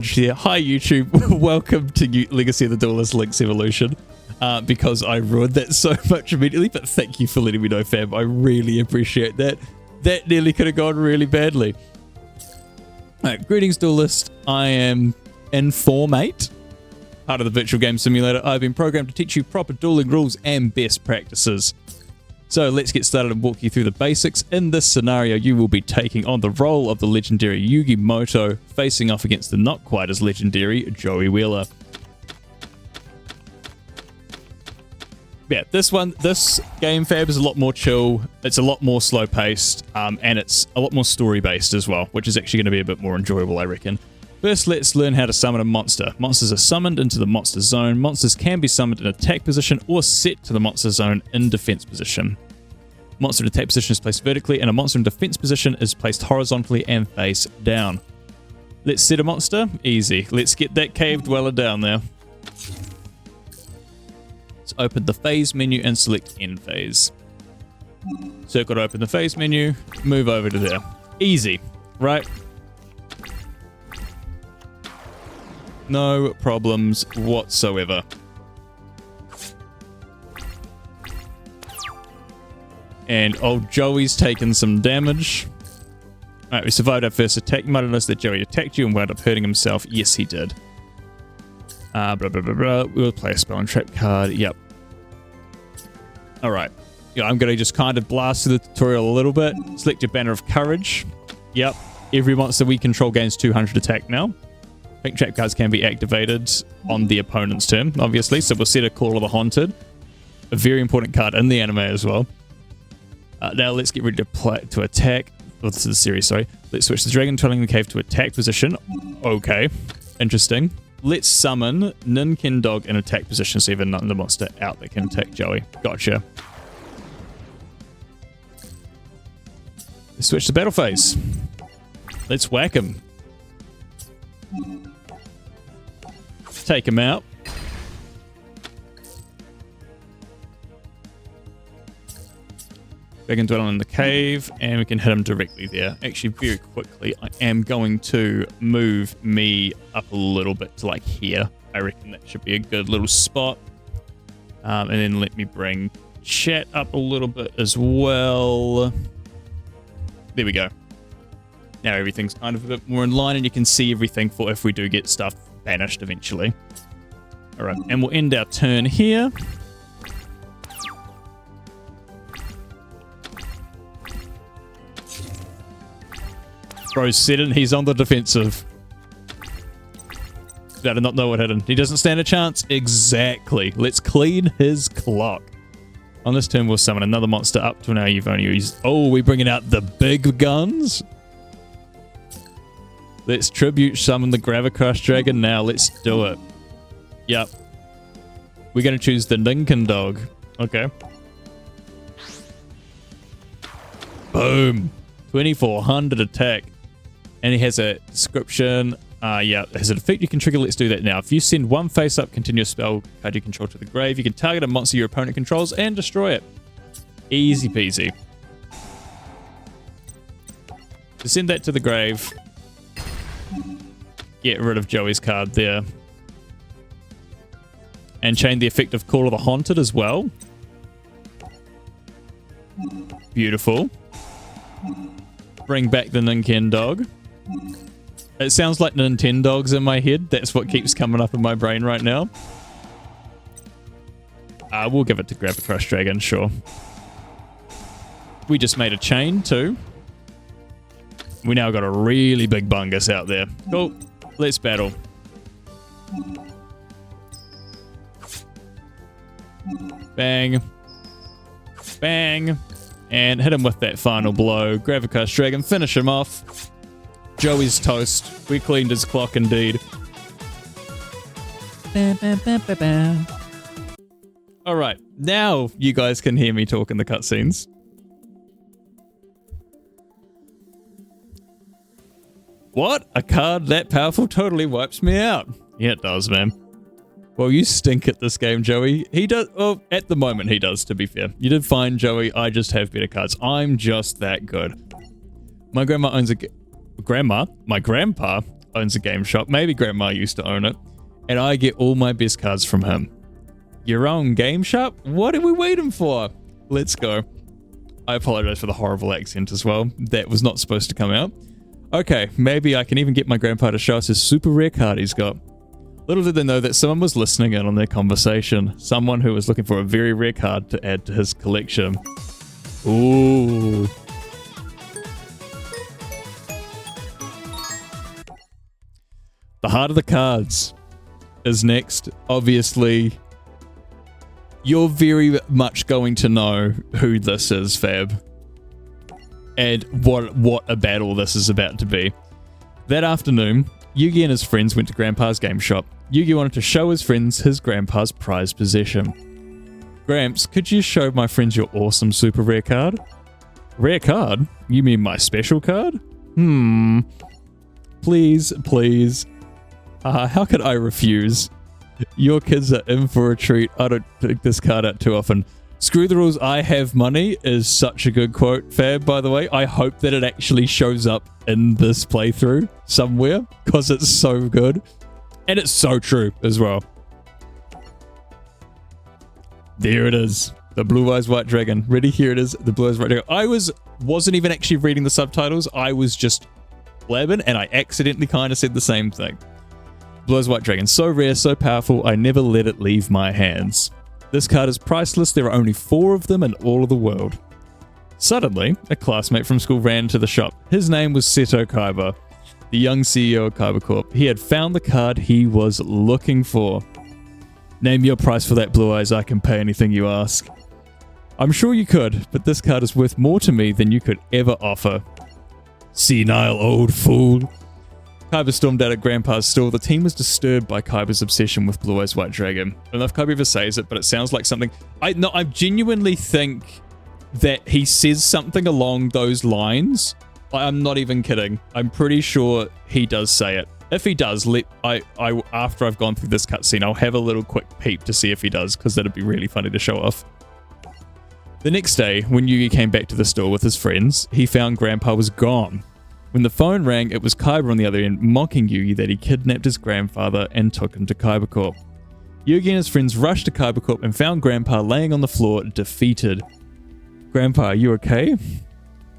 Yeah, hi YouTube, welcome to Legacy of the Duelist Link's Evolution. Because I ruined that so much immediately, but thank you for letting me know, fam. I really appreciate that. That nearly could have gone really badly. Alright, greetings Duelist. I am Informate, part of the virtual game simulator. I've been programmed to teach you proper dueling rules and best practices. So let's get started and walk you through the basics. In this scenario, you will be taking on the role of the legendary Yugi Moto, facing off against the not quite as legendary Joey Wheeler. Yeah, this game, Fab, is a lot more chill. It's a lot more slow paced, and it's a lot more story based as well, which is actually going to be a bit more enjoyable, I reckon. First, let's learn how to summon a monster. Monsters are summoned into the monster zone. Monsters can be summoned in attack position or set to the monster zone in defense position. Monster in attack position is placed vertically, and a monster in defense position is placed horizontally and face down. Let's set a monster. Easy. Let's get that cave dweller down there. Let's open the phase menu and select end phase. Circle to open the phase menu. Move over to there. Easy, right? No problems whatsoever. And old Joey's taken some damage. Alright, we survived our first attack. You might have noticed that Joey attacked you and wound up hurting himself. Yes, he did. Blah, blah, blah, blah. We'll play a spell and trap card. Yep. Alright. Yeah, I'm going to just kind of blast through the tutorial a little bit. Select your banner of courage. Yep. Every monster we control gains 200 attack now. Pink trap cards can be activated on the opponent's turn, obviously. So we'll set a Call of the Haunted. A very important card in the anime as well. Now let's get ready to attack. Well, this is the series, sorry. Let's switch the Dragon Dwelling in the Cave to attack position. Okay. Interesting. Let's summon Ninken Dog in attack position, so you have another monster out that can attack Joey. Gotcha. Let's switch the battle phase. Let's whack him. Take him out. Dragon Dwelling in the cave, and we can hit him directly there. Actually, very quickly, I am going to move me up a little bit to like here. I reckon that should be a good little spot. And then let me bring chat up a little bit as well. There we go. Now everything's kind of a bit more in line, and you can see everything for if we do get stuff banished eventually. All right, and we'll end our turn here. Bro's set in, he's on the defensive. I did not know what hit him. He doesn't stand a chance. Exactly. Let's clean his clock. On this turn, we'll summon another monster up to now. You've only used... Oh, we're bringing out the big guns. Let's tribute summon the Gravicrush Dragon now. Let's do it. Yep. We're going to choose the Ninken Dog. Okay. Boom. 2400 attack. And he has a description. Yeah, has an effect you can trigger. Let's do that now. If you send one face-up continuous spell card you control to the grave, you can target a monster your opponent controls and destroy it. Easy peasy. So send that to the grave. Get rid of Joey's card there. And chain the effect of Call of the Haunted as well. Beautiful. Bring back the Ninken Dog. It sounds like Nintendogs in my head. That's what keeps coming up in my brain right now. We'll give it to Gravicrush Dragon, sure. We just made a chain too. We now got a really big bungus out there. Cool. Let's battle. Bang. Bang. And hit him with that final blow. Gravicrush Dragon, finish him off. Joey's toast. We cleaned his clock indeed. Alright, now you guys can hear me talk in the cutscenes. What? A card that powerful totally wipes me out. Yeah, it does, man. Well, you stink at this game, Joey. He does. Well, at the moment, he does, to be fair. You did fine, Joey. I just have better cards. I'm just that good. My grandma owns a... My grandpa owns a game shop. Maybe Grandma used to own it. And I get all my best cards from him. Your own game shop? What are we waiting for? Let's go. I apologize for the horrible accent as well. That was not supposed to come out. Okay, maybe I can even get my grandpa to show us his super rare card he's got. Little did they know that someone was listening in on their conversation. Someone who was looking for a very rare card to add to his collection. Ooh. The Heart of the Cards is next. Obviously, you're very much going to know who this is, Fab. And what a battle this is about to be. That afternoon, Yugi and his friends went to Grandpa's game shop. Yugi wanted to show his friends his grandpa's prized possession. Gramps, could you show my friends your awesome super rare card? Rare card? You mean my special card? Please, please. How could I refuse? Your kids are in for a treat. I don't pick this card out too often. Screw the rules, I have money is such a good quote, Fab, by the way. I hope that it actually shows up in this playthrough somewhere, because it's so good. And it's so true as well. There it is. The Blue Eyes White Dragon. Ready? Here it is. The Blue Eyes White Dragon. I wasn't even actually reading the subtitles. I was just blabbing, and I accidentally kind of said the same thing. Blue Eyes White Dragon. So rare, so powerful, I never let it leave my hands. This card is priceless. There are only 4 of them in all of the world. Suddenly, a classmate from school ran to the shop. His name was Seto Kaiba, the young CEO of Kaiba Corp. He had found the card he was looking for. Name your price for that, Blue Eyes. I can pay anything you ask. I'm sure you could, but this card is worth more to me than you could ever offer. Senile old fool. Kaiba stormed out of Grandpa's store. The team was disturbed by Kaiba's obsession with Blue Eyes White Dragon. I don't know if Kaiba ever says it, but it sounds like something... I genuinely think that he says something along those lines. I'm not even kidding. I'm pretty sure he does say it. If he does, after I've gone through this cutscene, I'll have a little quick peep to see if he does, because that'd be really funny to show off. The next day, when Yugi came back to the store with his friends, he found Grandpa was gone. When the phone rang, it was Kaiba on the other end, mocking Yugi that he kidnapped his grandfather and took him to Kaiba Corp. Yugi and his friends rushed to Kaiba Corp and found Grandpa laying on the floor, defeated. Grandpa, are you okay?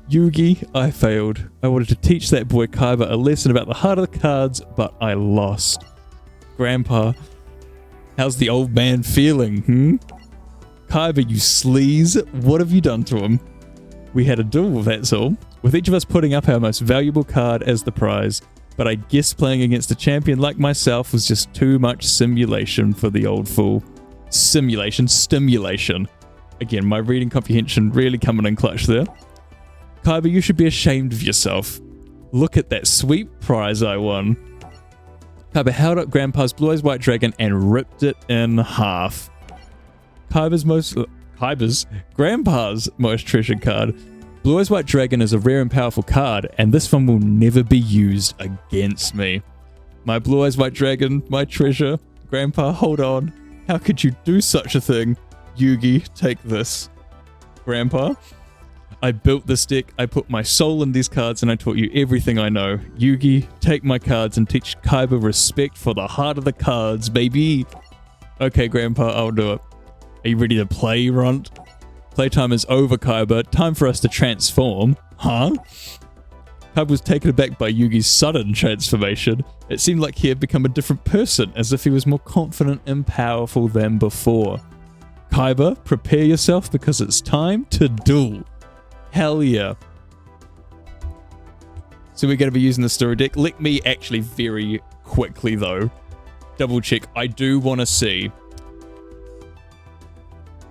Yugi, I failed. I wanted to teach that boy Kaiba a lesson about the heart of the cards, but I lost. Grandpa, how's the old man feeling, Kaiba, you sleaze, what have you done to him? We had a duel, that's all, with each of us putting up our most valuable card as the prize, but I guess playing against a champion like myself was just too much simulation for the old fool. Stimulation. Again, my reading comprehension really coming in clutch there. Kaiba, you should be ashamed of yourself. Look at that sweet prize I won. Kaiba held up Grandpa's Blue Eyes White Dragon and ripped it in half. Grandpa's most treasured card. Blue Eyes White Dragon is a rare and powerful card, and this one will never be used against me. My Blue Eyes White Dragon, my treasure. Grandpa, hold on. How could you do such a thing? Yugi, take this. Grandpa, I built this deck, I put my soul in these cards, and I taught you everything I know. Yugi, take my cards and teach Kaiba respect for the heart of the cards, baby. Okay, Grandpa, I'll do it. Are you ready to play, Runt? Playtime is over, Kaiba. Time for us to transform. Huh? Kaiba was taken aback by Yugi's sudden transformation. It seemed like he had become a different person, as if he was more confident and powerful than before. Kaiba, prepare yourself because it's time to duel. Hell yeah. So we're going to be using the story deck. Let me actually very quickly, though, double check. I do want to see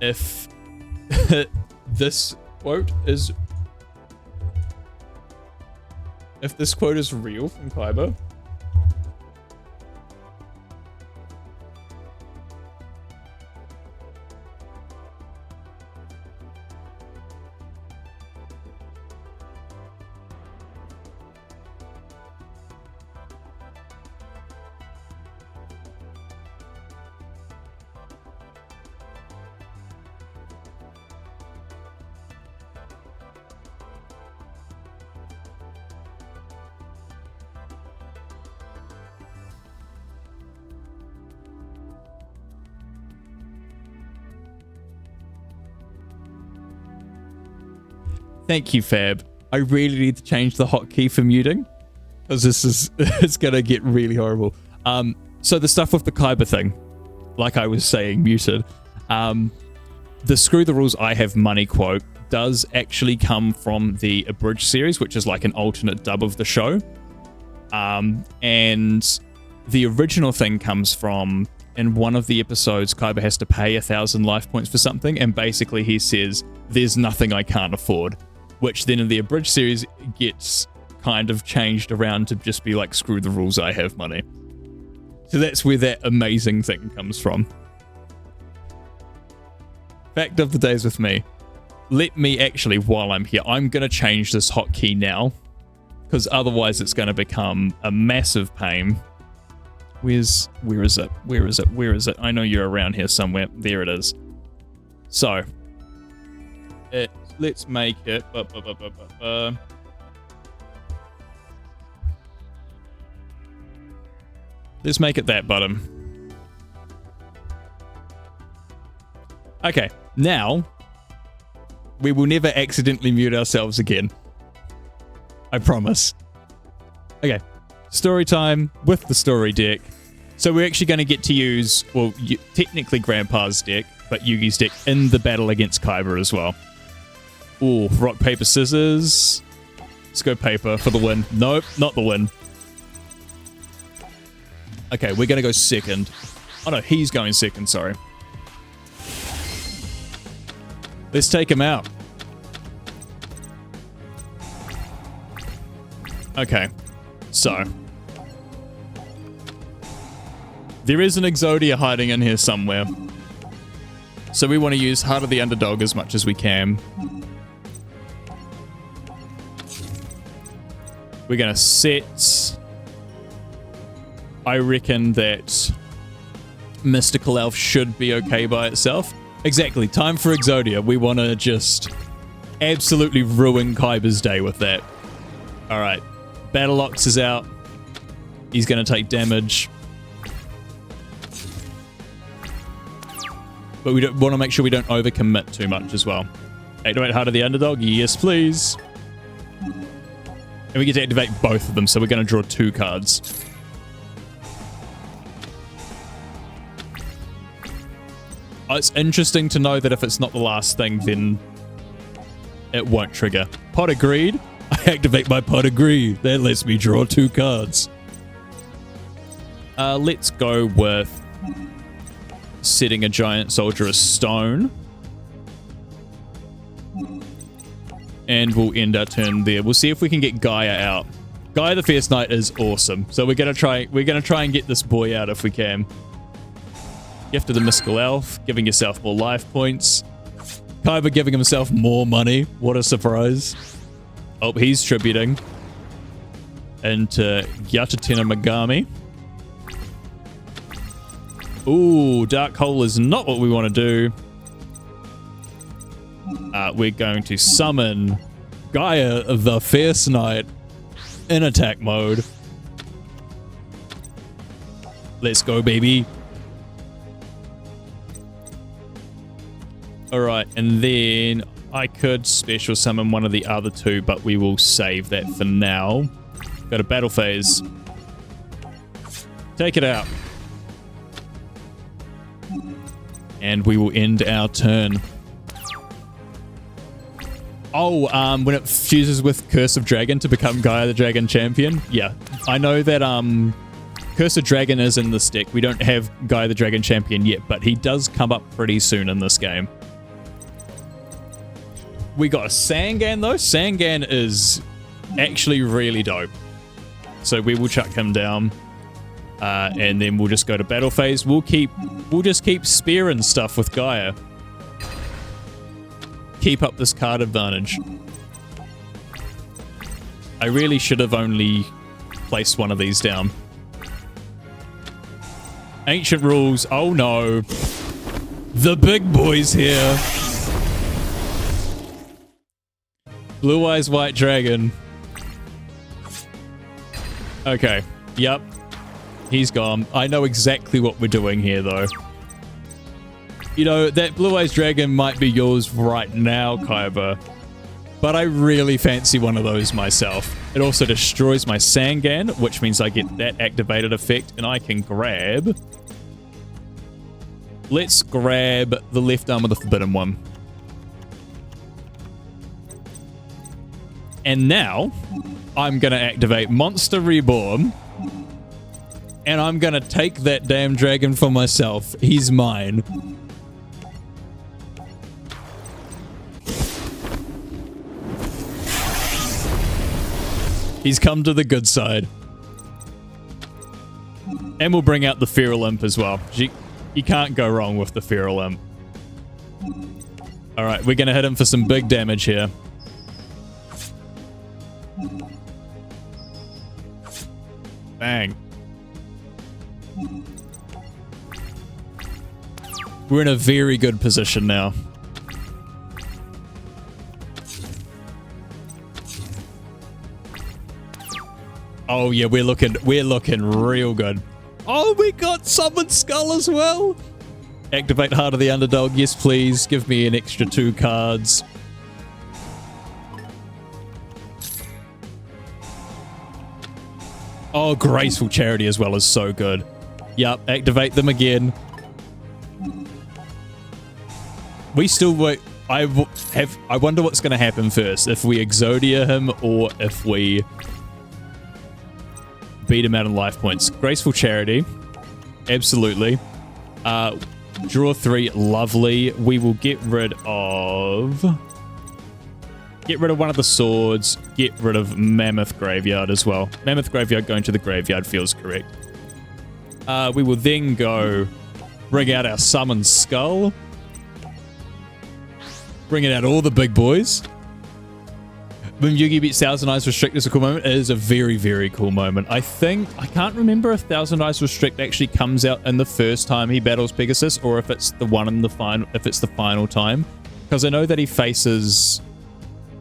if this quote is real from Kaiba. Thank you, Fab. I really need to change the hotkey for muting, because this is it's gonna get really horrible. So the stuff with the Kyber thing, like I was saying, muted. The Screw the Rules I Have Money quote does actually come from the Abridged series, which is like an alternate dub of the show. And the original thing comes from, in one of the episodes, Kyber has to pay 1,000 life points for something, and basically he says, "There's nothing I can't afford," which then in the Abridged series gets kind of changed around to just be like, "Screw the rules, I have money." So that's where that amazing thing comes from. Fact of the days with me. Let me actually, while I'm here, I'm going to change this hotkey now, because otherwise it's going to become a massive pain. Where is it? I know you're around here somewhere. There it is. So, let's make it... Let's make it that button. Okay, now we will never accidentally mute ourselves again. I promise. Okay, story time with the story deck. So we're actually going to get to use, well, technically Grandpa's deck, but Yugi's deck in the battle against Kyber as well. Ooh, rock, paper, scissors. Let's go paper for the win. Nope, not the win. Okay, we're going to go second. Oh no, he's going second, sorry. Let's take him out. Okay, so. There is an Exodia hiding in here somewhere. So we want to use Heart of the Underdog as much as we can. We're going to set... I reckon that Mystical Elf should be okay by itself. Exactly, time for Exodia. We want to just absolutely ruin Kyber's day with that. Alright, Battle Ox is out. He's going to take damage. But we want to make sure we don't overcommit too much as well. Activate Heart of the Underdog, yes please. And we get to activate both of them, so we're going to draw 2 cards. It's interesting to know that if it's not the last thing, then it won't trigger. Pot of Greed. I activate my Pot of Greed. That lets me draw 2 cards. Let's go with setting a Giant Soldier of Stone. And we'll end our turn there. We'll see if we can get Gaia out. Gaia the Fierce Knight is awesome. So we're gonna try and get this boy out if we can. Gift of the Mystical Elf, giving yourself more life points. Kyber giving himself more money. What a surprise. Oh, he's tributing into Yatatena Megami. Ooh, Dark Hole is not what we want to do. We're going to summon Gaia the Fierce Knight in attack mode. Let's go, baby. Alright, and then I could special summon one of the other 2, but we will save that for now. Go to battle phase. Take it out. And we will end our turn. Oh, when it fuses with Curse of Dragon to become Gaia the Dragon Champion? Yeah, I know that Curse of Dragon is in this deck. We don't have Gaia the Dragon Champion yet, but he does come up pretty soon in this game. We got a Sangan though. Sangan is actually really dope. So we will chuck him down. And then we'll just go to battle phase. We'll just keep spearing stuff with Gaia. Keep up this card advantage. I really should have only placed one of these down. Ancient Rules. Oh no. The big boy's here. Blue Eyes White Dragon. Okay. Yep. He's gone. I know exactly what we're doing here, though. You know, that Blue Eyes Dragon might be yours right now, Kyber. but I really fancy one of those myself. It also destroys my Sangan, which means I get that activated effect, and I can grab... Let's grab the left arm of the Forbidden One. And now, I'm going to activate Monster Reborn, and I'm going to take that damn dragon for myself. He's mine. He's come to the good side. And we'll bring out the Feral Imp as well. You can't go wrong with the Feral Imp. Alright, we're going to hit him for some big damage here. Bang. We're in a very good position now. Oh yeah, we're looking real good. Oh, we got Summoned Skull as well. Activate Heart of the Underdog. Yes, please. Give me an extra 2 cards. Oh, Graceful Charity as well is so good. Yup, activate them again. We still wait. I wonder what's going to happen first. If we Exodia him or if we beat him out in life points. Graceful Charity. Absolutely. Draw 3. Lovely. We will get rid of one of the swords. Get rid of Mammoth Graveyard as well. Mammoth Graveyard going to the graveyard feels correct. We will then go bring out our Summoned Skull. Bringing out all the big boys. When Yugi beats Thousand Eyes Restrict is a cool moment. It is a very, very cool moment. I can't remember if Thousand Eyes Restrict actually comes out in the first time he battles Pegasus, or if it's the one in the final, if it's the final time. Because I know that he faces...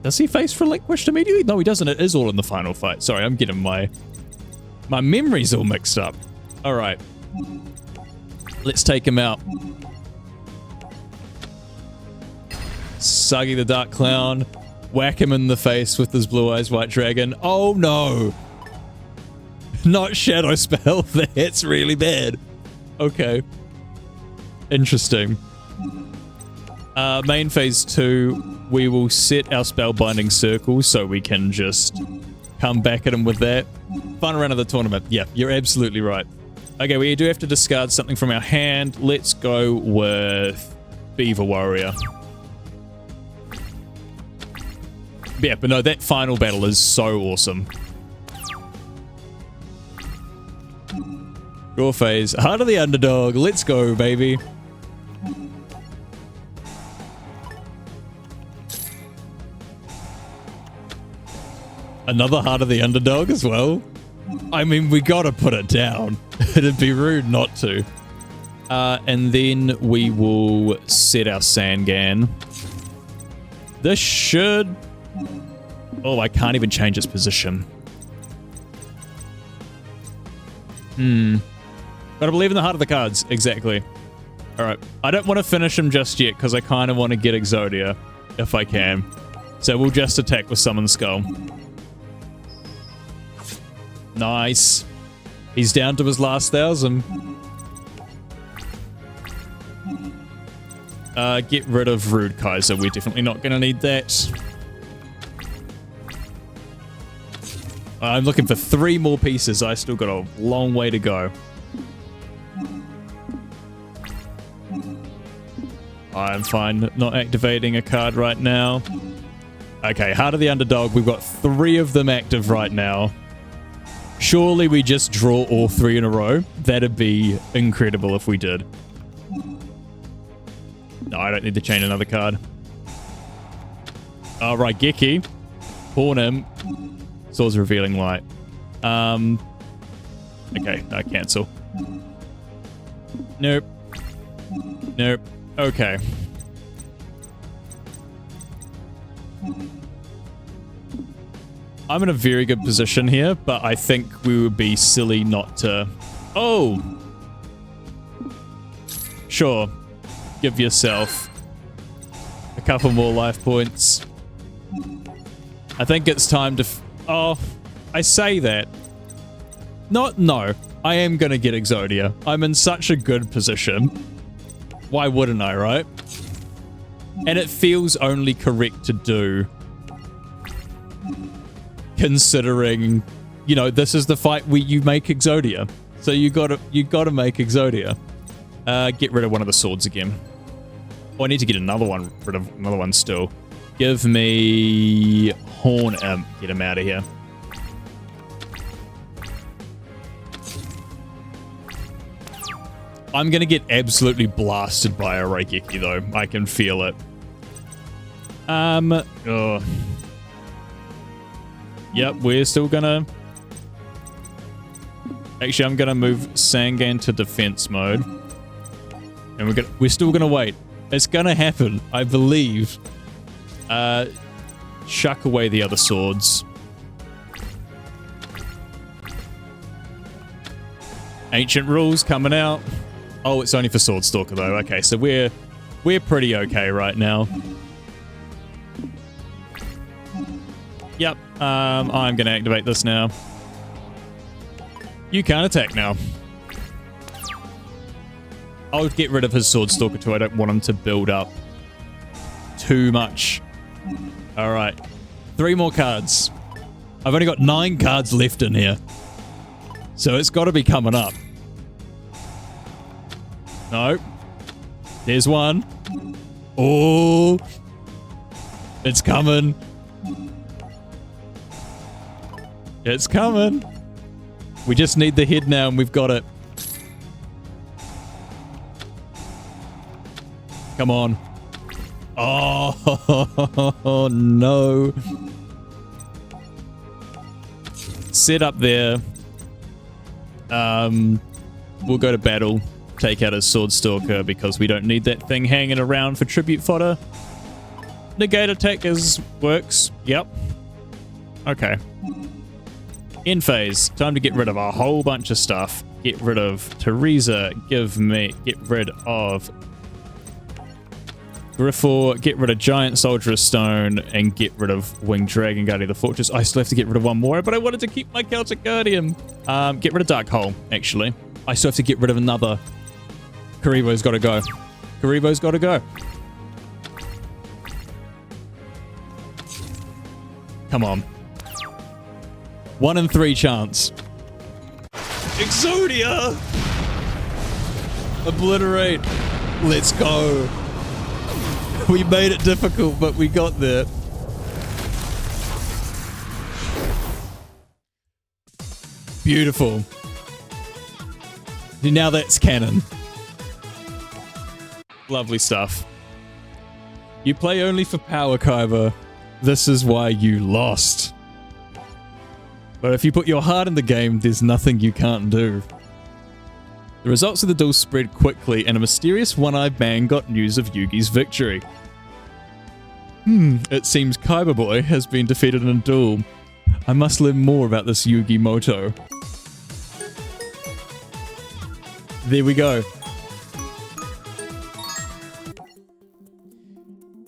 Does he face Relinquished immediately? No, he doesn't. It is all in the final fight. Sorry, I'm getting my memories all mixed up. All right. Let's take him out. Sagi the Dark Clown. Whack him in the face with his Blue Eyes White Dragon. Oh no! Not Shadow Spell. That's really bad. Okay. Interesting. Main phase 2, we will set our Spellbinding Circle so we can just come back at him with that. Final round of the tournament. Yeah, you're absolutely right. Okay, we do have to discard something from our hand. Let's go with Beaver Warrior. Yeah, but no, that final battle is so awesome. Draw phase. Heart of the Underdog. Let's go, baby. Another Heart of the Underdog as well. I mean, we gotta put it down. It'd be rude not to. And then we will set our Sangan. This should... Oh, I can't even change its position. Gotta believe in the heart of the cards. Exactly. Alright. I don't want to finish him just yet, because I kind of want to get Exodia, if I can. So we'll just attack with Summoned Skull. Nice. He's down to his last 1,000. Get rid of Rude Kaiser. We're definitely not going to need that. I'm looking for 3 more pieces. I still got a long way to go. I'm fine not activating a card right now. Okay, Heart of the Underdog. We've got 3 of them active right now. Surely we just draw all 3 in a row. That'd be incredible if we did. No, I don't need to chain another card. Alright, Geki. Pawn him. Swords Revealing Light. Okay, no, cancel. Nope. Nope. Okay. I'm in a very good position here, but I think we would be silly not to... Oh! Sure. Give yourself a couple more life points. I think it's time to... Oh, I say that. No. I am going to get Exodia. I'm in such a good position. Why wouldn't I, right? And it feels only correct to do, considering, you know, this is the fight where you make Exodia. So you gotta make Exodia. Get rid of one of the swords again. Oh, I need to get another one. Rid of another one still. Give me Horn Imp. Get him out of here. I'm gonna get absolutely blasted by a Raigeki though. I can feel it. Oh. Yep, we're still gonna... Actually, I'm gonna move Sangan to defense mode. And we're still gonna wait. It's gonna happen, I believe. Shuck away the other swords. Ancient rules coming out. Oh, it's only for Swordstalker though. Okay, so we're pretty okay right now. Yep. I'm gonna activate this now. You can't attack now. I'll get rid of his Swordstalker too. I don't want him to build up too much. All right. 3 more cards. I've only got 9 cards left in here. So it's got to be coming up. No. There's one. Oh. It's coming. It's coming. We just need the head now and we've got it. Come on. Oh, no. Set up there. We'll go to battle. Take out his Swordstalker because we don't need that thing hanging around for tribute fodder. Negate attack works. Yep. Okay. End phase. Time to get rid of a whole bunch of stuff. Get rid of Teresa. Get rid of Griffor. Get rid of Giant Soldier of Stone. And get rid of Winged Dragon Guardian of the Fortress. I still have to get rid of one more, but I wanted to keep my Celtic Guardian. Get rid of Dark Hole, actually. I still have to get rid of another. Karibo's got to go. Karibo's got to go. Come on. 1 in 3 chance. Exodia! Obliterate. Let's go. We made it difficult, but we got there. Beautiful. Now that's canon. Lovely stuff. You play only for power, Kaiba. This is why you lost. But if you put your heart in the game, there's nothing you can't do. The results of the duel spread quickly, and a mysterious one-eyed man got news of Yugi's victory. It seems Kaiba Boy has been defeated in a duel. I must learn more about this Yugi Moto. There we go.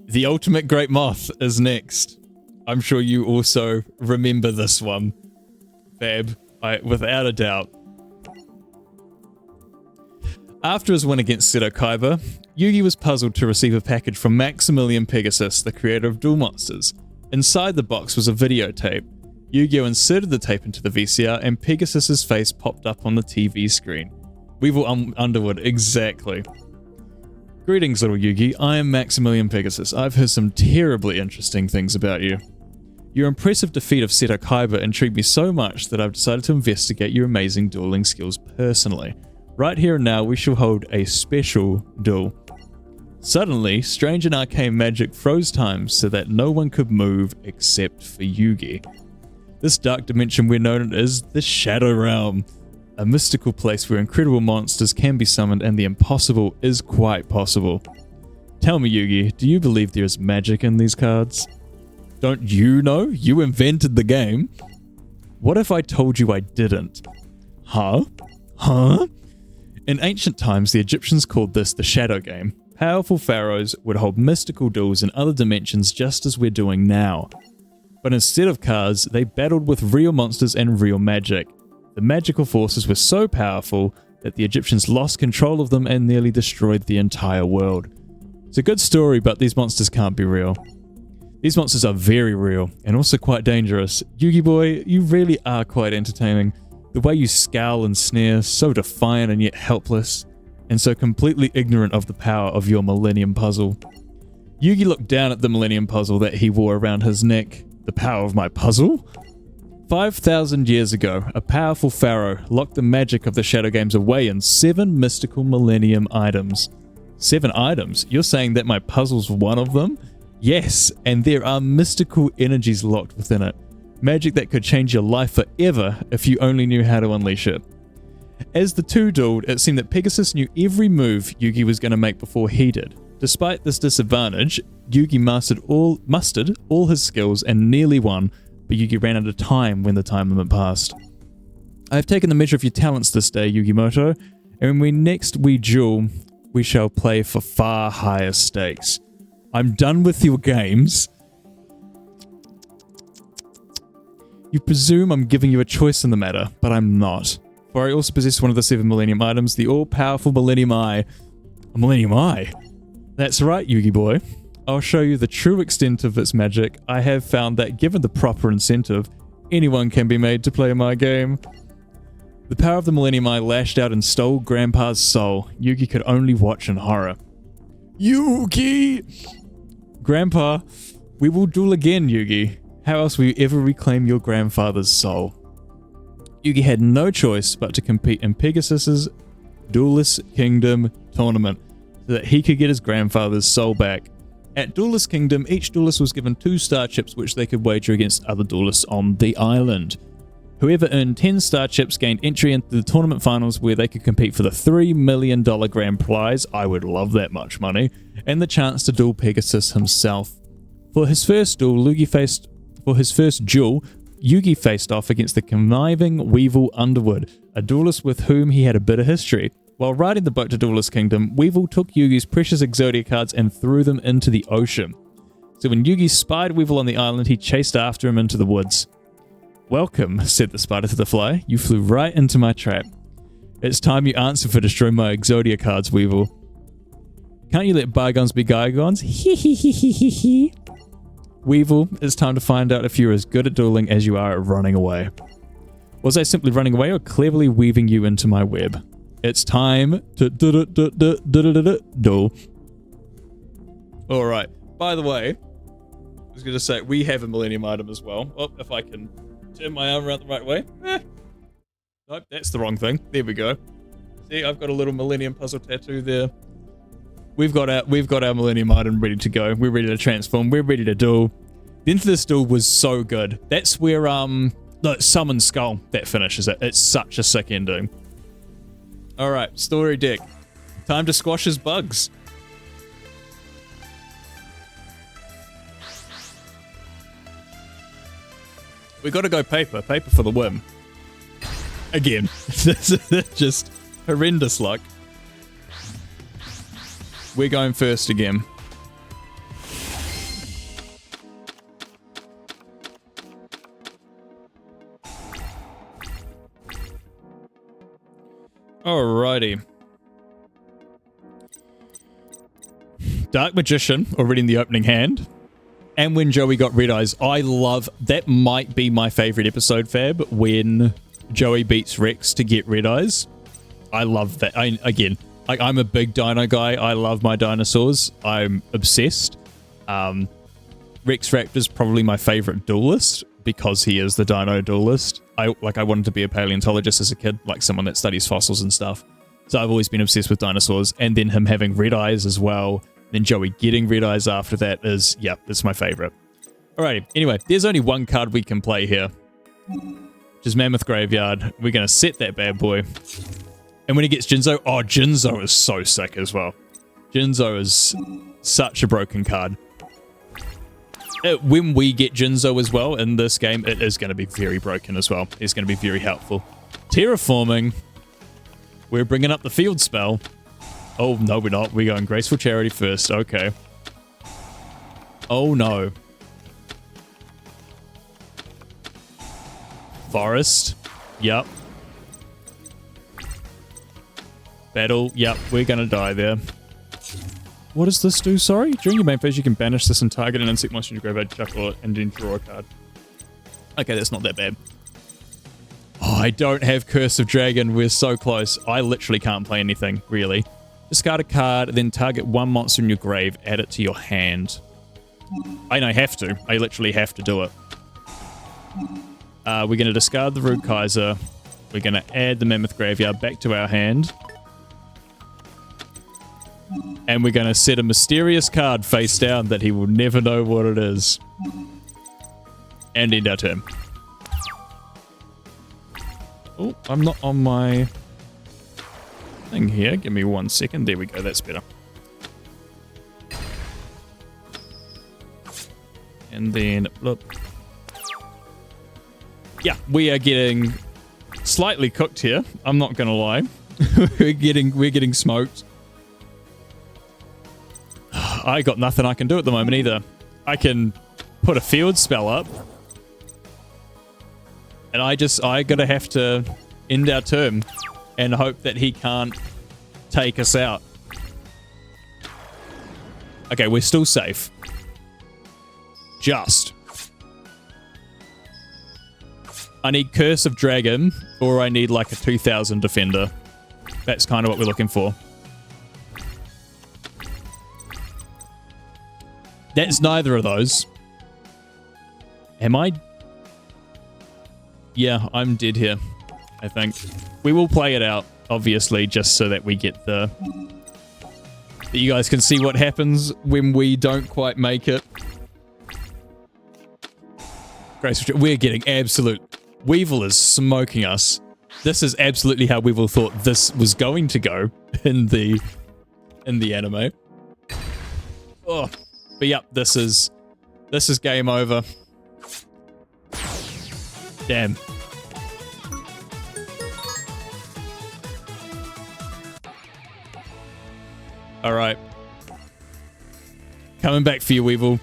The Ultimate Great Moth is next. I'm sure you also remember this one. Fab, without a doubt. After his win against Seto Kaiba, Yugi was puzzled to receive a package from Maximilian Pegasus, the creator of Duel Monsters. Inside the box was a videotape. Yu-Gi-Oh! Inserted the tape into the VCR and Pegasus's face popped up on the TV screen. Weevil Underwood, exactly. Greetings, little Yugi. I am Maximilian Pegasus. I've heard some terribly interesting things about you. Your impressive defeat of Seto Kaiba intrigued me so much that I've decided to investigate your amazing dueling skills personally. Right here and now, we shall hold a special duel. Suddenly, strange and arcane magic froze time so that no one could move except for Yugi. This dark dimension we're known as the Shadow Realm, a mystical place where incredible monsters can be summoned and the impossible is quite possible. Tell me, Yugi, do you believe there is magic in these cards? Don't you know? You invented the game. What if I told you I didn't? Huh? Huh? In ancient times, the Egyptians called this the Shadow Game. Powerful pharaohs would hold mystical duels in other dimensions just as we're doing now. But instead of cards, they battled with real monsters and real magic. The magical forces were so powerful that the Egyptians lost control of them and nearly destroyed the entire world. It's a good story, but these monsters can't be real. These monsters are very real, and also quite dangerous. Yugi boy, you really are quite entertaining. The way you scowl and sneer, so defiant and yet helpless, and so completely ignorant of the power of your Millennium Puzzle. Yugi looked down at the Millennium Puzzle that he wore around his neck. The power of my puzzle? 5,000 years ago, a powerful pharaoh locked the magic of the Shadow Games away in 7 mystical Millennium items. 7 items? You're saying that my puzzle's one of them? Yes, and there are mystical energies locked within it. Magic that could change your life forever if you only knew how to unleash it. As the two dueled, it seemed that Pegasus knew every move Yugi was going to make before he did. Despite this disadvantage, Yugi mustered all his skills and nearly won, but Yugi ran out of time when the time limit passed. I have taken the measure of your talents this day, Yugimoto, and when next we duel, we shall play for far higher stakes. I'm done with your games. You presume I'm giving you a choice in the matter, but I'm not. For I also possess one of the 7 Millennium items, the all-powerful Millennium Eye. A Millennium Eye? That's right, Yugi boy. I'll show you the true extent of its magic. I have found that given the proper incentive, anyone can be made to play my game. The power of the Millennium Eye lashed out and stole Grandpa's soul. Yugi could only watch in horror. Yugi! Grandpa, we will duel again, Yugi. How else will you ever reclaim your grandfather's soul? Yugi had no choice but to compete in Pegasus's Duelist Kingdom tournament so that he could get his grandfather's soul back. At Duelist Kingdom, each duelist was given 2 star chips which they could wager against other duelists on the island. Whoever earned 10 star chips gained entry into the tournament finals where they could compete for the $3 million grand prize, I would love that much money, and the chance to duel Pegasus himself. For his first duel, Yugi faced off against the conniving Weevil Underwood, a duelist with whom he had a bitter history. While riding the boat to Duelist Kingdom, Weevil took Yugi's precious Exodia cards and threw them into the ocean. So when Yugi spied Weevil on the island, he chased after him into the woods. Welcome, said the spider to the fly. You flew right into my trap. It's time you answer for destroying my Exodia cards, Weevil. Can't you let bygones be bygones? Hee. Weevil, it's time to find out if you're as good at dueling as you are at running away. Was I simply running away or cleverly weaving you into my web? It's time to duel. Alright, by the way, I was going to say, we have a Millennium item as well. Oh, if I can turn my arm around the right way. Nope, that's the wrong thing. There we go. See, I've got a little Millennium Puzzle tattoo there. We've got our Millennium item ready to go. We're ready to transform. We're ready to duel. The end of this duel was so good. That's where no, Summon Skull that finishes it. It's such a sick ending. All right, story deck. Time to squash his bugs. We got to go paper for the win. Again, this is just horrendous luck. We're going first again. Alrighty. Dark Magician, already in the opening hand. And when Joey got red eyes, I love... That might be my favorite episode, Fab, when Joey beats Rex to get red eyes. I love that. I'm a big dino guy. I love my dinosaurs. I'm obsessed. Rex Raptor's probably my favorite duelist because he is the dino duelist. I wanted to be a paleontologist as a kid, like someone that studies fossils and stuff. So I've always been obsessed with dinosaurs. And then him having red eyes as well. Then Joey getting red eyes after that is, yeah, that's my favorite. Alrighty, anyway, there's only one card we can play here, which is Mammoth Graveyard. We're going to set that bad boy. And when he gets Jinzo, oh, Jinzo is so sick as well. Jinzo is such a broken card. When we get Jinzo as well in this game, it is going to be very broken as well. It's going to be very helpful. Terraforming. We're bringing up the field spell. Oh, no, we're not. We're going Graceful Charity first. Okay. Oh, no. Forest. Yup. Battle. Yup, we're gonna die there. What does this do, sorry? During your main phase, you can banish this and target an insect monster in your graveyard, shuffle it, and then draw a card. Okay, that's not that bad. Oh, I don't have Curse of Dragon. We're so close. I literally can't play anything, really. Discard a card, then target one monster in your grave, add it to your hand. I have to. I literally have to do it. We're going to discard the Root Kaiser. We're going to add the Mammoth Graveyard back to our hand. And we're going to set a mysterious card face down that he will never know what it is. And end our turn. Oh, I'm not on my thing here. Give me 1 second. There we go. That's better. And then, look. Yeah, we are getting slightly cooked here. I'm not going to lie. we're getting smoked. I got nothing I can do at the moment either. I can put a field spell up. And I gotta have to end our turn and hope that he can't take us out. Okay, we're still safe. Just. I need Curse of Dragon, or I need like a 2000 defender. That's kind of what we're looking for. That's neither of those. Am I? Yeah, I'm dead here, I think. We will play it out, obviously, just so that we get that you guys can see what happens when we don't quite make it. We're getting absolute... Weevil is smoking us. This is absolutely how Weevil thought this was going to go in the anime. Oh, but yep, this is game over. Damn. All right. Coming back for you, Weevil.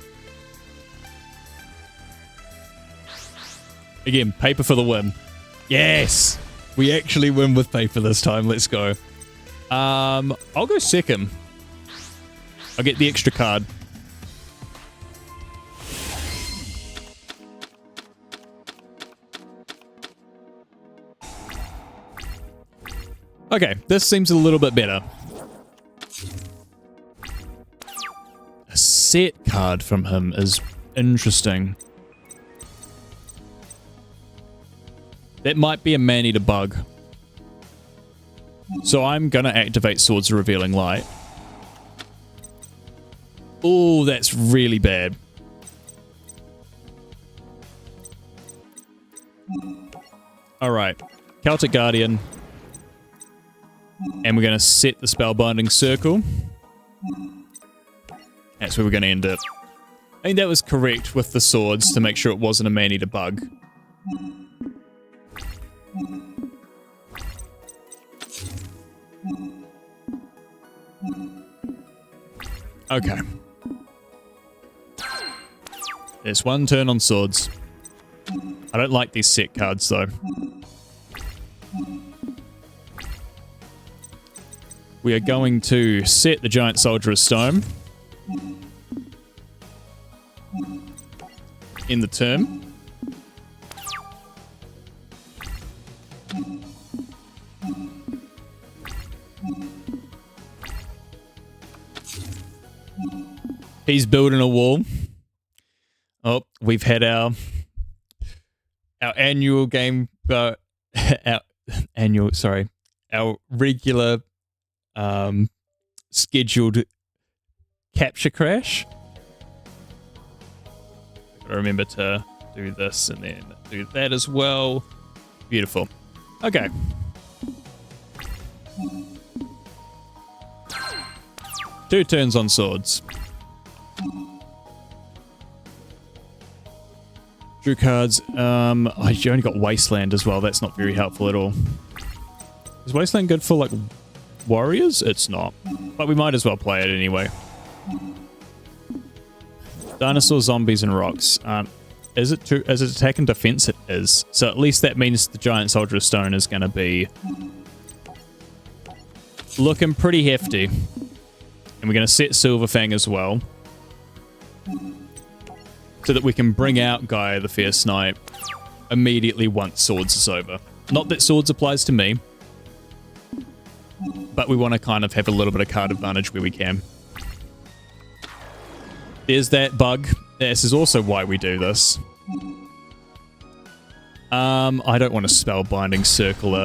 Again, paper for the win. Yes! We actually win with paper this time. Let's go. I'll go second. I'll get the extra card. Okay, this seems a little bit better. A set card from him is interesting. That might be a man-eater bug. So I'm gonna activate Swords of Revealing Light. Oh, that's really bad. Alright. Celtic Guardian. And we're going to set the Spellbinding Circle. That's where we're going to end it. I think that was correct with the swords to make sure it wasn't a man-eater bug. Okay. There's one turn on swords. I don't like these set cards though. We are going to set the Giant Soldier of Stone in the turn. He's building a wall. Oh, we've had our annual game, our regular scheduled capture crash. Gotta remember to do this and then do that as well. Beautiful. Okay. Two turns on swords. Drew cards. You only got Wasteland as well. That's not very helpful at all. Is Wasteland good for like warriors? It's not. But we might as well play it anyway. Dinosaurs, zombies, and rocks aren't Is it attack and defense? It is. So at least that means the Giant Soldier of Stone is going to be looking pretty hefty. And we're going to set Silverfang as well, so that we can bring out Gaia the Fierce Knight immediately once Swords is over. Not that Swords applies to me, but we want to kind of have a little bit of card advantage where we can. There's that bug. This is also why we do this. I don't want to Spellbinding Circle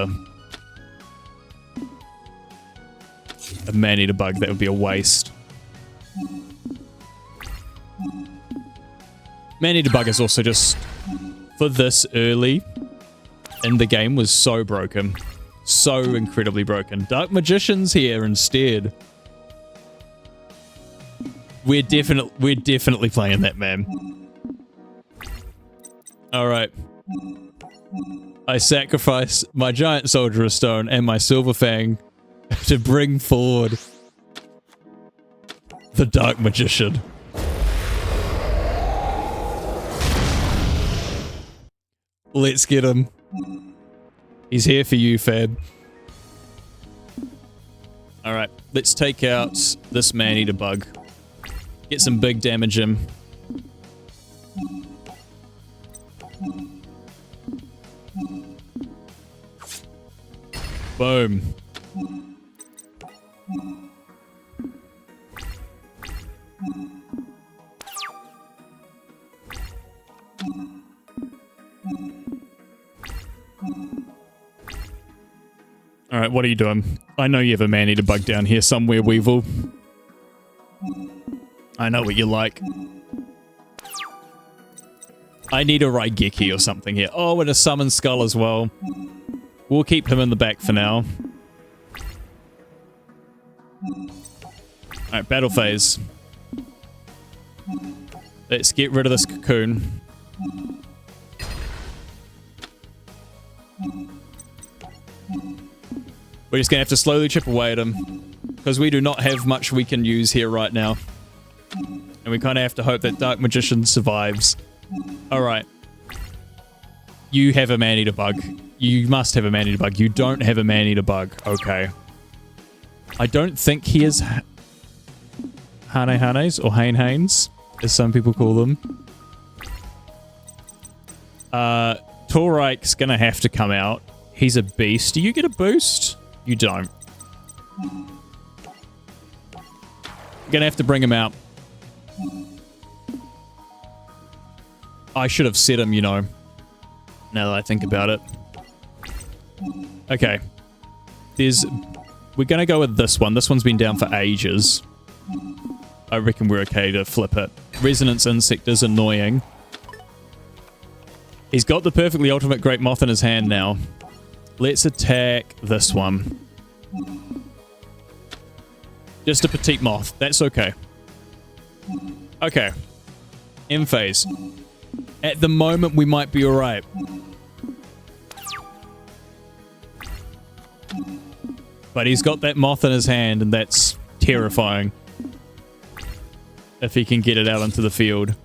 a Man-Eater bug. That would be a waste. Man-Eater bug is also just, for this early in the game, was so broken. So incredibly broken. Dark Magician's here instead. We're definitely playing that, man. Alright. I sacrifice my Giant Soldier of Stone and my Silverfang to bring forward the Dark Magician. Let's get him. He's here for you, Fab. Alright, let's take out this Man-Eater bug. Get some big damage in. Boom. Alright, what are you doing? I know you have a Man-Eater bug down here somewhere, Weevil. I know what you like. I need a Raigeki or something here. Oh, and a Summon Skull as well. We'll keep him in the back for now. Alright, battle phase. Let's get rid of this cocoon. We're just going to have to slowly chip away at him, because we do not have much we can use here right now. And we kind of have to hope that Dark Magician survives. Alright. You have a Man-Eater bug. You must have a Man-Eater bug. You don't have a Man-Eater bug. Okay. I don't think he is Hane-Hanes or Hane-Hanes, as some people call them. Torike's going to have to come out. He's a beast. Do you get a boost? You don't. Gonna have to bring him out. I should have set him, you know, now that I think about it. Okay. We're gonna go with this one. This one's been down for ages. I reckon we're okay to flip it. Resonance Insect is annoying. He's got the perfectly ultimate Great Moth in his hand now. Let's attack this one. Just a petite moth. That's okay. Okay. End phase. At the moment, we might be alright. But he's got that moth in his hand, and that's terrifying. If he can get it out into the field.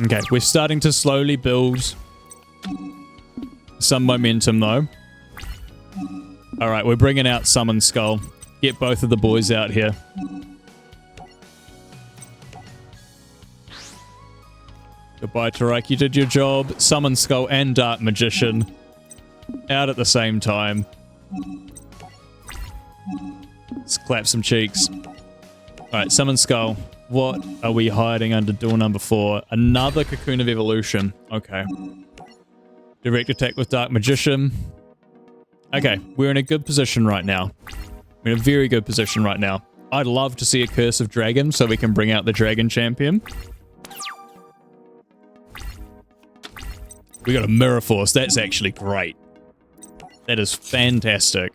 Okay, we're starting to slowly build some momentum, though. Alright, we're bringing out Summon Skull. Get both of the boys out here. Goodbye, Tarike. You did your job. Summon Skull and Dark Magician out at the same time. Let's clap some cheeks. Alright, Summon Skull. What are we hiding under door number 4? Another Cocoon of Evolution. Okay. Direct attack with Dark Magician. Okay, we're in a good position right now. We're in a very good position right now. I'd love to see a Curse of Dragon so we can bring out the Dragon Champion. We got a Mirror Force. That's actually great. That is fantastic.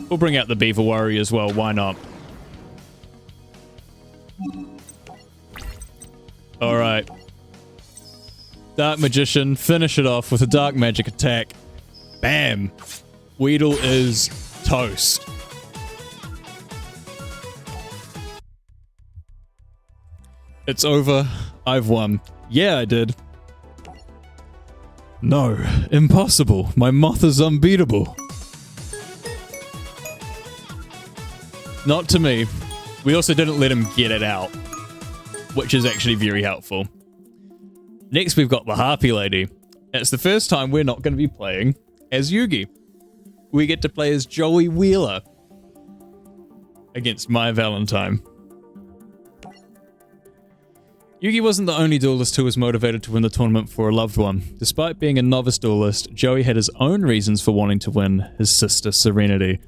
We'll bring out the Beaver Warrior as well. Why not? Alright. Dark Magician. Finish it off with a Dark Magic attack. Bam! Weedle is toast. It's over. I've won. Yeah, I did. No, impossible. My moth is unbeatable. Not to me. We also didn't let him get it out, which is actually very helpful. Next, we've got the Harpy Lady. It's the first time we're not going to be playing as Yugi. We get to play as Joey Wheeler against my Valentine. Yugi wasn't the only duelist who was motivated to win the tournament for a loved one. Despite being a novice duelist, Joey had his own reasons for wanting to win his sister Serenity.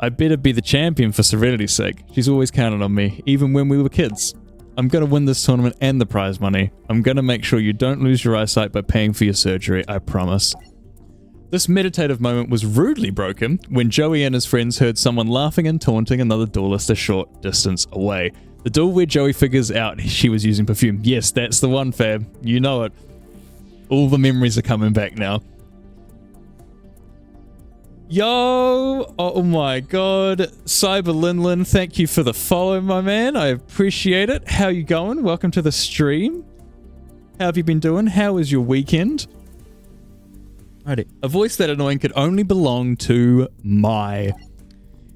I better be the champion for Serenity's sake. She's always counted on me, even when we were kids. I'm going to win this tournament and the prize money. I'm going to make sure you don't lose your eyesight by paying for your surgery, I promise. This meditative moment was rudely broken when Joey and his friends heard someone laughing and taunting another duelist a short distance away. The duel where Joey figures out she was using perfume. Yes, that's the one, Fab. You know it. All the memories are coming back now. Yo! Oh my god. Cyber Linlin, thank you for the follow, my man. I appreciate it. How you going? Welcome to the stream. How have you been doing? How was your weekend? Alrighty. A voice that annoying could only belong to Mai.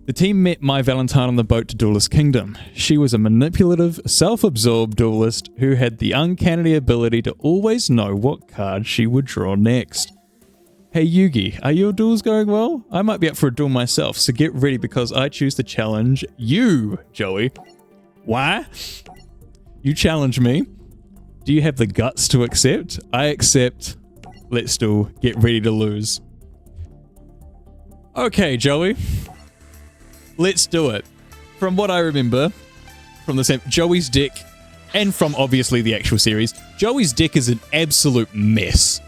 The team met Mai Valentine on the boat to Duelist Kingdom. She was a manipulative, self-absorbed duelist who had the uncanny ability to always know what card she would draw next. Hey Yugi, are your duels going well? I might be up for a duel myself, so get ready because I choose to challenge you, Joey. Why? You challenge me. Do you have the guts to accept? I accept. Let's duel. Get ready to lose. Okay, Joey. Let's do it. From what I remember, from the same Joey's deck, and from obviously the actual series, Joey's deck is an absolute mess.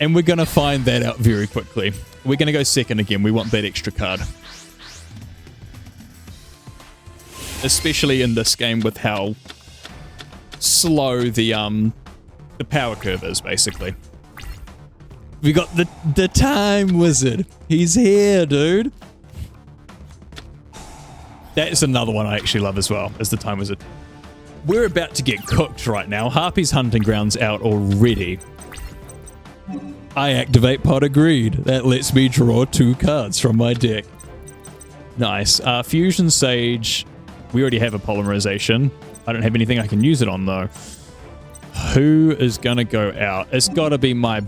And we're going to find that out very quickly. We're going to go second again. We want that extra card. Especially in this game with how slow the power curve is, basically. We got the Time Wizard. He's here, dude. That's another one I actually love as well, as the Time Wizard. We're about to get cooked right now. Harpy's Hunting Ground's out already. I activate Pot of Greed. That lets me draw 2 cards from my deck. Nice. Fusion Sage. We already have a Polymerization. I don't have anything I can use it on, though. Who is going to go out? It's got to be my...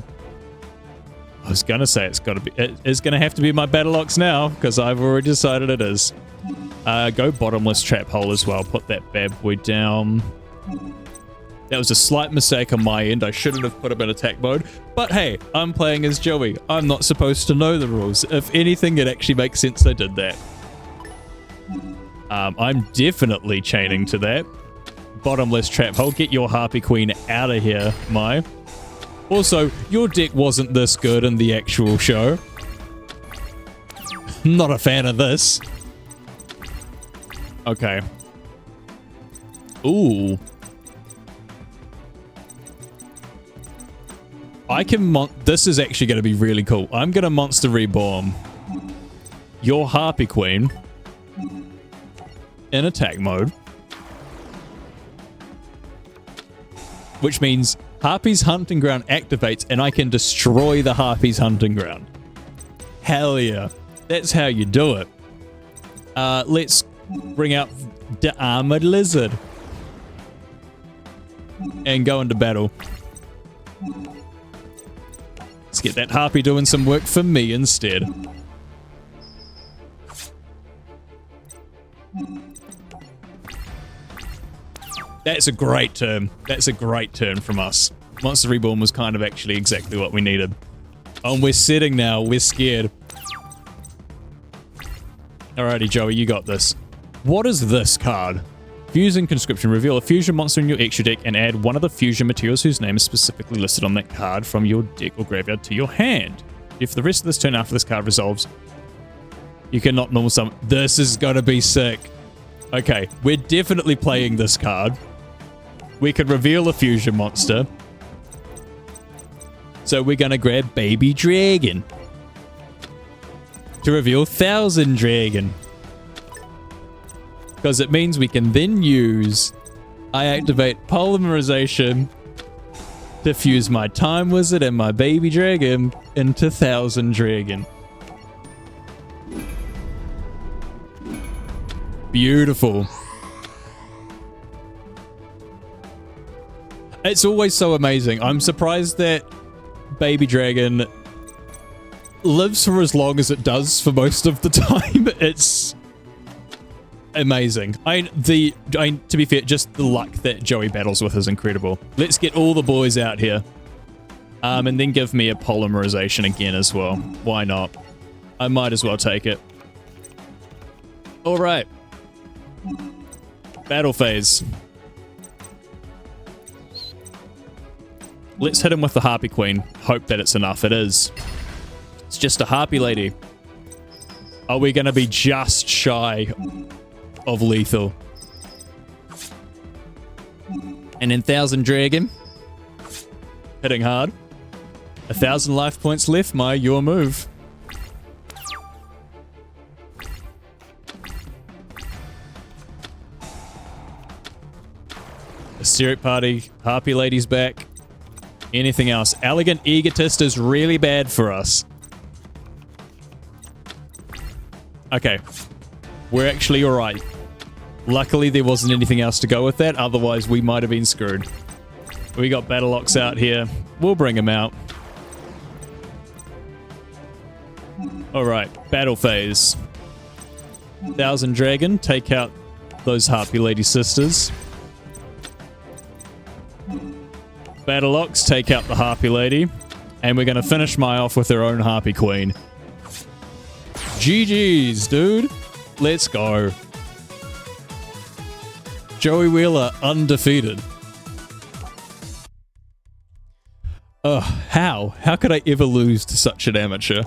I was going to say it's got to be... It's going to have to be my Battle Ox now, because I've already decided it is. Go Bottomless Trap Hole as well. Put that bad boy down. That was a slight mistake on my end. I shouldn't have put him in attack mode. But hey, I'm playing as Joey. I'm not supposed to know the rules. If anything, it actually makes sense I did that. I'm definitely chaining to that. Bottomless Trap Hole. Get your Harpy Queen out of here, Mai. Also, your deck wasn't this good in the actual show. Not a fan of this. Okay. Ooh. I can this is actually going to be really cool. I'm going to Monster Reborn your Harpy Queen in attack mode. Which means Harpy's Hunting Ground activates and I can destroy the Harpy's Hunting Ground. Hell yeah. That's how you do it. Let's bring out the Armored Lizard. And go into battle. Let's get that Harpy doing some work for me instead. That's a great turn. That's a great turn from us. Monster Reborn was kind of actually exactly what we needed. Oh, and we're sitting now. We're scared. Alrighty, Joey, you got this. What is this card? Fusion Conscription. Reveal a fusion monster in your extra deck and add one of the fusion materials whose name is specifically listed on that card from your deck or graveyard to your hand. If the rest of this turn after this card resolves, you cannot normal summon. This is gonna be sick. Okay, we're definitely playing this card. We can reveal a fusion monster. So we're gonna grab Baby Dragon to reveal Thousand Dragon. Because it means we can then use I activate polymerization to fuse my time wizard and my baby dragon into 1000 dragon. Beautiful. It's always so amazing. I'm surprised that baby dragon lives for as long as it does for most of the time. It's amazing. To be fair, just the luck that Joey battles with is incredible. Let's get all the boys out here. And then give me a polymerization again as well. Why not? I might as well take it. All right. Battle phase. Let's hit him with the Harpy Queen. Hope that it's enough. It is. It's just a Harpy Lady. Are we going to be just shy of lethal? And then 1000 dragon. Hitting hard. 1000 life points left. Your move. Hysteric Party, Harpy Lady's back. Anything else? Elegant Egotist is really bad for us. Okay. We're actually alright. Luckily, there wasn't anything else to go with that. Otherwise, we might have been screwed. We got Battle-Ox out here. We'll bring him out. Alright. Battle phase. 1000 dragon. Take out those Harpy Lady sisters. Battle-Ox, take out the Harpy Lady. And we're going to finish Mai off with her own Harpy Queen. GG's, dude. Let's go. Joey Wheeler undefeated. How? How could I ever lose to such an amateur?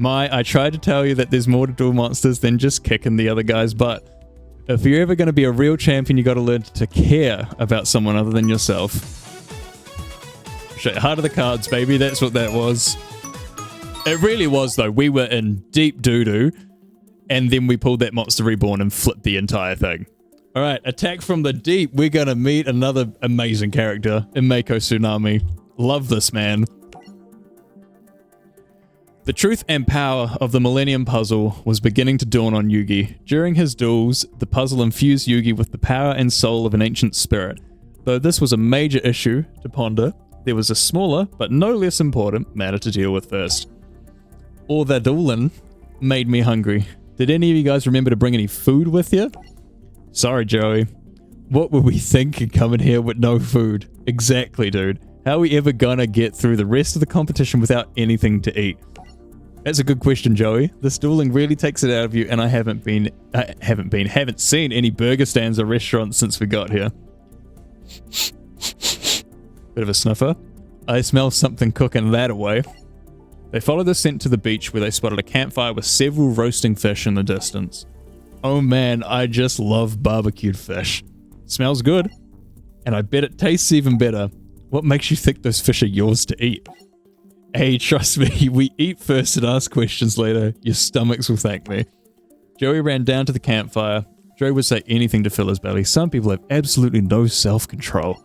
I tried to tell you that there's more to Duel Monsters than just kicking the other guy's butt. If you're ever going to be a real champion, you got to learn to care about someone other than yourself. Heart of the cards, baby. That's what that was. It really was, though. We were in deep doo-doo, and then we pulled that Monster Reborn and flipped the entire thing. All right, attack from the deep. We're going to meet another amazing character in Mako Tsunami. Love this, man. The truth and power of the Millennium Puzzle was beginning to dawn on Yugi. During his duels, the puzzle infused Yugi with the power and soul of an ancient spirit. Though this was a major issue to ponder, there was a smaller, but no less important, matter to deal with first. All that dueling made me hungry. Did any of you guys remember to bring any food with you? Sorry, Joey. What were we thinking coming here with no food? Exactly, dude. How are we ever gonna get through the rest of the competition without anything to eat? That's a good question, Joey. This dueling really takes it out of you, and I haven't seen any burger stands or restaurants since we got here. Bit of a sniffer. I smell something cooking that away. They followed the scent to the beach where they spotted a campfire with several roasting fish in the distance. Oh man, I just love barbecued fish. Smells good. And I bet it tastes even better. What makes you think those fish are yours to eat? Hey, trust me, we eat first and ask questions later. Your stomachs will thank me. Joey ran down to the campfire. Joey would say anything to fill his belly. Some people have absolutely no self-control.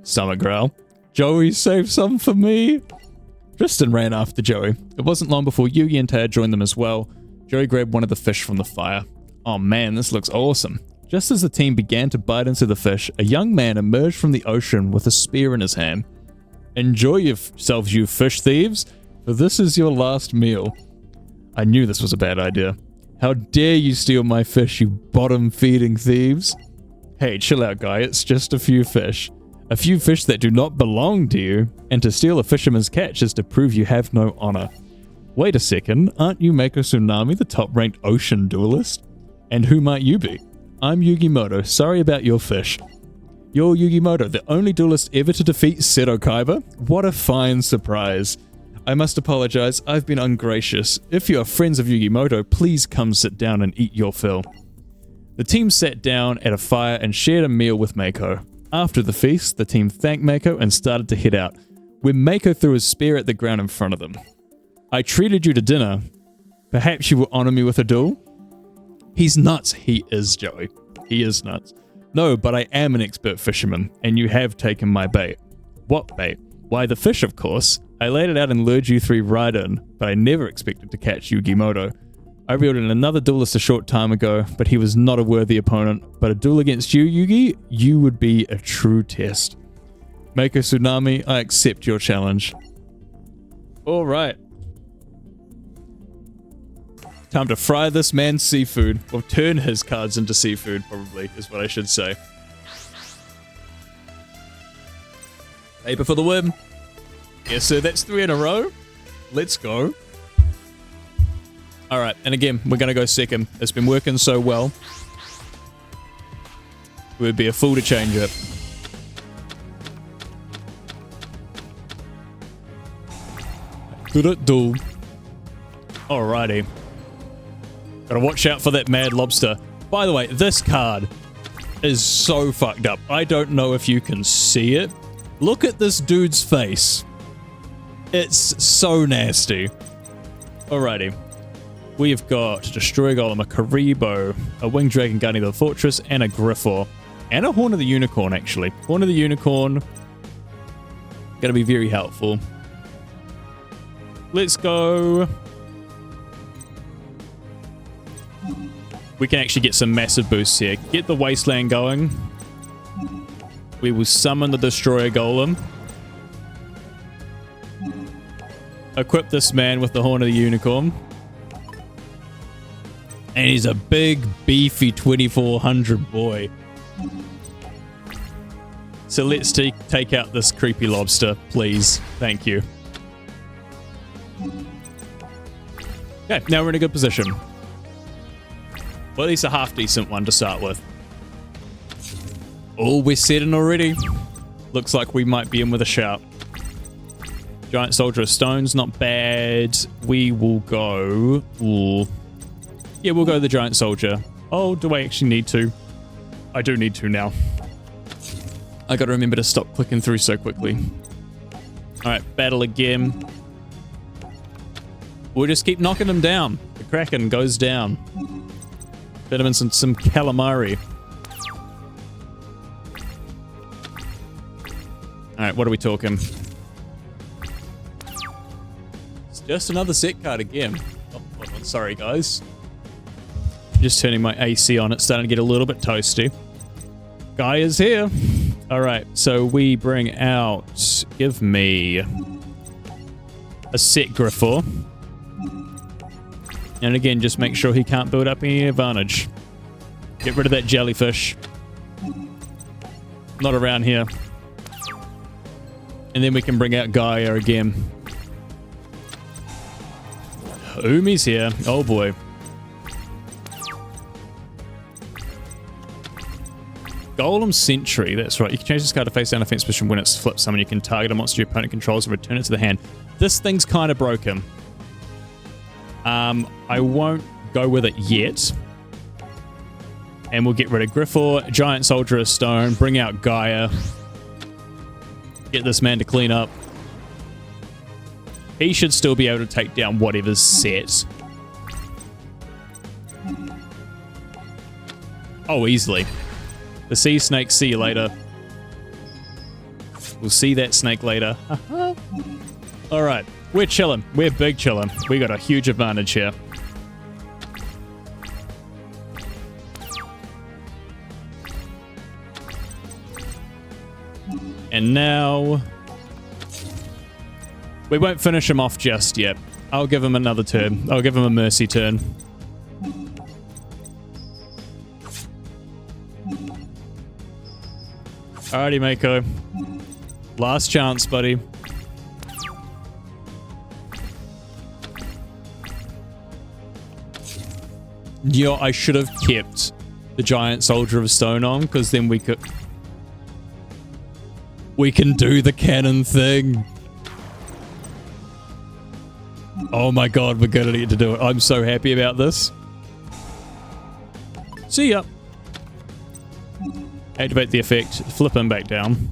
Stomach growl. Joey, save some for me. Tristan ran after Joey. It wasn't long before Yugi and Taya joined them as well. Joey grabbed one of the fish from the fire. Oh man, this looks awesome. Just as the team began to bite into the fish, a young man emerged from the ocean with a spear in his hand. Enjoy yourselves, you fish thieves, for this is your last meal. I knew this was a bad idea. How dare you steal my fish, you bottom-feeding thieves? Hey, chill out, guy. It's just a few fish. A few fish that do not belong to you, and to steal a fisherman's catch is to prove you have no honor. Wait a second, aren't you Mako Tsunami, the top-ranked ocean duelist? And who might you be? I'm Yugimoto, sorry about your fish. You're Yugimoto, the only duelist ever to defeat Seto Kaiba? What a fine surprise. I must apologize, I've been ungracious. If you are friends of Yugimoto, please come sit down and eat your fill. The team sat down at a fire and shared a meal with Mako. After the feast, the team thanked Mako and started to head out, when Mako threw his spear at the ground in front of them. I treated you to dinner. Perhaps you will honor me with a duel? He's nuts. He is, Joey. He is nuts. No, but I am an expert fisherman, and you have taken my bait. What bait? Why, the fish, of course. I laid it out and lured you three right in, but I never expected to catch Yugimoto. I reeled in another duelist a short time ago, but he was not a worthy opponent. But a duel against you, Yugi, you would be a true test. Mako Tsunami, I accept your challenge. Alright. Time to fry this man's seafood, or turn his cards into seafood, probably, is what I should say. Paper for the win. Yes, sir, that's 3 in a row. Let's go. Alright, and again, we're going to go second. It's been working so well. It would be a fool to change it. Do. Alrighty. Gotta watch out for that mad lobster. By the way, this card is so fucked up. I don't know if you can see it. Look at this dude's face. It's so nasty. Alrighty. We've got Destroy Golem, a Karibo, a Winged Dragon guarding the Fortress, and a Griffor. And a Horn of the Unicorn, actually. Horn of the Unicorn. Gonna be very helpful. Let's go. We can actually get some massive boosts here. Get the Wasteland going. We will summon the Destroyer Golem. Equip this man with the Horn of the Unicorn. And he's a big, beefy 2400 boy. So let's take out this creepy lobster, please. Thank you. Okay, now we're in a good position. Well, at least a half-decent one to start with. Oh, we're setting already. Looks like we might be in with a shout. Giant Soldier of Stones, not bad. We will go... Ooh. Yeah, we'll go the Giant Soldier. Oh, do I actually need to? I do need to now. I gotta remember to stop clicking through so quickly. Alright, battle again. We'll just keep knocking them down. The Kraken goes down. Bit of some calamari. Alright, what are we talking? It's just another set card again. Oh, hold on, sorry guys. Just turning my AC on, it's starting to get a little bit toasty. Guy is here. Alright, so we bring out... Give me... a set Griffor. And again, just make sure he can't build up any advantage. Get rid of that jellyfish. Not around here. And then we can bring out Gaia again. Umi's here. Oh boy. Golem Sentry, that's right. You can change this card to face down defense position when it's flipped summon. You can target a monster your opponent controls and return it to the hand. This thing's kind of broken. I won't go with it yet. And we'll get rid of Griffor, Giant Soldier of Stone, bring out Gaia. Get this man to clean up. He should still be able to take down whatever's set. Oh, easily. The sea snake, see you later. We'll see that snake later. Alright, we're chilling. We're big chilling. We got a huge advantage here. And now... we won't finish him off just yet. I'll give him another turn. I'll give him a mercy turn. Alrighty, Mako. Last chance, buddy. Yo, I should have kept the Giant Soldier of Stone on, because then we could... we can do the cannon thing. Oh my god, we're gonna need to do it. I'm so happy about this. See ya. Activate the effect. Flip him back down.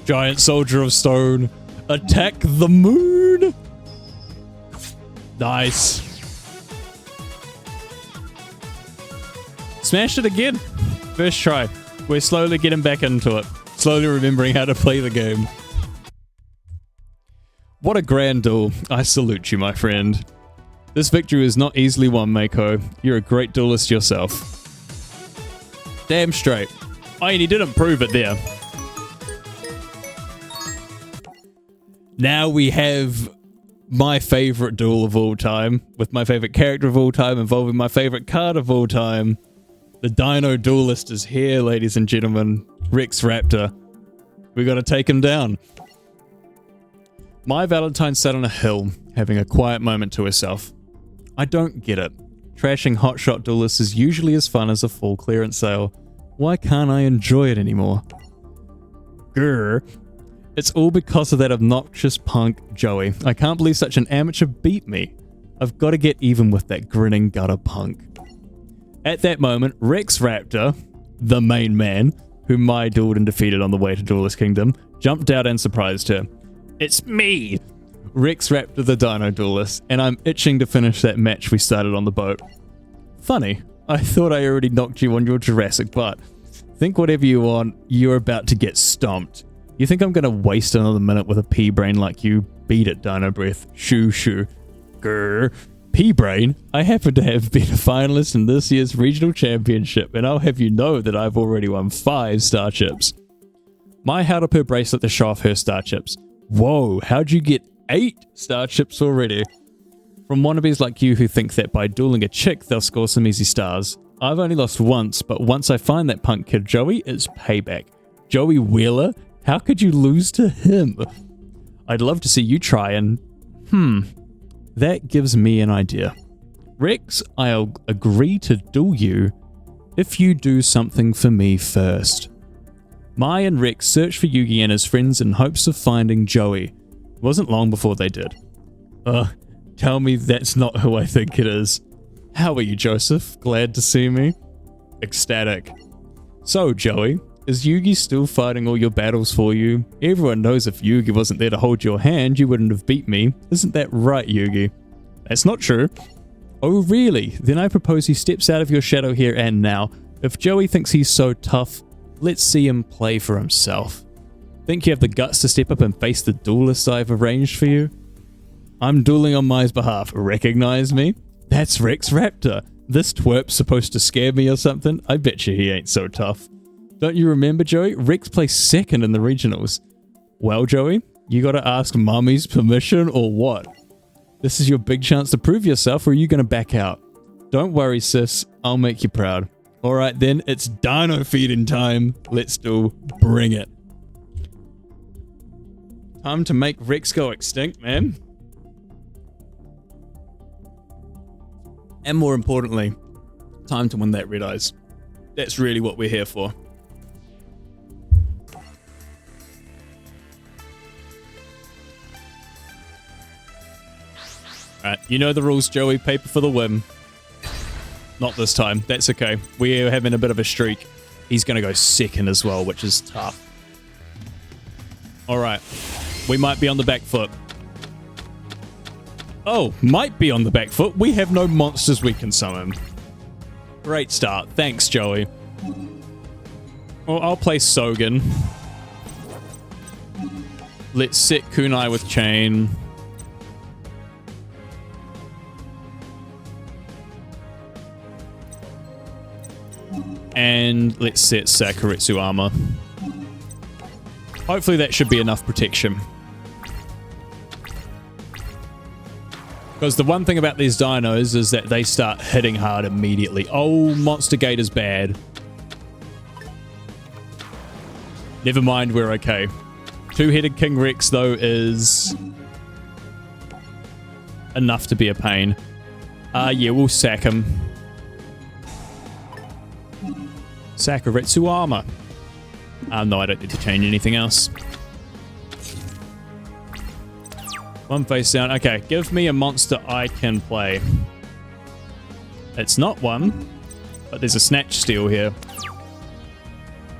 Giant Soldier of Stone. Attack the moon. Nice. Smash it again. First try. We're slowly getting back into it. Slowly remembering how to play the game. What a grand duel. I salute you, my friend. This victory is not easily won, Mako. You're a great duelist yourself. Damn straight. Oh, and he didn't prove it there. Now we have my favorite duel of all time, with my favorite character of all time, involving my favorite card of all time. The Dino Duelist is here, ladies and gentlemen. Rex Raptor. We gotta take him down. My Valentine sat on a hill, having a quiet moment to herself. I don't get it. Trashing hotshot duelists is usually as fun as a full clearance sale. Why can't I enjoy it anymore? Grr. It's all because of that obnoxious punk Joey. I can't believe such an amateur beat me. I've got to get even with that grinning gutter punk. At that moment, Rex Raptor, the main man, whom I dueled and defeated on the way to Duelist Kingdom, jumped out and surprised her. It's me! Rex Raptor the Dino Duelist, and I'm itching to finish that match we started on the boat. Funny, I thought I already knocked you on your Jurassic butt. Think whatever you want, you're about to get stomped. You think I'm gonna waste another minute with a pea-brain like you? Beat it, Dino Breath. Shoo shoo. Grr. Pea-brain? I happen to have been a finalist in this year's regional championship, and I'll have you know that I've already won 5 star chips. My held up her bracelet to show off her star chips. Whoa, how'd you get 8 star chips already? From wannabes like you who think that by dueling a chick they'll score some easy stars. I've only lost once, but once I find that punk kid Joey, it's payback. Joey Wheeler? How could you lose to him? I'd love to see you try and... That gives me an idea. Rex, I'll agree to duel you if you do something for me first. Mai and Rex searched for Yugi and his friends in hopes of finding Joey. It wasn't long before they did. Tell me that's not who I think it is. How are you, Joseph? Glad to see me? Ecstatic. So, Joey, is Yugi still fighting all your battles for you? Everyone knows if Yugi wasn't there to hold your hand, you wouldn't have beat me. Isn't that right, Yugi? That's not true. Oh, really? Then I propose he steps out of your shadow here and now. If Joey thinks he's so tough, let's see him play for himself. Think you have the guts to step up and face the duelist I've arranged for you? I'm dueling on Mai's behalf. Recognize me? That's Rex Raptor. This twerp's supposed to scare me or something? I bet you he ain't so tough. Don't you remember, Joey? Rex placed 2nd in the regionals. Well, Joey, you gotta ask Mommy's permission or what? This is your big chance to prove yourself, or are you gonna back out? Don't worry, sis. I'll make you proud. Alright then, it's dino feeding time. Let's do bring it. Time to make Rex go extinct, man. And more importantly, time to win that Red Eyes. That's really what we're here for. Alright, you know the rules, Joey. Paper for the win. Not this time. That's okay. We're having a bit of a streak. He's going to go 2nd as well, which is tough. Alright. We might be on the back foot. Oh, might be on the back foot. We have no monsters we can summon. Great start. Thanks, Joey. Well, I'll play Sogan. Let's set Kunai with Chain. And let's set Sakuretsu armor. Hopefully that should be enough protection. Because the one thing about these dinos is that they start hitting hard immediately. Oh, Monster Gate is bad. Never mind, we're okay. 2-headed King Rex, though, is enough to be a pain. Yeah, we'll sack him. Sakuretsu armor. No, I don't need to change anything else. One face down. Okay, give me a monster I can play. It's not one, but there's a Snatch Steal here.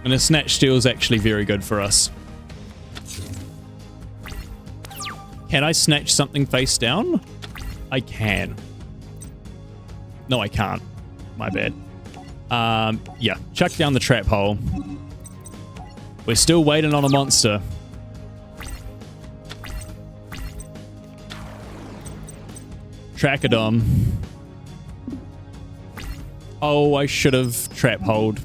And a Snatch Steal is actually very good for us. Can I snatch something face down? I can. No, I can't. My bad. Yeah, chuck down the trap hole. We're still waiting on a monster. Trachodon. Oh, I should have trap holed.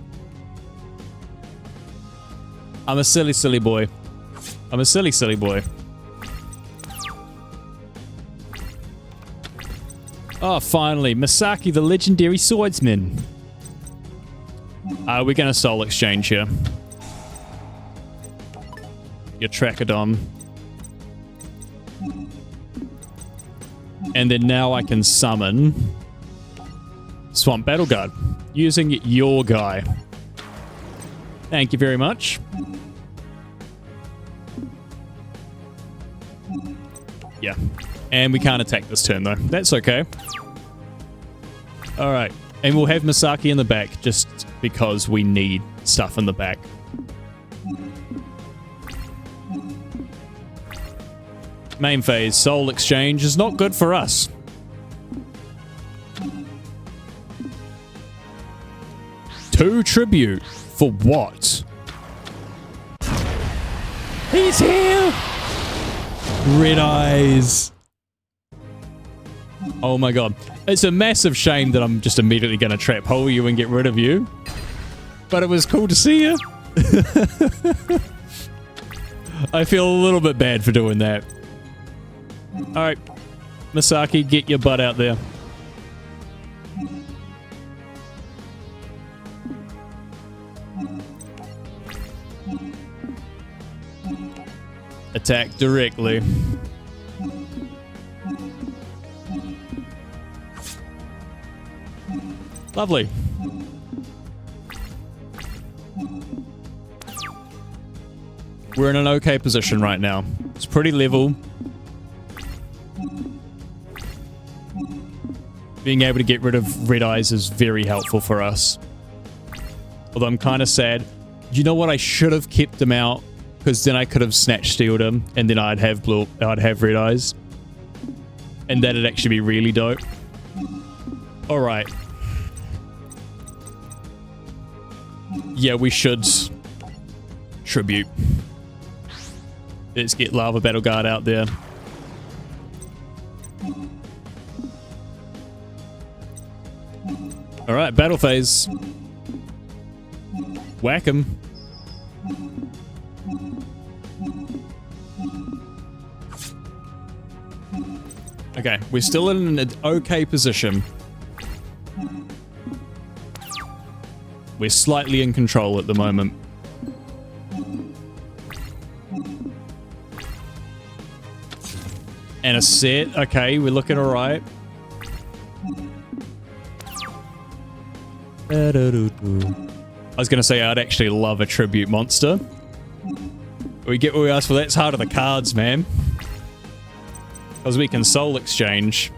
I'm a silly, silly boy. I'm a silly, silly boy. Oh, finally. Misaki, the legendary swordsman. We're going to soul exchange here. Your Trachodon. And then now I can summon Swamp Battle Guard using your guy. Thank you very much. Yeah. And we can't attack this turn, though. That's okay. Alright. And we'll have Misaki in the back just because we need stuff in the back. Main phase, soul exchange is not good for us. Two tribute. For what? He's here! Red eyes. Oh my god. It's a massive shame that I'm just immediately going to trap hole you and get rid of you. But it was cool to see you. I feel a little bit bad for doing that. Alright. Misaki, get your butt out there. Attack directly. Lovely. We're in an okay position right now. It's pretty level. Being able to get rid of red eyes is very helpful for us. Although I'm kind of sad. You know what? I should have kept him out, because then I could have snatch stealed him, and then I'd have red eyes, and that'd actually be really dope. All right. Yeah, we should tribute. Let's get Lava Battle Guard out there. All right, battle phase. Whack him. Okay, we're still in an okay position. We're slightly in control at the moment. And a set. Okay, we're looking alright. I was going to say I'd actually love a tribute monster. We get what we asked for. That's Heart of the Cards, man. Because we can soul exchange.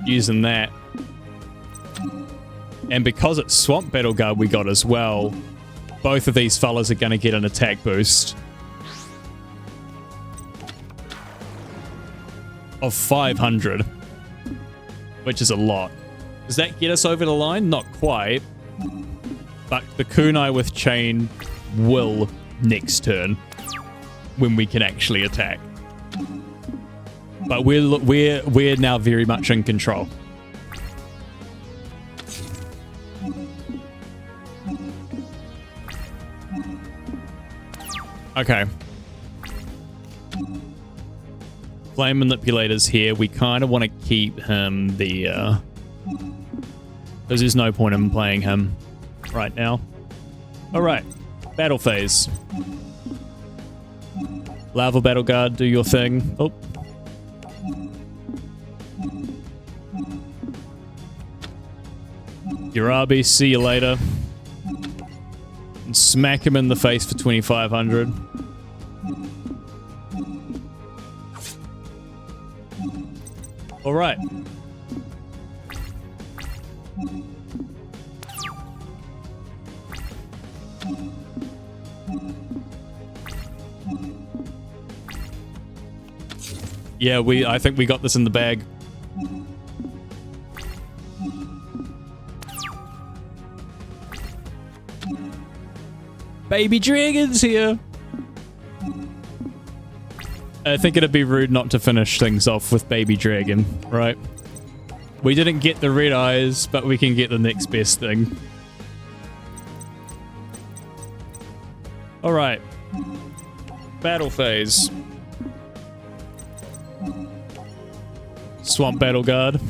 Using that. And because it's Swamp Battle Guard we got as well, both of these fellas are going to get an attack boost of 500, which is a lot. Does that get us over the line? Not quite. But the kunai with chain will next turn when we can actually attack. But we're now very much in control. Okay. Flame Manipulator's here. We kind of want to keep him the... because there's no point in playing him right now. Alright. Battle phase. Lava Battle Guard, do your thing. Oh. Urabi, see you later. And smack him in the face for 2,500. Alright. Yeah, I think we got this in the bag. Baby dragon's here. I think it'd be rude not to finish things off with baby dragon, right? We didn't get the red eyes, but we can get the next best thing. All right. Battle phase. Swamp Battle Guard.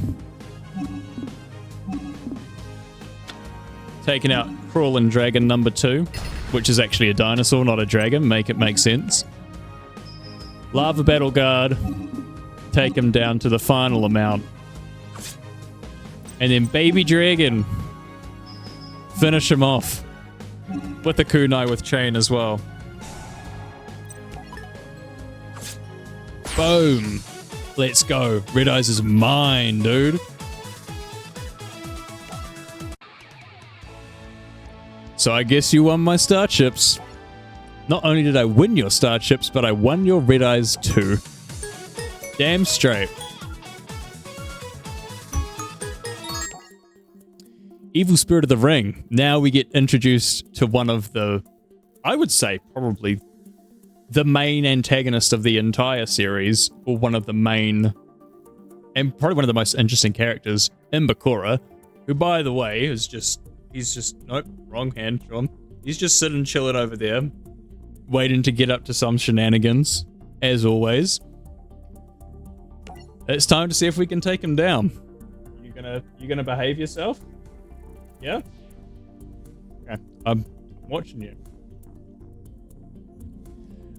Taking out Crawling Dragon number 2, which is actually a dinosaur, not a dragon. Make it make sense. Lava Battle Guard. Take him down to the final amount. And then Baby Dragon. Finish him off. With the kunai with chain as well. Boom. Let's go. Red Eyes is mine, dude. So I guess you won my star chips. Not only did I win your star chips, but I won your Red Eyes too. Damn straight. Evil Spirit of the Ring. Now we get introduced to one of the, I would say, probably the main antagonist of the entire series, or one of the main, and probably one of the most interesting characters, in Bakura, who, by the way, is just, nope, wrong hand, John. He's just sitting chilling over there, waiting to get up to some shenanigans, as always. It's time to see if we can take him down. You gonna behave yourself? Yeah? Okay, I'm watching you.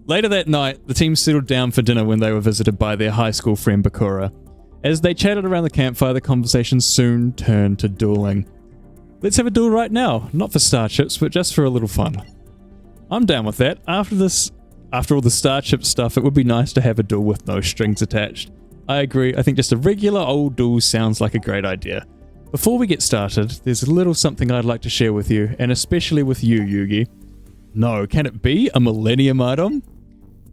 Later that night, the team settled down for dinner when they were visited by their high school friend Bakura. As they chatted around the campfire, the conversation soon turned to dueling. Let's have a duel right now, not for starships, but just for a little fun. I'm down with that. After all the starship stuff, it would be nice to have a duel with no strings attached. I agree, I think just a regular old duel sounds like a great idea. Before we get started, there's a little something I'd like to share with you, and especially with you, Yugi. No, can it be a Millennium item?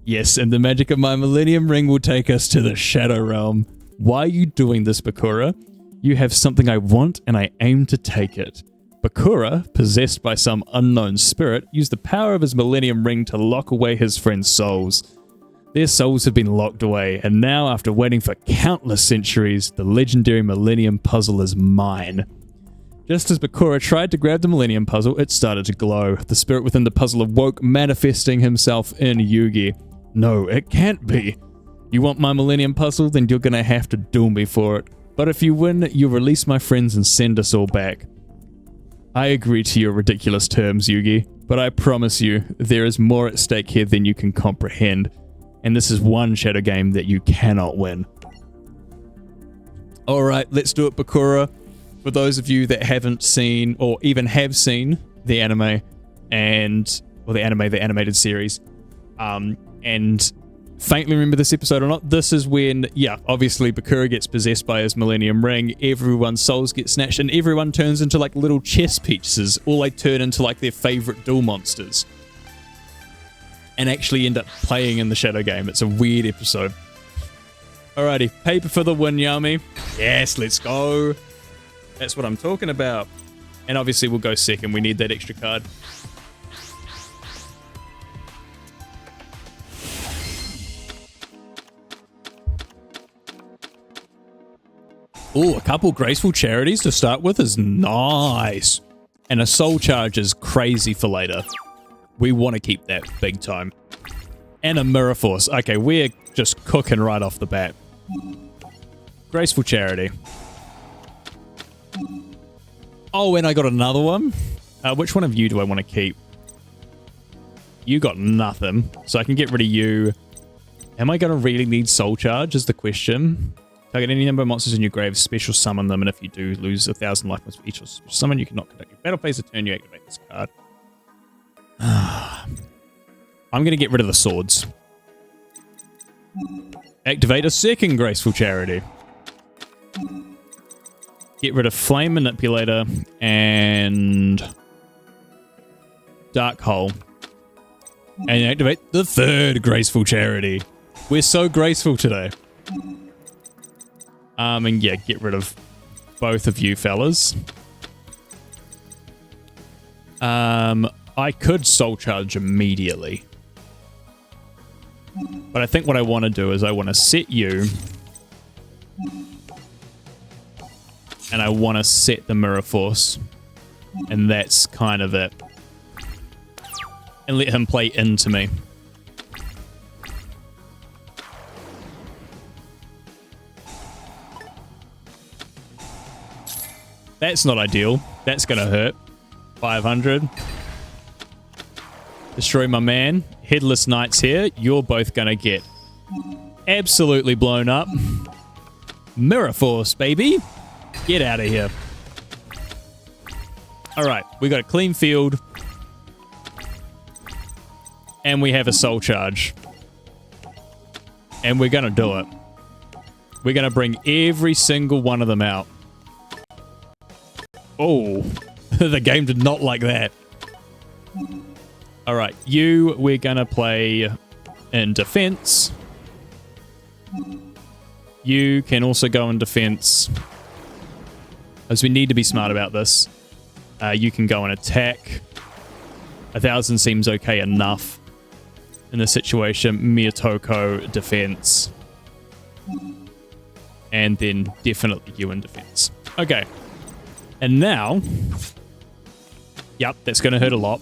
Yes, and the magic of my Millennium Ring will take us to the Shadow Realm. Why are you doing this, Bakura? You have something I want, and I aim to take it. Bakura, possessed by some unknown spirit, used the power of his Millennium Ring to lock away his friends' souls. Their souls have been locked away, and now, after waiting for countless centuries, the legendary Millennium Puzzle is mine. Just as Bakura tried to grab the Millennium Puzzle, it started to glow. The spirit within the puzzle awoke, manifesting himself in Yugi. No, it can't be. You want my Millennium Puzzle? Then you're gonna have to duel me for it. But if you win, you'll release my friends and send us all back. I agree to your ridiculous terms, Yugi, but I promise you, there is more at stake here than you can comprehend. And this is one Shadow game that you cannot win. Alright, let's do it, Bakura. For those of you that haven't seen, or even have seen, the anime, the animated series, and faintly remember this episode or not, this is when, yeah, obviously Bakura gets possessed by his Millennium Ring, everyone's souls get snatched, and everyone turns into like little chess pieces, or they turn into like their favorite duel monsters. And actually end up playing in the Shadow game. It's a weird episode. Alrighty, paper for the win, Yami. Yes, let's go. That's what I'm talking about. And obviously we'll go second. We need that extra card. Ooh, a couple graceful charities to start with is nice. And a soul charge is crazy for later. We want to keep that big time. And a Mirror Force. Okay, we're just cooking right off the bat. Graceful Charity. Oh, and I got another one. Which one of you do I want to keep? You got nothing, so I can get rid of you. Am I going to really need Soul Charge is the question. Target any number of monsters in your grave, special summon them, and if you do, lose 1,000 life points for each special summon. You cannot conduct your battle phase a turn you activate this card. I'm going to get rid of the swords. Activate a second Graceful Charity. Get rid of Flame Manipulator and Dark Hole. And activate the third Graceful Charity. We're so graceful today. And yeah, get rid of both of you fellas. I could soul charge immediately. But I think what I want to do is I want to set you. And I want to set the Mirror Force. And that's kind of it. And let him play into me. That's not ideal. That's going to hurt. 500. Destroy my man. Headless Knights here. You're both going to get absolutely blown up. Mirror Force, baby. Get out of here. All right. We got a clean field. And we have a soul charge. And we're going to do it. We're going to bring every single one of them out. Oh, the game did not like that. All right, we're going to play in defense. You can also go in defense. As we need to be smart about this. You can go and attack. 1,000 seems okay enough in this situation. Miyotoko, defense. And then definitely you in defense. Okay. And now, yep, that's going to hurt a lot.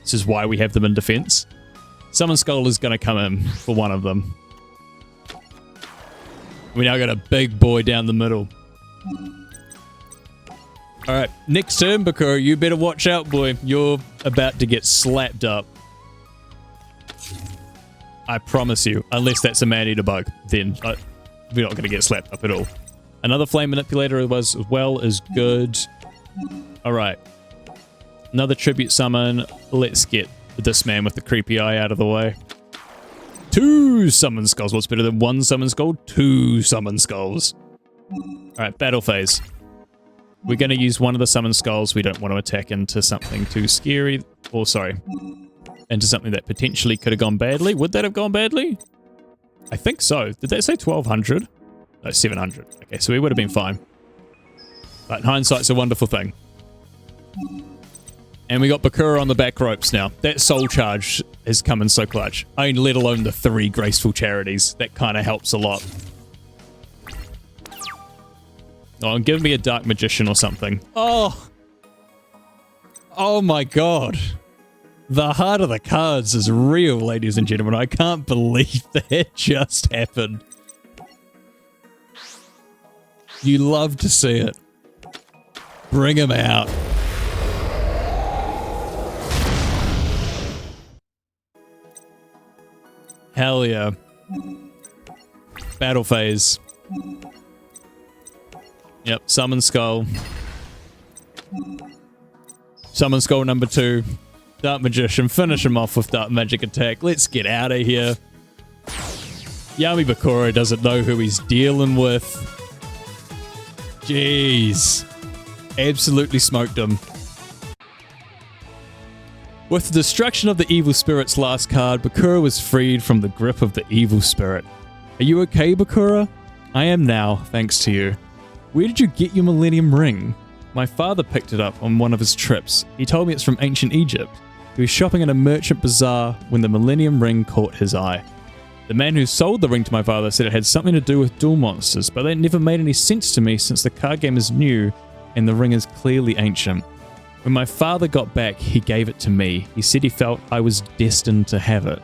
This is why we have them in defense. Summon Skull is going to come in for one of them. We now got a big boy down the middle. All right, next turn, Bakura, you better watch out, boy. You're about to get slapped up. I promise you, unless that's a man-eater bug, then we're not going to get slapped up at all. Another Flame Manipulator as well is good. All right. Another Tribute Summon. Let's get this man with the creepy eye out of the way. 2 Summon Skulls. What's better than 1 Summon Skull? 2 Summon Skulls. All right, Battle Phase. We're going to use one of the Summon Skulls. We don't want to attack into something too scary. Or, sorry, into something that potentially could have gone badly. Would that have gone badly? I think so. Did that say 1,200? No, 700. Okay, so we would have been fine. But hindsight's a wonderful thing. And we got Bakura on the back ropes now. That soul charge has come in so clutch. I mean, let alone the 3 graceful charities. That kind of helps a lot. Oh, and give me a Dark Magician or something. Oh! Oh my god. The heart of the cards is real, ladies and gentlemen. I can't believe that just happened. You love to see it. Bring him out. Hell yeah. Battle Phase. Yep, Summon Skull. Summon Skull number 2. Dark Magician. Finish him off with Dark Magic Attack. Let's get out of here. Yami Bakura doesn't know who he's dealing with. Jeez. Absolutely smoked him. With the destruction of the Evil Spirit's last card, Bakura was freed from the grip of the Evil Spirit. Are you okay, Bakura? I am now, thanks to you. Where did you get your Millennium Ring? My father picked it up on one of his trips. He told me it's from ancient Egypt. He was shopping at a merchant bazaar when the Millennium Ring caught his eye. The man who sold the ring to my father said it had something to do with duel monsters, but that never made any sense to me since the card game is new and the ring is clearly ancient. When my father got back, he gave it to me. He said he felt I was destined to have it.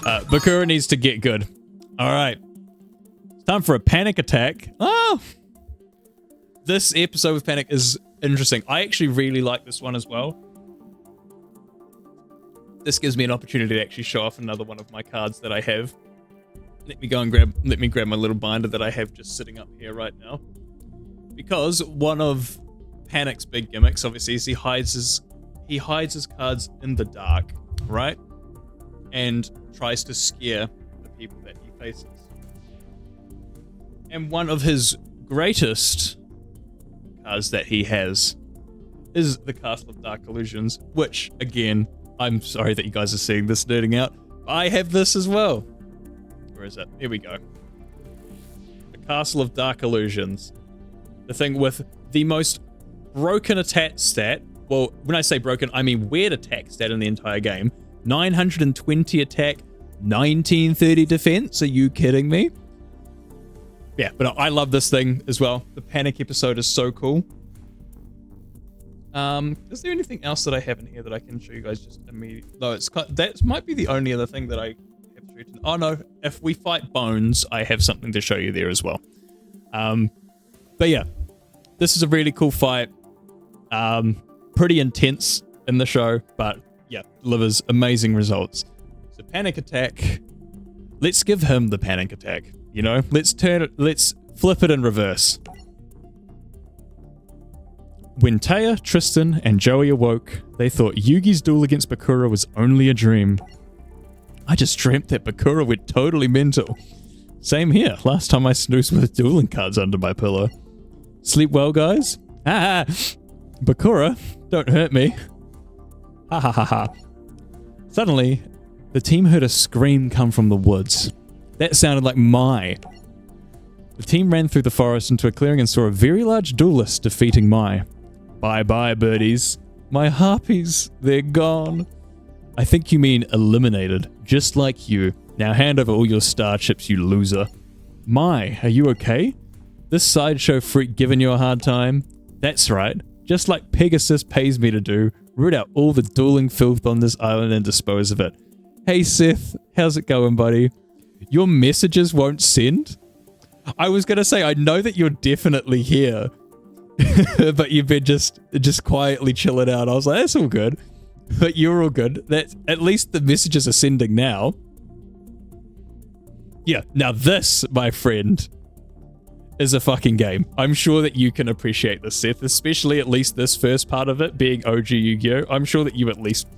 Bakura needs to get good. Alright. It's time for a panic attack. Oh! This episode with panic is interesting. I actually really like this one as well. This gives me an opportunity to actually show off another one of my cards that I have. Let me grab my little binder that I have just sitting up here right now. Because one of Panic's big gimmicks, obviously, is he hides his cards in the dark, right? And tries to scare the people that he faces. And one of his greatest cards that he has is the Castle of Dark Illusions, which, again, I'm sorry that you guys are seeing this nerding out. I have this as well. Where is it? Here we go. The Castle of Dark Illusions. The thing with the most broken attack stat. Well, when I say broken, I mean weird attack stat in the entire game. 920 attack, 1930 defense. Are you kidding me? Yeah, but I love this thing as well. The panic episode is so cool. Is there anything else that I have in here that I can show you guys just immediately? No, that might be the only other thing that I have to read. Oh no, if we fight Bones, I have something to show you there as well. But yeah, this is a really cool fight. Pretty intense in the show, but yeah, delivers amazing results. So panic attack. Let's give him the panic attack. You know, let's flip it in reverse. When Taya, Tristan, and Joey awoke, they thought Yugi's duel against Bakura was only a dream. I just dreamt that Bakura went totally mental. Same here, last time I snoozed with dueling cards under my pillow. Sleep well, guys? Ha ha! Bakura, don't hurt me. Ha ha ha ha. Suddenly, the team heard a scream come from the woods. That sounded like Mai. The team ran through the forest into a clearing and saw a very large duelist defeating Mai. Bye-bye, birdies. My harpies, they're gone. I think you mean eliminated, just like you. Now hand over all your star chips, you loser. Mai, are you okay? This sideshow freak giving you a hard time? That's right. Just like Pegasus pays me to do, root out all the dueling filth on this island and dispose of it. Hey Seth, how's it going, buddy? Your messages won't send? I was going to say, I know that you're definitely here, but you've been just quietly chilling out. I was like, that's all good. But you're all good. That at least the messages are sending now. Yeah, now this, my friend, is a fucking game. I'm sure that you can appreciate this, Seth, especially at least this first part of it being OG Yu-Gi-Oh! I'm sure that you at least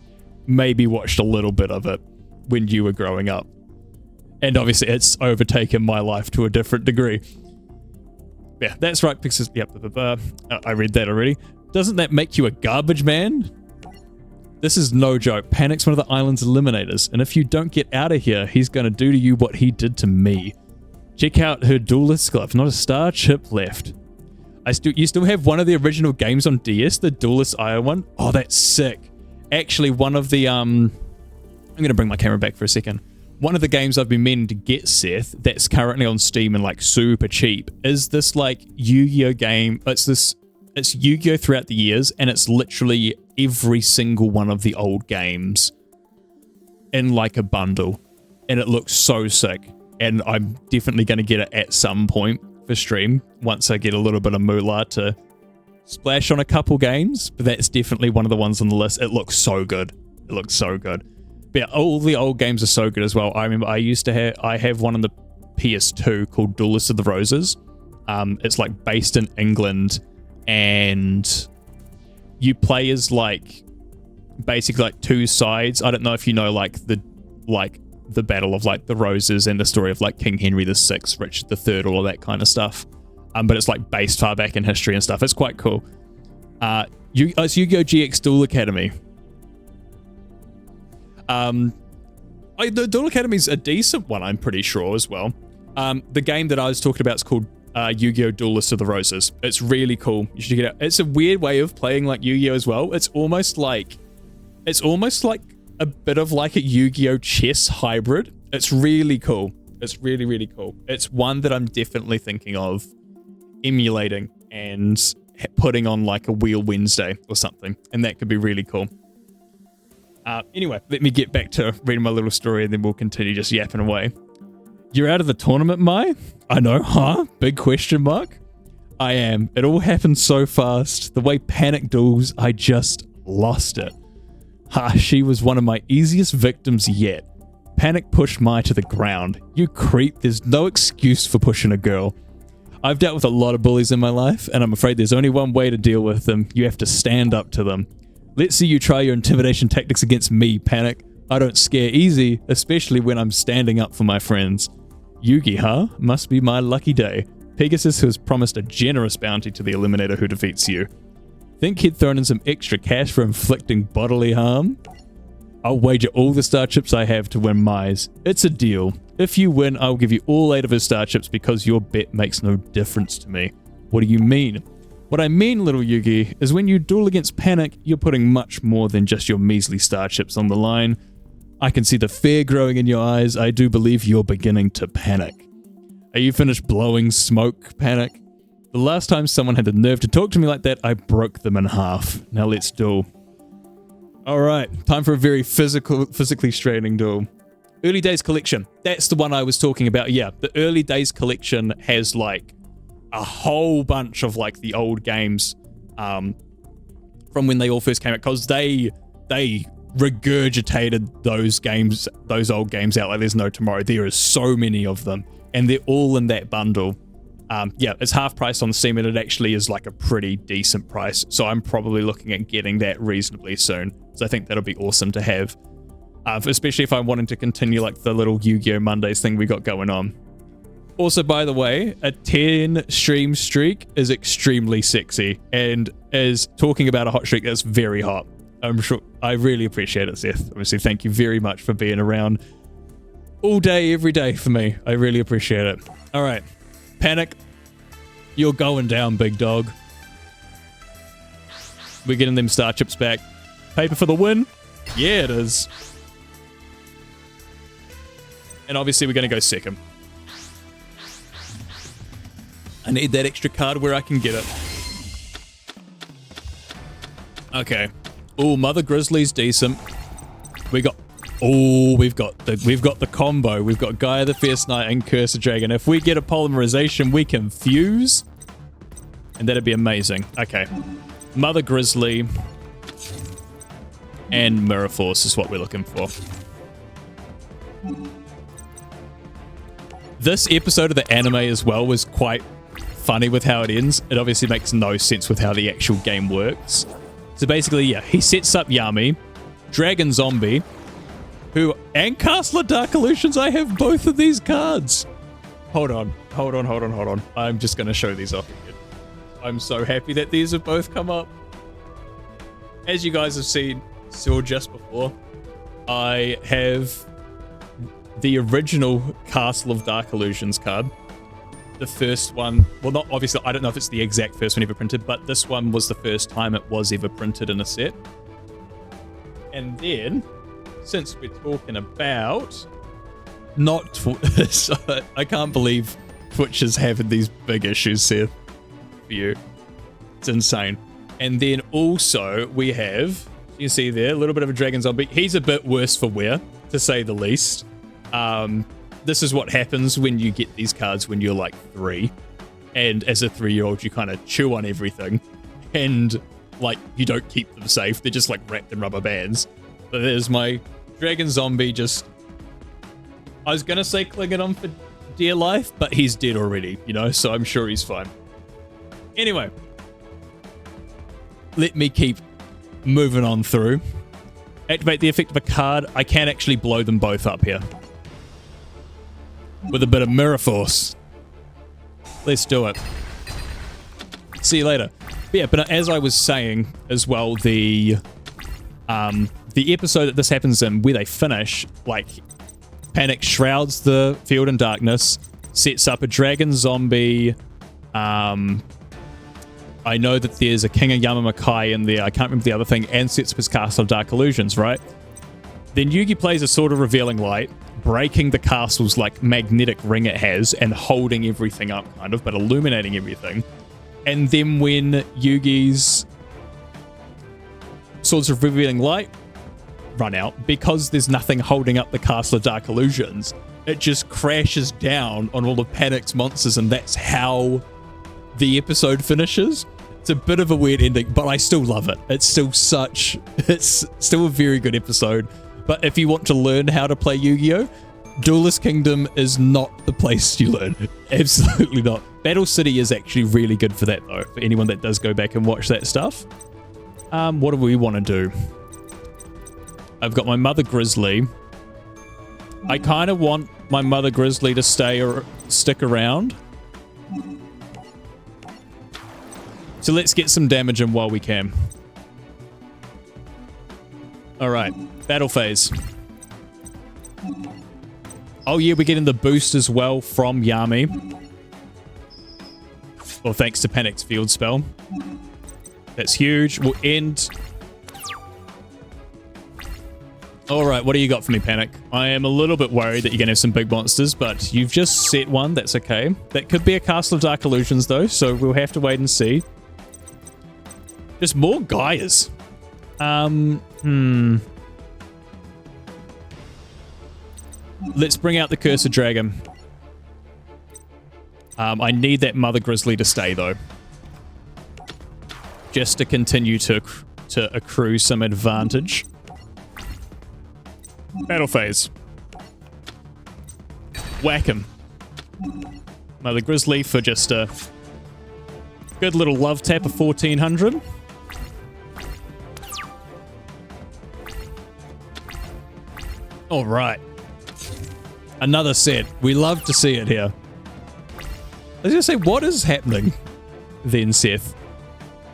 maybe watched a little bit of it when you were growing up. And obviously it's overtaken my life to a different degree. Yeah, that's right, Pixels. Yep, I read that already. Doesn't that make you a garbage man? This is no joke. Panic's one of the island's eliminators, and if you don't get out of here, he's going to do to you what he did to me. Check out her Duelist glove, not a star chip left. You still have one of the original games on DS, the Duelist IO one? Oh, that's sick. Actually, one of the, I'm going to bring my camera back for a second. One of the games I've been meaning to get, Seth, that's currently on Steam and like super cheap, is this like Yu-Gi-Oh game. It's Yu-Gi-Oh throughout the years, and it's literally every single one of the old games in like a bundle. And it looks so sick. And I'm definitely going to get it at some point for stream once I get a little bit of moolah to splash on a couple games. But that's definitely one of the ones on the list. It looks so good. It looks so good. But yeah, all the old games are so good as well. I remember I have one on the PS2 called Duelist of the Roses. It's like based in England, and you play as like basically like two sides. I don't know if you know like the battle of like the roses and the story of like King Henry VI, Richard III, all of that kind of stuff. But it's like based far back in history and stuff. It's quite cool. It's Yu-Gi-Oh! GX Duel Academy. The Duel Academy is a decent one, I'm pretty sure as well. The game that I was talking about is called Yu-Gi-Oh! Duelist of the Roses. It's really cool. You should get it. It's a weird way of playing like Yu-Gi-Oh! As well. It's almost like a bit of like a Yu-Gi-Oh! Chess hybrid. It's really cool. It's really, really cool. It's one that I'm definitely thinking of emulating and putting on like a Wheel Wednesday or something. And that could be really cool. Anyway, let me get back to reading my little story and then we'll continue just yapping away. You're out of the tournament, Mai? I know, huh? Big question mark? I am. It all happened so fast. The way Panic duels, I just lost it. Ha, she was one of my easiest victims yet. Panic pushed Mai to the ground. You creep, there's no excuse for pushing a girl. I've dealt with a lot of bullies in my life, and I'm afraid there's only one way to deal with them. You have to stand up to them. Let's see you try your intimidation tactics against me, Panic. I don't scare easy, especially when I'm standing up for my friends. Yugi, huh? Must be my lucky day. Pegasus has promised a generous bounty to the eliminator who defeats you. Think he'd thrown in some extra cash for inflicting bodily harm? I'll wager all the star chips I have to win Mai's. It's a deal. If you win, I'll give you all 8 of his star chips because your bet makes no difference to me. What do you mean? What I mean, little Yugi, is when you duel against Panic, you're putting much more than just your measly starships on the line. I can see the fear growing in your eyes. I do believe you're beginning to panic. Are you finished blowing smoke, Panic? The last time someone had the nerve to talk to me like that, I broke them in half. Now let's duel. Alright, time for a very physically straining duel. Early Days Collection. That's the one I was talking about. Yeah, the Early Days Collection has like a whole bunch of like the old games from when they all first came out, because they regurgitated those old games out like there's no tomorrow. There are so many of them, and they're all in that bundle. Yeah, it's half price on Steam, and it actually is like a pretty decent price, so I'm probably looking at getting that reasonably soon, so I think that'll be awesome to have, especially if I'm wanting to continue like the little Yu-Gi-Oh! Mondays thing we got going on. Also, by the way, a 10 stream streak is extremely sexy, and is talking about a hot streak that's very hot. I'm sure I really appreciate it, Seth. Obviously, thank you very much for being around all day, every day for me. I really appreciate it. All right, Panic, you're going down, big dog. We're getting them star chips back. Paper for the win. Yeah, it is. And obviously, we're going to go second. I need that extra card where I can get it. Okay. Oh, Mother Grizzly's decent. We've got the combo. We've got Gaia the Fierce Knight and Curse of Dragon. If we get a polymerization, we can fuse, and that'd be amazing. Okay. Mother Grizzly and Mirror Force is what we're looking for. This episode of the anime as well was quite funny with how it ends. It obviously makes no sense with how the actual game works. So basically, yeah, he sets up Yami, Dragon Zombie, and Castle of Dark Illusions. I have both of these cards. Hold on. I'm just going to show these off again. I'm so happy that these have both come up. As you guys have saw just before, I have the original Castle of Dark Illusions card. The first one, well, not obviously, I don't know if it's the exact first one ever printed, but this one was the first time it was ever printed in a set. And then, since we're talking about I can't believe Twitch is having these big issues here for you. It's insane. And then also we have, you see there, a little bit of a Dragon Zombie. He's a bit worse for wear, to say the least. This is what happens when you get these cards when you're like 3, and as a 3-year-old you kind of chew on everything, and like you don't keep them safe. They're just like wrapped in rubber bands. So there's my Dragon Zombie, just, I was gonna say clinging on for dear life, but he's dead already, you know, so I'm sure he's fine. Anyway, let me keep moving on through. Activate the effect of a card. I can actually blow them both up here with a bit of Mirror Force. Let's do it. See you later. But yeah, but as I was saying as well, the episode that this happens in, where they finish, like, Panic shrouds the field in darkness, sets up a Dragon Zombie. I know that there's a King of Yamamakai in there. I can't remember the other thing, and sets up his Castle of Dark Illusions, right? Then Yugi plays a Sword of Revealing Light, breaking the castle's like magnetic ring it has and holding everything up, kind of, but illuminating everything. And then when Yugi's Swords of Revealing Light run out, because there's nothing holding up the Castle of Dark Illusions, it just crashes down on all of Panic's monsters, and that's how the episode finishes. It's a bit of a weird ending, but I still love it. It's still a very good episode. But if you want to learn how to play Yu-Gi-Oh!, Duelist Kingdom is not the place you learn. Absolutely not. Battle City is actually really good for that, though, for anyone that does go back and watch that stuff. What do we want to do? I've got my Mother Grizzly. I kind of want my Mother Grizzly to stick around. So let's get some damage in while we can. Alright, battle phase. Oh yeah, we're getting the boost as well from Yami. Well, thanks to Panic's field spell. That's huge. We'll end. All right, what do you got for me, Panic? I am a little bit worried that you're going to have some big monsters, but you've just set one. That's okay. That could be a Castle of Dark Illusions, though, so we'll have to wait and see. Just more Gaias. Let's bring out the Cursed Dragon. I need that Mother Grizzly to stay, though. Just to continue to accrue some advantage. Battle phase. Whack him. Mother Grizzly for just a good little love tap of 1400. All right. Another set. We love to see it here. I was going to say, what is happening then, Seth?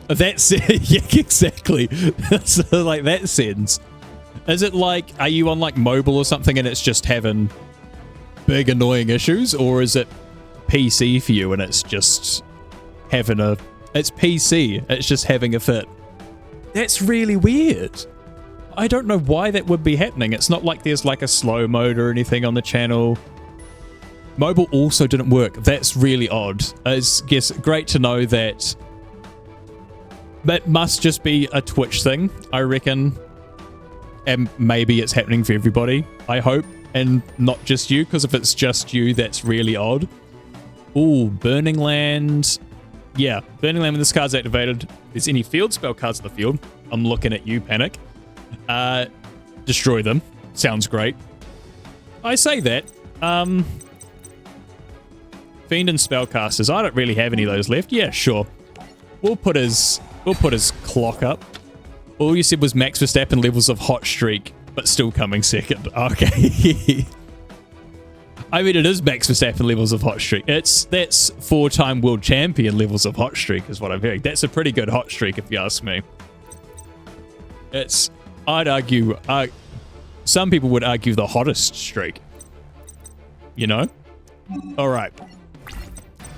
That's it. Yeah, exactly. So, like, that sense. Is it like, are you on like mobile or something and it's just having big annoying issues? Or is it PC for you and it's just having a... It's PC. It's just having a fit. That's really weird. I don't know why that would be happening. It's not like there's like a slow mode or anything on the channel. Mobile also didn't work. That's really odd. I guess great to know that that must just be a Twitch thing, I reckon. And maybe it's happening for everybody, I hope, and not just you, because if it's just you, that's really odd. Ooh, Burning Land. Yeah, Burning Land when this card's activated. If there's any field spell cards in the field, I'm looking at you, Panic. Destroy them. Sounds great. I say that. Fiend and Spellcasters. I don't really have any of those left. Yeah, sure. We'll put his clock up. All you said was Max Verstappen levels of Hot Streak, but still coming second. Okay. I mean, it is Max Verstappen levels of Hot Streak. That's 4-time world champion levels of Hot Streak is what I'm hearing. That's a pretty good Hot Streak if you ask me. I'd argue, some people would argue the hottest streak. You know? All right.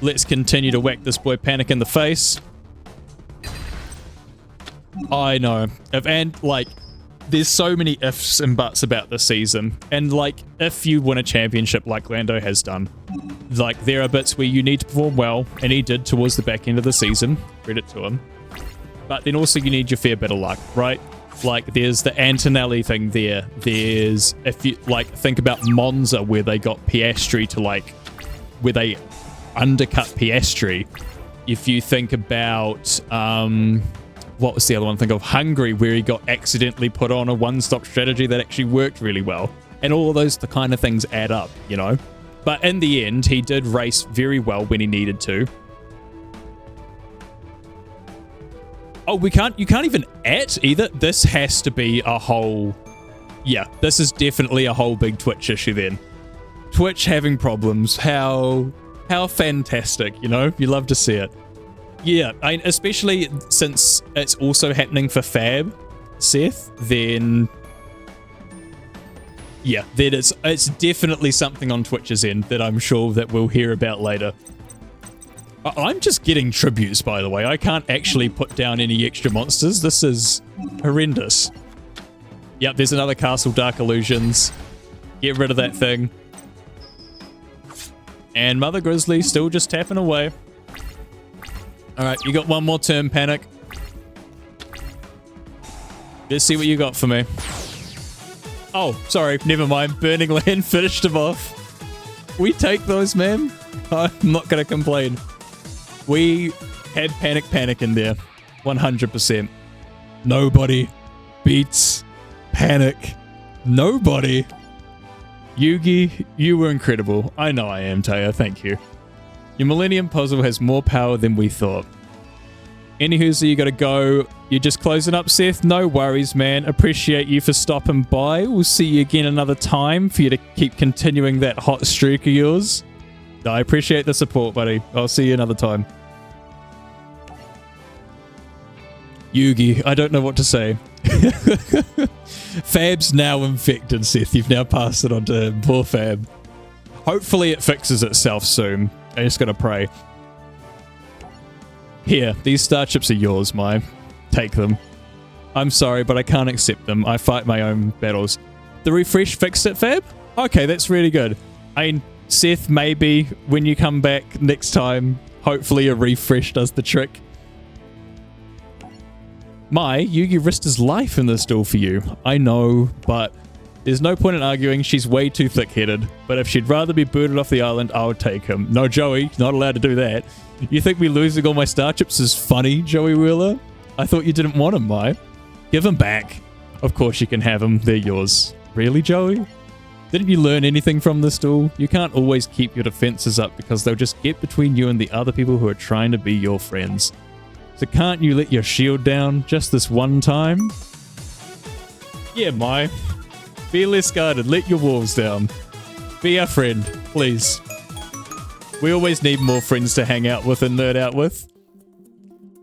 Let's continue to whack this boy Panic in the face. I know. And, like, there's so many ifs and buts about this season. And, like, if you win a championship like Lando has done, like, there are bits where you need to perform well, and he did towards the back end of the season. Credit to him. But then also you need your fair bit of luck, right? Like, there's the Antonelli thing there. There's, if you, like, think about Monza, where they got Piastri to, like, where they undercut Piastri. If you think about, what was the other one? Think of Hungary, where he got accidentally put on a one-stop strategy that actually worked really well. And all of those the kind of things add up, you know? But in the end, he did race very well when he needed to. Oh, you can't even either. This has to be a whole... Yeah, this is definitely a whole big Twitch issue then. Twitch having problems. How fantastic, you know? You love to see it. Yeah, especially since it's also happening for Fab, Seth, then... Yeah, then it's definitely something on Twitch's end that I'm sure that we'll hear about later. I'm just getting tributes, by the way. I can't actually put down any extra monsters. This is horrendous. Yep, there's another Castle Dark Illusions. Get rid of that thing. And Mother Grizzly still just tapping away. Alright, you got one more turn, Panic. Let's see what you got for me. Oh, sorry, never mind. Burning Land finished him off. We take those, man. I'm not going to complain. We had Panic in there. 100%. Nobody beats Panic. Nobody. Yugi, you were incredible. I know I am, Taya. Thank you. Your Millennium Puzzle has more power than we thought. Anywho, so you gotta go. You're just closing up, Seth? No worries, man. Appreciate you for stopping by. We'll see you again another time for you to keep continuing that hot streak of yours. I appreciate the support, buddy. I'll see you another time. Yugi, I don't know what to say. Fab's now infected, Seth. You've now passed it on to him. Poor Fab. Hopefully it fixes itself soon. I'm just gonna pray. Here, these starships are yours, Mai. Take them. I'm sorry, but I can't accept them. I fight my own battles. The refresh fixed it, Fab? Okay, that's really good. I mean, Seth, maybe when you come back next time, hopefully a refresh does the trick. Mai, Yugi risked his life in this duel for you. I know, but there's no point in arguing. She's way too thick-headed. But if she'd rather be booted off the island, I would take him. No, Joey, not allowed to do that. You think me losing all my starships is funny, Joey Wheeler? I thought you didn't want him, Mai. Give him back. Of course you can have them. They're yours. Really, Joey? Didn't you learn anything from this duel? You can't always keep your defenses up because they'll just get between you and the other people who are trying to be your friends. So can't you let your shield down just this one time? Yeah, Mai. Be less guarded. Let your walls down. Be our friend, please. We always need more friends to hang out with and nerd out with.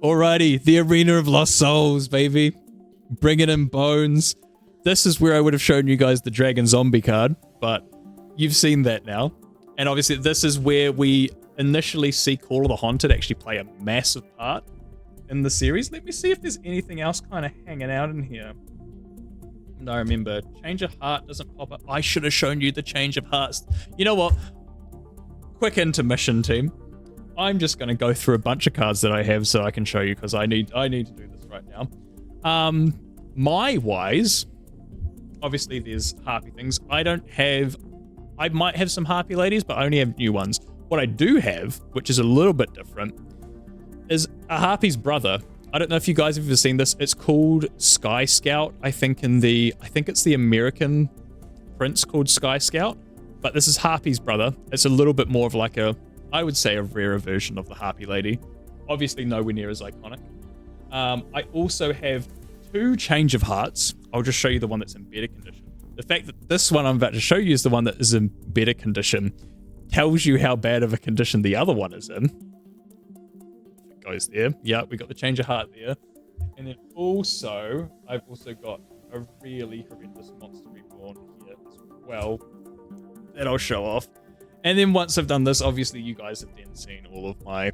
Alrighty, the Arena of Lost Souls, baby. Bringing in bones. This is where I would have shown you guys the Dragon Zombie card, but you've seen that now. And obviously this is where we initially see Call of the Haunted actually play a massive part in the series. Let me see if there's anything else kind of hanging out in here. No, remember, Change of Heart doesn't pop up. I should have shown you the Change of Hearts. You know what? Quick intermission, team. I'm just going to go through a bunch of cards that I have so I can show you because I need to do this right now. My wise, obviously there's Harpy things. I might have some Harpy ladies, but I only have new ones. What I do have, which is a little bit different, is a Harpy's brother. I don't know if you guys have ever seen this. It's called Sky Scout. I think it's the American prince called Sky Scout, but this is Harpy's brother. It's a little bit more of like I would say a rarer version of the Harpy lady. Obviously nowhere near as iconic. I also have 2 Change of Hearts. I'll just show you the one that's in better condition. The fact that this one I'm about to show you is the one that is in better condition tells you how bad of a condition the other one is in. Goes there. Yeah, we got the Change of Heart there. And then also, I've also got a really horrendous Monster Reborn here as well that I'll show off. And then once I've done this, obviously you guys have then seen all of my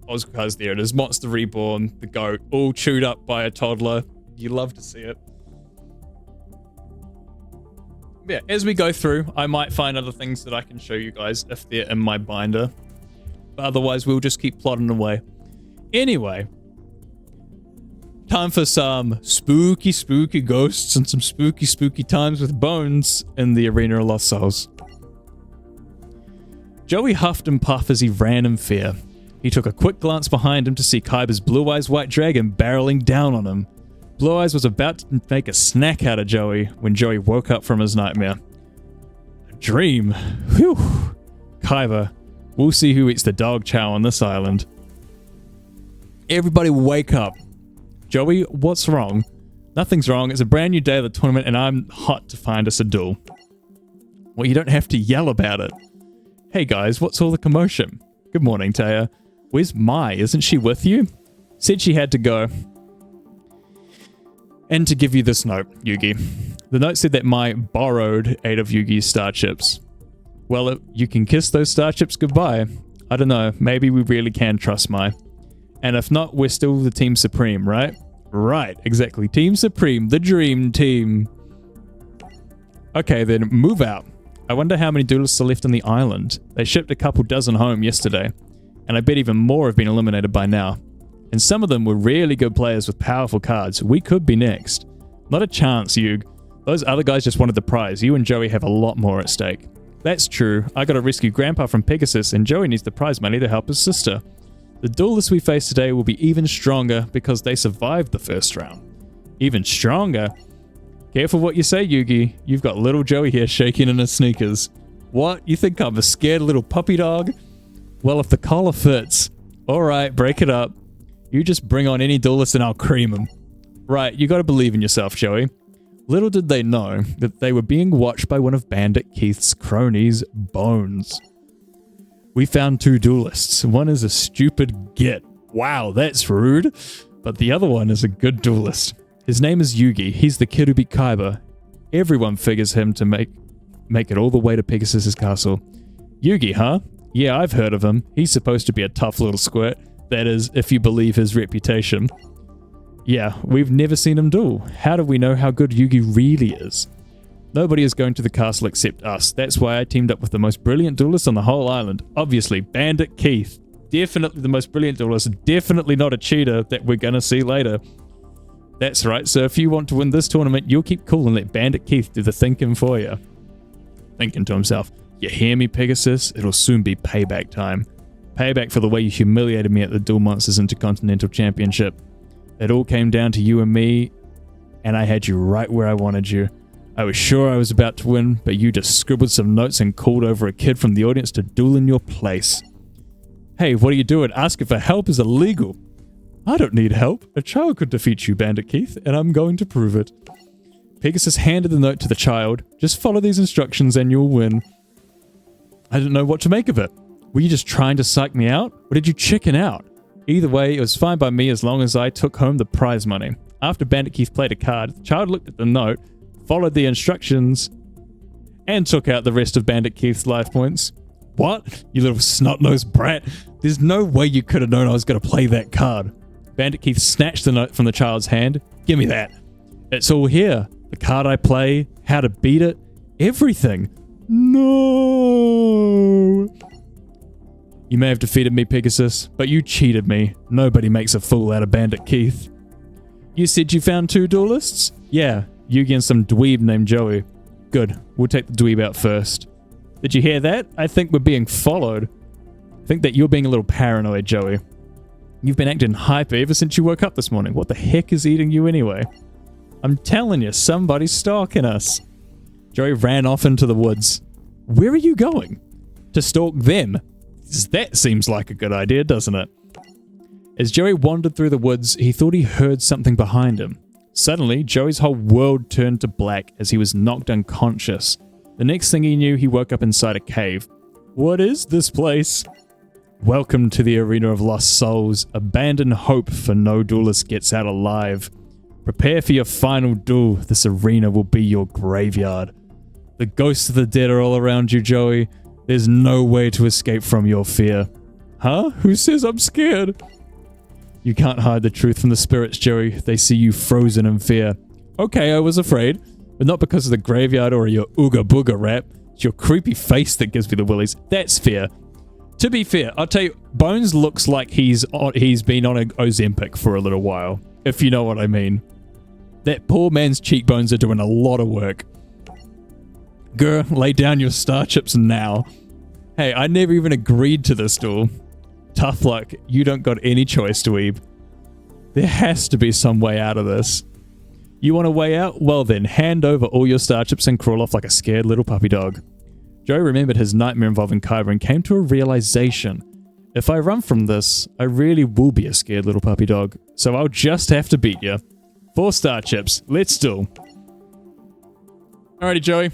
Oscars there. It is Monster Reborn, the goat, all chewed up by a toddler. You love to see it. Yeah, as we go through, I might find other things that I can show you guys if they're in my binder. Otherwise, we'll just keep plodding away. Anyway, time for some spooky, spooky ghosts and some spooky, spooky times with bones in the Arena of Lost Souls. Joey huffed and puffed as he ran in fear. He took a quick glance behind him to see Kaiba's Blue Eyes White Dragon barreling down on him. Blue Eyes was about to make a snack out of Joey when Joey woke up from his nightmare. A dream. Whew. Kaiba. We'll see who eats the dog chow on this island. Everybody wake up. Joey, what's wrong? Nothing's wrong. It's a brand new day of the tournament and I'm hot to find us a duel. Well, you don't have to yell about it. Hey guys, what's all the commotion? Good morning, Taya. Where's Mai? Isn't she with you? Said she had to go. And to give you this note, Yugi. The note said that Mai borrowed 8 of Yugi's starships. Well, you can kiss those starships goodbye. I don't know, maybe we really can trust Mai. And if not, we're still the Team Supreme, right? Right, exactly. Team Supreme, the dream team. Okay, then move out. I wonder how many duelists are left on the island. They shipped a couple dozen home yesterday, and I bet even more have been eliminated by now. And some of them were really good players with powerful cards. We could be next. Not a chance, Yug. Those other guys just wanted the prize. You and Joey have a lot more at stake. That's true. I gotta rescue Grandpa from Pegasus, and Joey needs the prize money to help his sister. The duelists we face today will be even stronger because they survived the first round. Even stronger? Careful what you say, Yugi. You've got little Joey here shaking in his sneakers. What? You think I'm a scared little puppy dog? Well, if the collar fits. Alright, break it up. You just bring on any duelist and I'll cream him. Right, you gotta believe in yourself, Joey. Little did they know that they were being watched by one of Bandit Keith's cronies, Bones. We found 2 duelists. One is a stupid git. Wow, that's rude. But the other one is a good duelist. His name is Yugi. He's the kid who beat Kaiba. Everyone figures him to make it all the way to Pegasus's castle. Yugi, huh? Yeah, I've heard of him. He's supposed to be a tough little squirt. That is, if you believe his reputation. Yeah, we've never seen him duel. How do we know how good Yugi really is? Nobody is going to the castle except us. That's why I teamed up with the most brilliant duelist on the whole island. Obviously, Bandit Keith. Definitely the most brilliant duelist. Definitely not a cheater that we're going to see later. That's right, so if you want to win this tournament, you'll keep cool and let Bandit Keith do the thinking for you. Thinking to himself, you hear me, Pegasus? It'll soon be payback time. Payback for the way you humiliated me at the Duel Monsters Intercontinental Championship. It all came down to you and me, and I had you right where I wanted you. I was sure I was about to win, but you just scribbled some notes and called over a kid from the audience to duel in your place. Hey, what are you doing? Asking for help is illegal. I don't need help. A child could defeat you, Bandit Keith, and I'm going to prove it. Pegasus handed the note to the child. Just follow these instructions and you'll win. I didn't know what to make of it. Were you just trying to psych me out, or did you chicken out? Either way, it was fine by me as long as I took home the prize money. After Bandit Keith played a card, the child looked at the note, followed the instructions, and took out the rest of Bandit Keith's life points. What? You little snot-nosed brat. There's no way you could have known I was going to play that card. Bandit Keith snatched the note from the child's hand. Give me that. It's all here. The card I play, how to beat it, everything. No. You may have defeated me, Pegasus, but you cheated me. Nobody makes a fool out of Bandit Keith. You said you found 2 duelists? Yeah, Yugi and some dweeb named Joey. Good, we'll take the dweeb out first. Did you hear that? I think we're being followed. I think that you're being a little paranoid, Joey. You've been acting hyper ever since you woke up this morning. What the heck is eating you anyway? I'm telling you, somebody's stalking us. Joey ran off into the woods. Where are you going? To stalk them. That seems like a good idea, doesn't it? As Joey wandered through the woods, he thought he heard something behind him. Suddenly, Joey's whole world turned to black as he was knocked unconscious. The next thing he knew, he woke up inside a cave. What is this place? Welcome to the Arena of Lost Souls. Abandon hope, for no duelist gets out alive. Prepare for your final duel. This arena will be your graveyard. The ghosts of the dead are all around you, Joey. There's no way to escape from your fear. Huh? Who says I'm scared? You can't hide the truth from the spirits, Joey. They see you frozen in fear. Okay, I was afraid, but not because of the graveyard or your ooga booga rap. It's your creepy face that gives me the willies. That's fear. To be fair, I'll tell you, Bones looks like he's been on an Ozempic for a little while, if you know what I mean. That poor man's cheekbones are doing a lot of work. Grr, lay down your star chips now. Hey, I never even agreed to this duel. Tough luck, you don't got any choice, dweeb. There has to be some way out of this. You want a way out? Well then, hand over all your star chips and crawl off like a scared little puppy dog. Joey remembered his nightmare involving Kaiba and came to a realization. If I run from this, I really will be a scared little puppy dog, so I'll just have to beat you. 4 star chips, let's duel. Alrighty, Joey.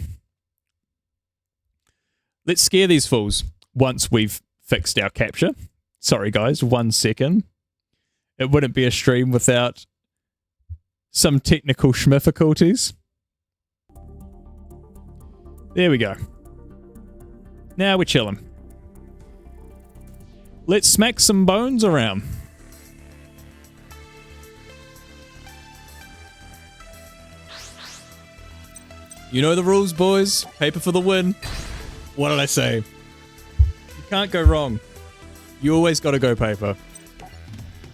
Let's scare these fools once we've fixed our capture. Sorry guys, 1 second. It wouldn't be a stream without some technical schmifficulties. There we go. Now we're chilling. Let's smack some bones around. You know the rules, boys. Paper for the win. What did I say? You can't go wrong. You always got to go paper.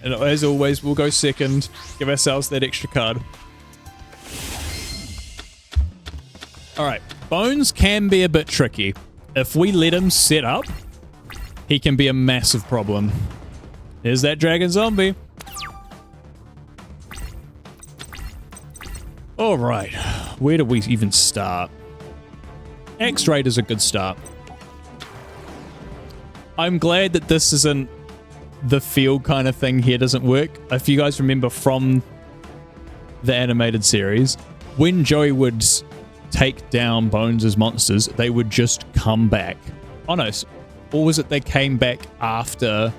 And as always, we'll go second. Give ourselves that extra card. Alright. Bones can be a bit tricky. If we let him set up, he can be a massive problem. There's that dragon zombie. Alright. Where do we even start? X-Raid is a good start. I'm glad that this isn't the field kind of thing here doesn't work. If you guys remember from the animated series, when Joey would take down Bones as monsters, they would just come back. Oh no, or was it they came back after?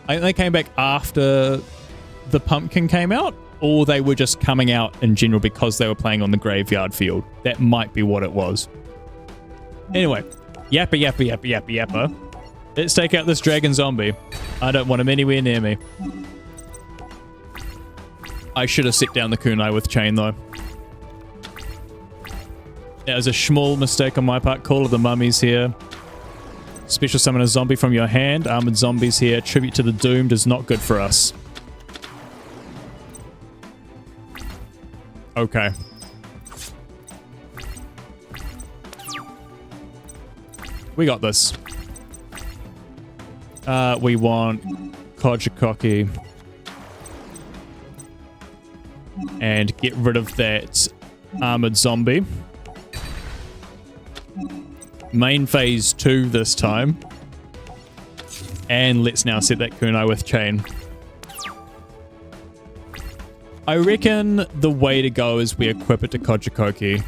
I think they came back after the pumpkin came out, or they were just coming out in general because they were playing on the graveyard field. That might be what it was. Anyway, yappa yappa yappa yappa yappa. Let's take out this dragon zombie. I don't want him anywhere near me. I should have set down the kunai with chain though. That was a small mistake on my part. Call of the Mummies here. Special summon a zombie from your hand. Armored zombies here. Tribute to the Doomed is not good for us. Okay. We got this. We want Kojikoki. And get rid of that armored zombie. Main phase 2 this time. And let's now set that kunai with chain. I reckon the way to go is we equip it to Kojikoki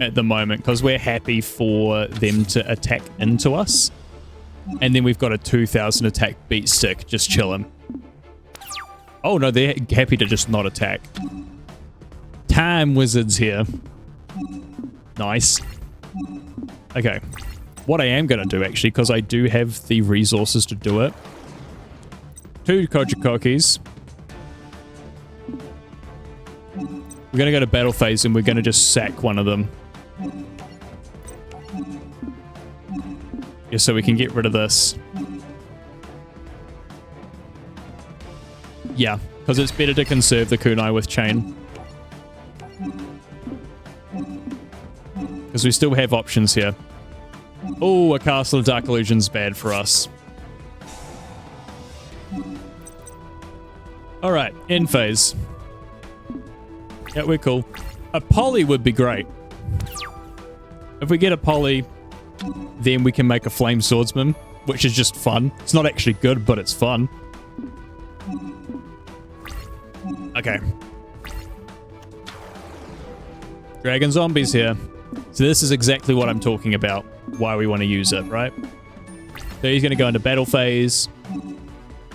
at the moment, because we're happy for them to attack into us. And then we've got a 2000 attack beat stick just chilling. Oh no, they're happy to just not attack. Time wizards here. Nice. Okay. What I am going to do actually, because I do have the resources to do it. 2 Kojikokis. We're going to go to battle phase and we're going to just sack one of them. Yeah, so we can get rid of this. Yeah, because it's better to conserve the kunai with chain. Because we still have options here. Oh, a Castle of Dark Illusion's bad for us. Alright, end phase. Yeah, we're cool. A poly would be great. If we get a poly, then we can make a flame swordsman, which is just fun. It's not actually good, but it's fun. Okay. Dragon zombies here. So this is exactly what I'm talking about. Why we want to use it, right? So he's going to go into battle phase.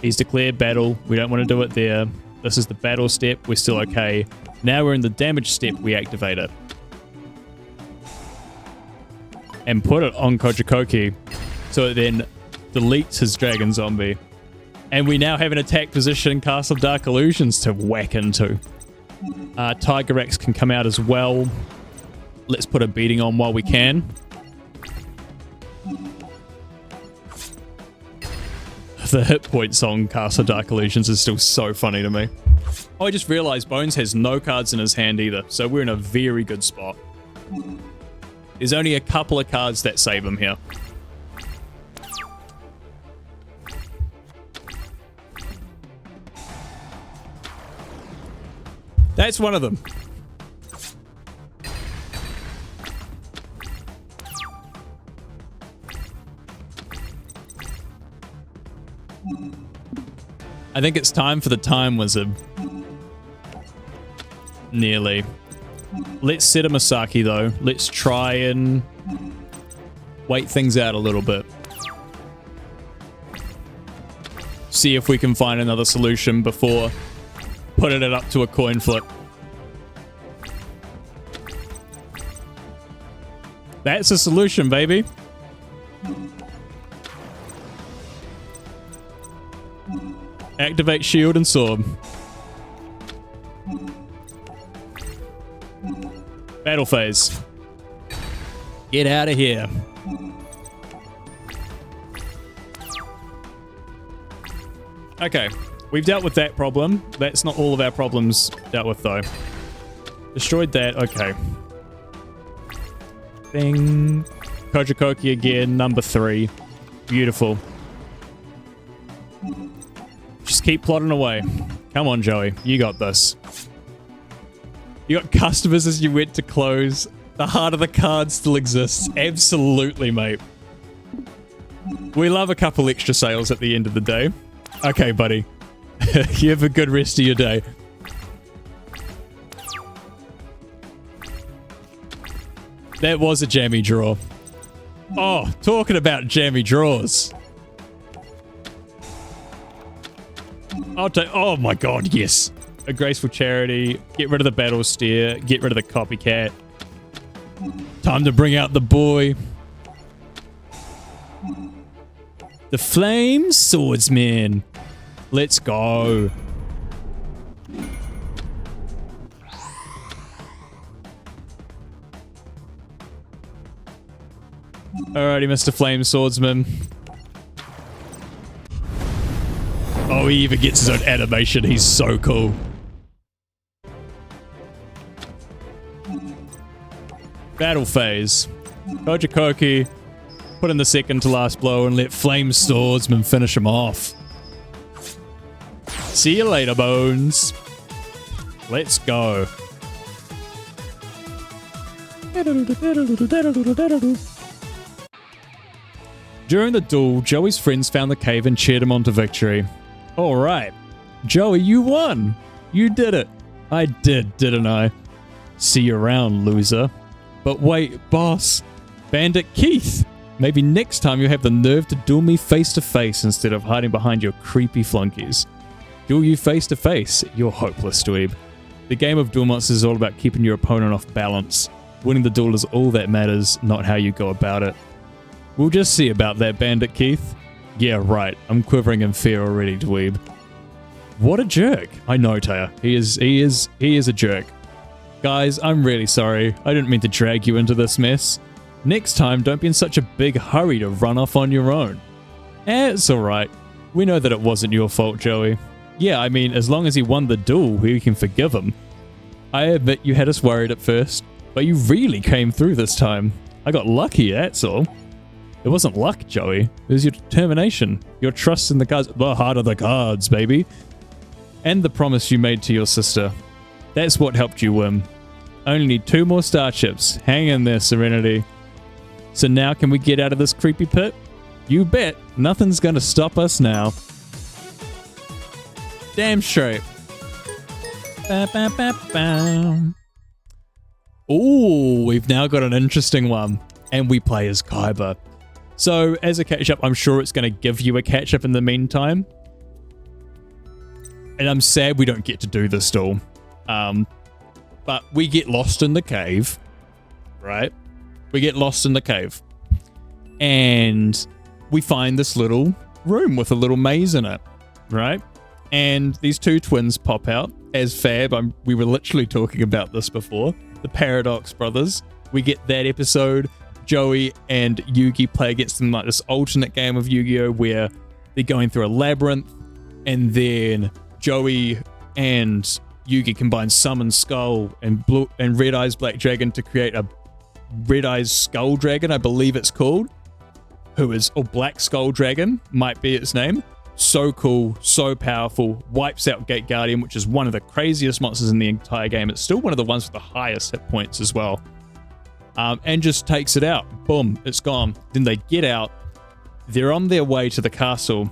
He's declared battle. We don't want to do it there. This is the battle step. We're still okay. Now we're in the damage step. We activate it. And put it on Kojikoki. So it then deletes his dragon zombie. And we now have an attack position Castle of Dark Illusions to whack into. Tiger Rex can come out as well. Let's put a beating on while we can. The hit points on Castle of Dark Illusions is still so funny to me. Oh, I just realized Bones has no cards in his hand either, so we're in a very good spot. There's only a couple of cards that save him here. That's one of them. I think it's time for the Time Wizard. Nearly. Let's set a Masaki though. Let's try and wait things out a little bit. See if we can find another solution before putting it up to a coin flip. That's a solution, baby. Activate shield and sword. Battle phase. Get out of here. Okay, we've dealt with that problem. That's not all of our problems dealt with though. Destroyed that, okay. Bing. Kojikoki again, number 3. Beautiful. Just keep plodding away. Come on, Joey. You got this. You got customers as you went to close. The heart of the card still exists. Absolutely, mate. We love a couple extra sales at the end of the day. Okay, buddy. You have a good rest of your day. That was a jammy draw. Oh, talking about jammy draws. Oh my god, yes. A graceful charity. Get rid of the battle steer. Get rid of the copycat. Time to bring out the boy. The Flame Swordsman. Let's go. Alrighty, Mr. Flame Swordsman. Oh, he even gets his own animation. He's so cool. Battle phase. Kojikoki, put in the second to last blow and let Flame Swordsman finish him off. See you later, Bones. Let's go. During the duel, Joey's friends found the cave and cheered him on to victory. Alright. Joey, you won. You did it. I did, didn't I? See you around, loser. But wait, boss. Bandit Keith. Maybe next time you'll have the nerve to duel me face to face instead of hiding behind your creepy flunkies. Duel you face to face, you're hopeless, dweeb. The game of Duel Monsters is all about keeping your opponent off balance. Winning the duel is all that matters, not how you go about it. We'll just see about that, Bandit Keith. Yeah, right. I'm quivering in fear already, dweeb. What a jerk. I know, Taya. He is a jerk. Guys, I'm really sorry. I didn't mean to drag you into this mess. Next time, don't be in such a big hurry to run off on your own. It's alright. We know that it wasn't your fault, Joey. Yeah, I mean, as long as he won the duel, we can forgive him. I admit you had us worried at first, but you really came through this time. I got lucky, that's all. It wasn't luck, Joey. It was your determination, your trust in the cards, the heart of the cards, baby. And the promise you made to your sister. That's what helped you win. Only need 2 more star chips. Hang in there, Serenity. So now can we get out of this creepy pit? You bet. Nothing's gonna stop us now. Damn straight. Ba, ba, ba, ba. Ooh, we've now got an interesting one. And we play as Kaiba. So, as a catch-up, I'm sure it's going to give you a catch-up in the meantime. And I'm sad we don't get to do this duel. But we get lost in the cave. Right? We get lost in the cave. And we find this little room with a little maze in it. Right? And these 2 twins pop out. As Fab, we were literally talking about this before. The Paradox Brothers. We get that episode. Joey and Yugi play against them like this alternate game of Yu-Gi-Oh! Where they're going through a labyrinth, and then Joey and Yugi combine Summon Skull and Red Eyes Black Dragon to create a Red Eyes Skull Dragon, I believe it's called. Or Black Skull Dragon might be its name. So cool, so powerful, wipes out Gate Guardian, which is one of the craziest monsters in the entire game. It's still one of the ones with the highest hit points as well. And just takes it out. Boom, it's gone. Then they get out. They're on their way to the castle.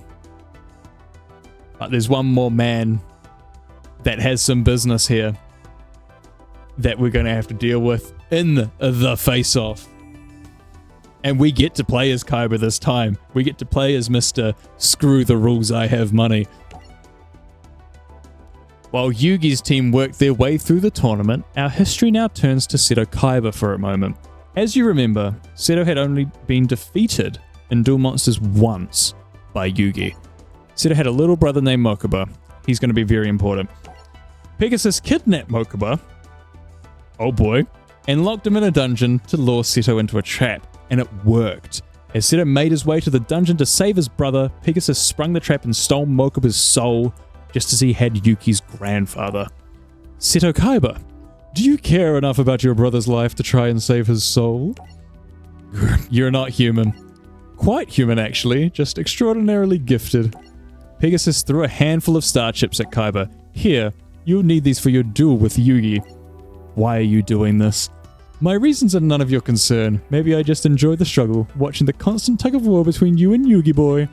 But there's one more man that has some business here that we're going to have to deal with in the face-off. And we get to play as Kaiba this time. We get to play as Mr. Screw the Rules, I Have Money. While Yugi's team work their way through the tournament, our history now turns to Seto Kaiba for a moment. As you remember, Seto had only been defeated in Duel Monsters once by Yugi. Seto had a little brother named Mokuba. He's going to be very important. Pegasus kidnapped Mokuba, oh boy, and locked him in a dungeon to lure Seto into a trap. And it worked. As Seto made his way to the dungeon to save his brother, Pegasus sprung the trap and stole Mokuba's soul, just as he had Yuki's grandfather. Seto Kaiba, do you care enough about your brother's life to try and save his soul? You're not human. Quite human, actually, just extraordinarily gifted. Pegasus threw a handful of star chips at Kaiba. Here, you'll need these for your duel with Yugi. Why are you doing this? My reasons are none of your concern. Maybe I just enjoy the struggle, watching the constant tug of war between you and Yugi boy.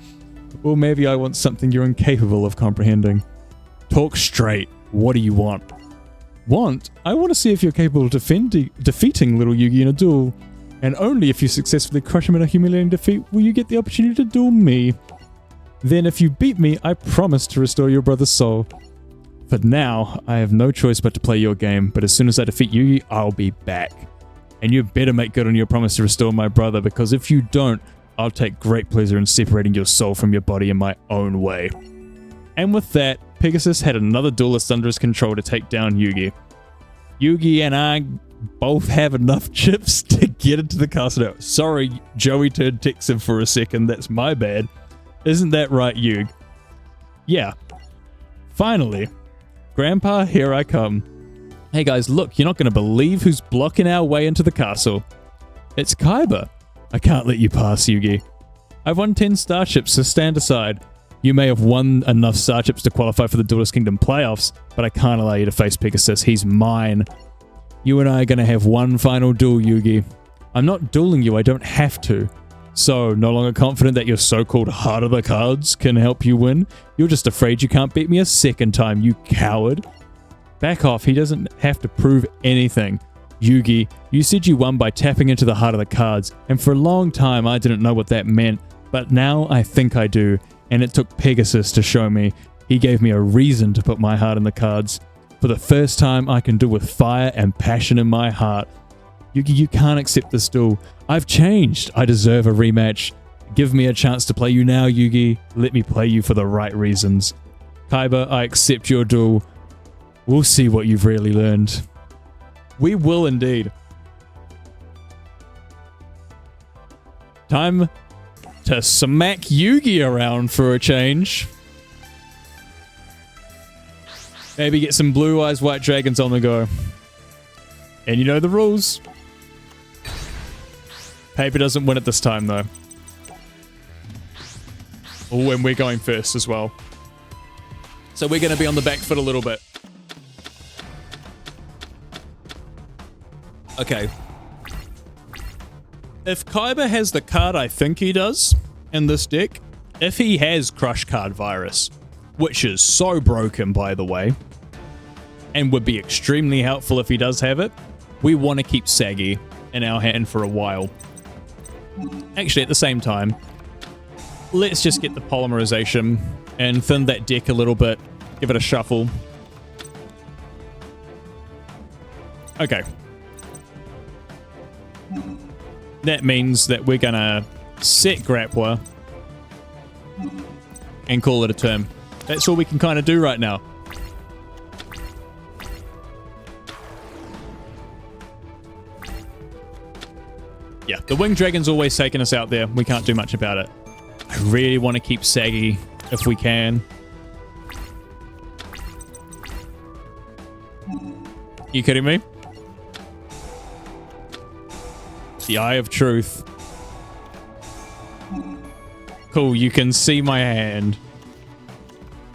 Or maybe I want something you're incapable of comprehending. Talk straight. What do you want? Want? I want to see if you're capable of defeating little Yugi in a duel. And only if you successfully crush him in a humiliating defeat will you get the opportunity to duel me. Then if you beat me, I promise to restore your brother's soul. For now, I have no choice but to play your game, but as soon as I defeat Yugi, I'll be back. And you better make good on your promise to restore my brother, because if you don't, I'll take great pleasure in separating your soul from your body in my own way. And with that, Pegasus had another duelist under his control to take down Yugi. Yugi and I both have enough chips to get into the castle now. Sorry, Joey turned Texan for a second. That's my bad. Isn't that right, Yug? Yeah. Finally. Grandpa, here I come. Hey guys, look, you're not going to believe who's blocking our way into the castle. It's Kaiba. I can't let you pass, Yugi. I've won 10 starships, so stand aside. You may have won enough starships to qualify for the Duelist Kingdom playoffs, but I can't allow you to face Pegasus. He's mine. You and I are going to have one final duel, Yugi. I'm not dueling you, I don't have to. So, no longer confident that your so-called heart of the cards can help you win? You're just afraid you can't beat me a second time, you coward. Back off, he doesn't have to prove anything. Yugi, you said you won by tapping into the heart of the cards, and for a long time I didn't know what that meant, but now I think I do, and it took Pegasus to show me. He gave me a reason to put my heart in the cards. For the first time, I can duel with fire and passion in my heart. Yugi, you can't accept this duel. I've changed. I deserve a rematch. Give me a chance to play you now, Yugi. Let me play you for the right reasons. Kaiba, I accept your duel. We'll see what you've really learned. We will indeed. Time to smack Yugi around for a change. Maybe get some blue eyes, white dragons on the go. And you know the rules. Paper doesn't win it this time, though. Oh, and we're going first as well. So we're going to be on the back foot a little bit. Okay. If Kaiba has the card I think he does in this deck, if he has Crush Card Virus, which is so broken, by the way, and would be extremely helpful if he does have it, we want to keep Saggy in our hand for a while. Actually, at the same time, let's just get the polymerization and thin that deck a little bit, give it a shuffle. Okay. That means that we're gonna set Grappler and call it a turn. That's all we can kind of do right now. Yeah, the Winged Dragon's always taking us out there. We can't do much about it. I really want to keep Saggy if we can. You kidding me? The Eye of Truth. Cool, you can see my hand.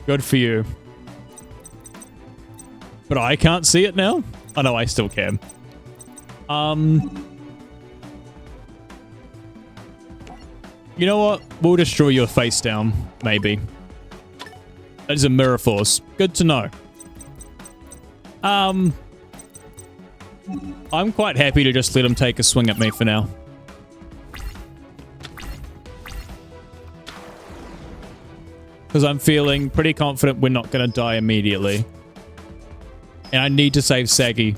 Good for you. But I can't see it now? Oh no, I still can. You know what? We'll destroy your face down, maybe. That is a Mirror Force. Good to know. I'm quite happy to just let him take a swing at me for now. Because I'm feeling pretty confident we're not going to die immediately. And I need to save Saggy.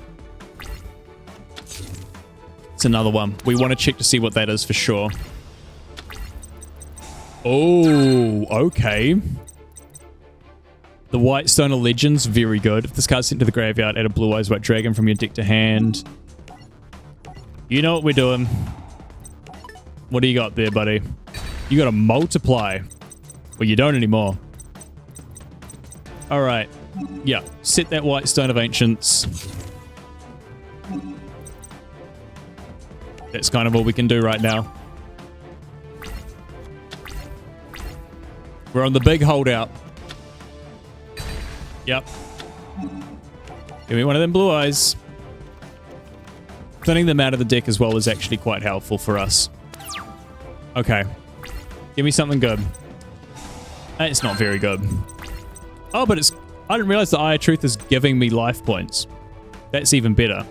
It's another one. We want to check to see what that is for sure. Oh, okay. The White Stone of Legends, very good. If this card's sent to the graveyard, add a Blue Eyes White Dragon from your deck to hand. You know what we're doing. What do you got there, buddy? You got a multiply. Well, you don't anymore. Alright. Yeah, set that White Stone of Ancients. That's kind of all we can do right now. We're on the big holdout. Yep. Give me one of them blue eyes. Thinning them out of the deck as well is actually quite helpful for us. Okay. Give me something good. It's not very good. Oh, but it's... I didn't realize the Eye of Truth is giving me life points. That's even better.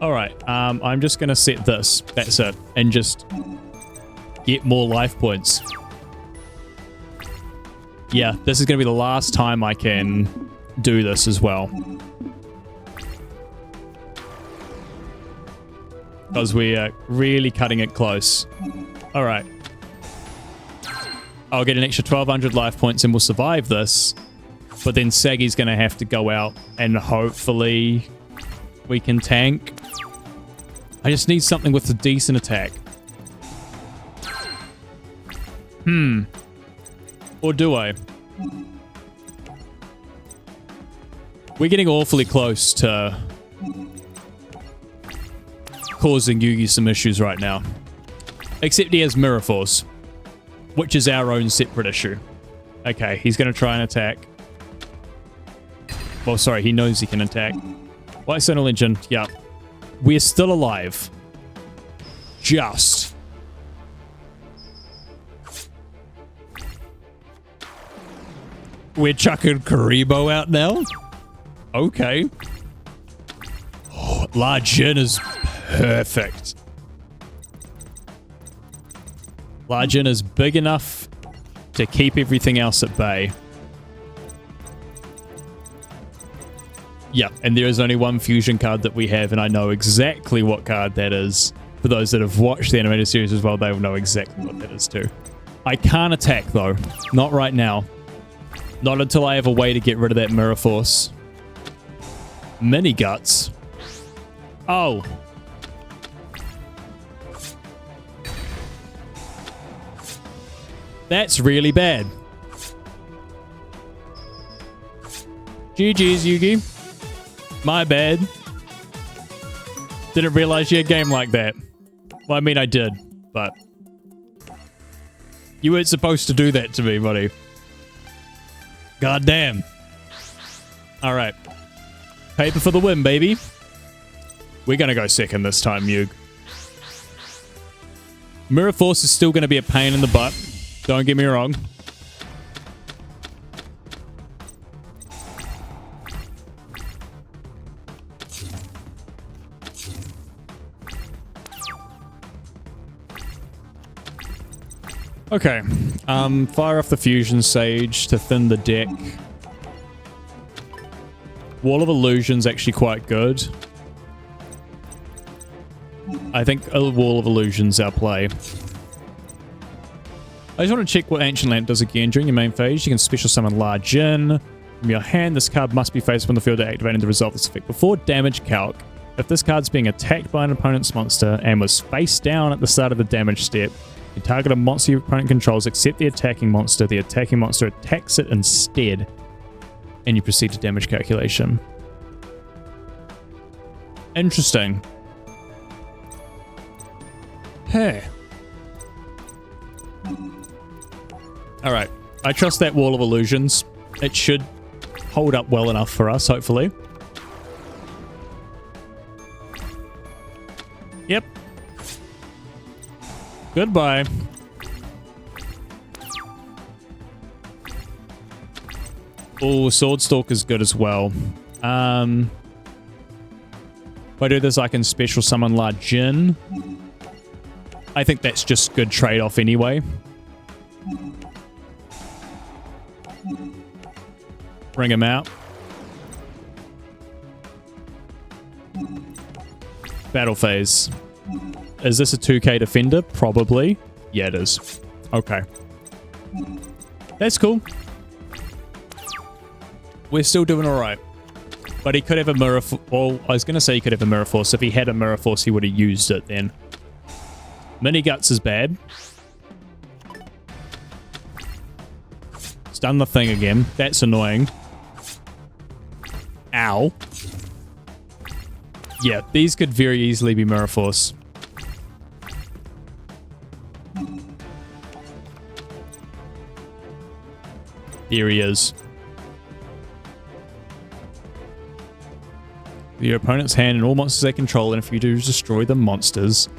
Alright, I'm just gonna set this. That's it. And just get more life points. Yeah, this is going to be the last time I can do this as well. Because we are really cutting it close. Alright. I'll get an extra 1,200 life points and we'll survive this. But then Saggy's going to have to go out and hopefully we can tank. I just need something with a decent attack. Or do I? We're getting awfully close to causing Yugi some issues right now. Except he has Mirror Force, which is our own separate issue. Okay, he's going to try and attack. Well, sorry, he knows he can attack. White Solar Legend, yep. We're still alive. Just. We're chucking Karibo out now? Okay. Oh, large Jin is perfect. Large Jin is big enough to keep everything else at bay. Yeah, and there is only one fusion card that we have, and I know exactly what card that is. For those that have watched the animated series as well, they will know exactly what that is too. I can't attack though. Not right now. Not until I have a way to get rid of that Mirror Force. Mini Guts. Oh. That's really bad. GG's, Yugi. My bad. Didn't realize you had a game like that. Well, I mean, I did, but you weren't supposed to do that to me, buddy. God damn. All right. Paper for the win, baby. We're going to go second this time, Yug. Mirror Force is still going to be a pain in the butt. Don't get me wrong. Okay. Fire off the Fusion Sage to thin the deck. Wall of Illusion's actually quite good. I think a Wall of Illusion's our play. I just want to check what Ancient Lamp does again. During your main phase, you can special summon Large Jin. From your hand, this card must be faced on the field to activate and to resolve this effect. Before damage calc, if this card's being attacked by an opponent's monster and was face down at the start of the damage step, you target a monster your opponent controls except the attacking monster attacks it instead, and you proceed to damage calculation. Interesting. Hey. Alright, I trust that Wall of Illusions. It should hold up well enough for us, hopefully. Yep. Goodbye. Oh, Swordstalk is good as well. If I do this, I can special summon Large Jin. I think that's just good trade-off anyway. Bring him out. Battle phase. Is this a 2k defender? Probably. Yeah, it is. Okay. That's cool. We're still doing alright. But he could have a Mirror Force. Well, I was going to say he could have a Mirror Force. If he had a Mirror Force, he would have used it then. Mini Guts is bad. It's done the thing again. That's annoying. Ow. Yeah, these could very easily be Mirror Force. There he is. Your opponent's hand and all monsters they control, and if you do destroy the monsters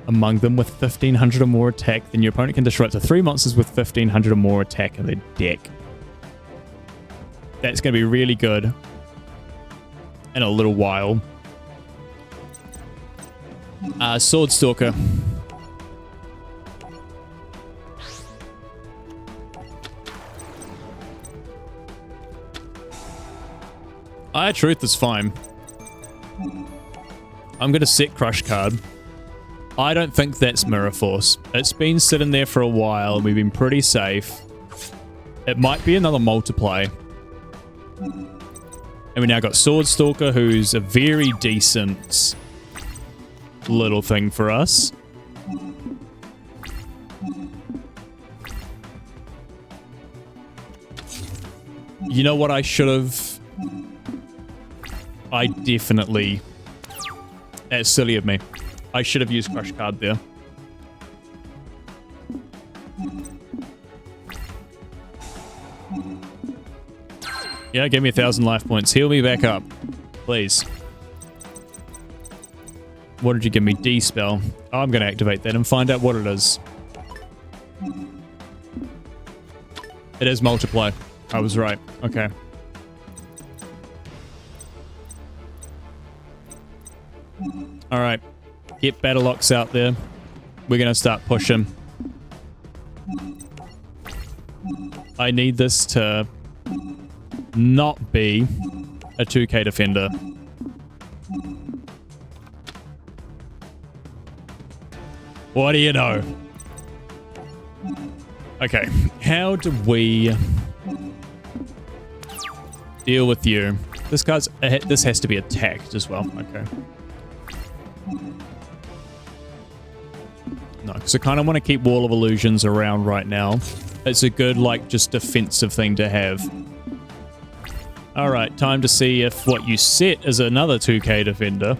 among them with 1,500 or more attack, then your opponent can destroy up to 3 monsters with 1,500 or more attack in their deck. That's going to be really good in a little while. Swordstalker. Truth is fine. I'm going to set Crush card. I don't think that's Mirror Force. It's been sitting there for a while and we've been pretty safe. It might be another multiply. And we now got Sword Stalker, who's a very decent little thing for us. You know what I should have? I definitely... That's silly of me. I should have used Crush Card there. Yeah, give me 1,000 life points. Heal me back up. Please. What did you give me? D-Spell. Oh, I'm going to activate that and find out what it is. It is Multiply. I was right. Okay. Alright. Get Battle Locks out there. We're going to start pushing. I need this to not be a 2k defender. What do you know? Okay, how do we deal with you? This guy's... This has to be attacked as well. Okay. No, because I kind of want to keep Wall of Illusions around right now. It's a good, like, just defensive thing to have. Alright, time to see if what you set is another 2k defender.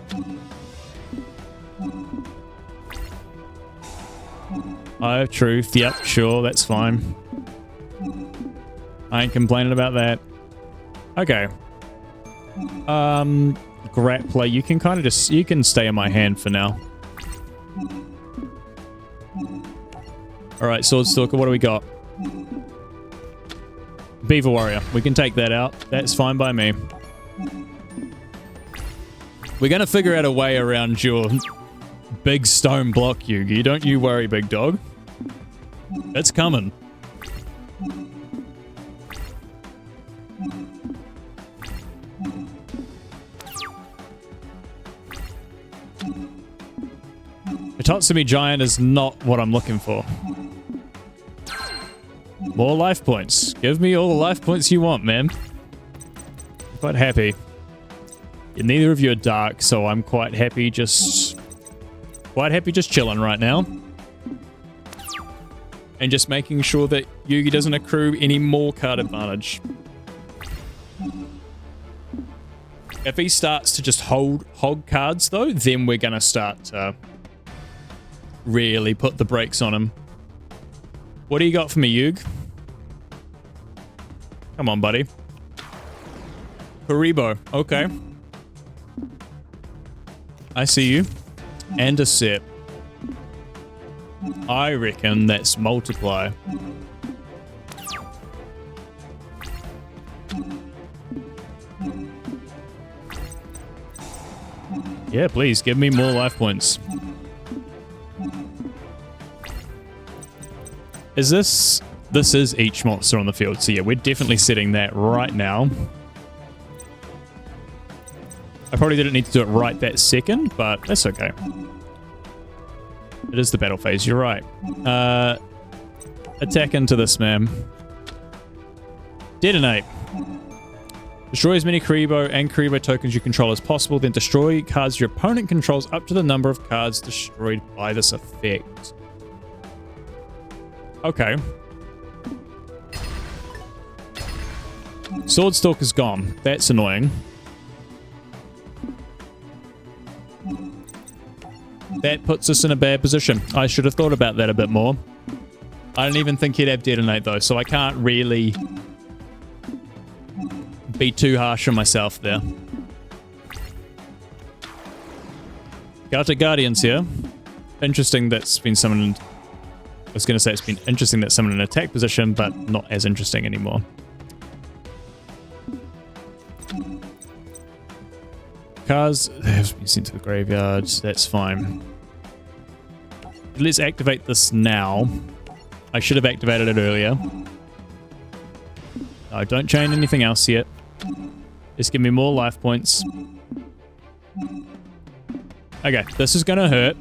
Eye of Truth, yep, sure, that's fine. I ain't complaining about that. Okay. Grappler, you can kind of just... You can stay in my hand for now. Alright, Sword Stalker, what do we got? Beaver Warrior. We can take that out. That's fine by me. We're going to figure out a way around your big stone block, Yugi. Don't you worry, big dog. It's coming. The Tatsumi Giant is not what I'm looking for. More life points. Give me all the life points you want, man. I'm quite happy. Neither of you are dark, so I'm quite happy just chilling right now. And just making sure that Yugi doesn't accrue any more card advantage. If he starts to just hog cards, though, then we're going to start to really put the brakes on him. What do you got for me, Yug? Come on, buddy. Haribo. Okay. I see you. And a set. I reckon that's Multiply. Yeah, please, give me more life points. Is this... This is each monster on the field, so yeah, we're definitely setting that right now. I probably didn't need to do it right that second, but that's okay. It is the battle phase, you're right. Attack into this, man. Detonate. Destroy as many Karibo and Karibo tokens you control as possible, then destroy cards your opponent controls up to the number of cards destroyed by this effect. Okay. Sword Stalker's gone. That's annoying. That puts us in a bad position. I should have thought about that a bit more. I don't even think he'd have Detonate though, so I can't really be too harsh on myself there. Galactic Guardians here. Interesting that's been summoned. I was going to say it's been interesting that summoned in an attack position, but not as interesting anymore. Cards have been sent to the graveyard. That's fine. Let's activate this now. I should have activated it earlier. No, don't chain anything else yet. Just give me more life points. Okay, this is going to hurt.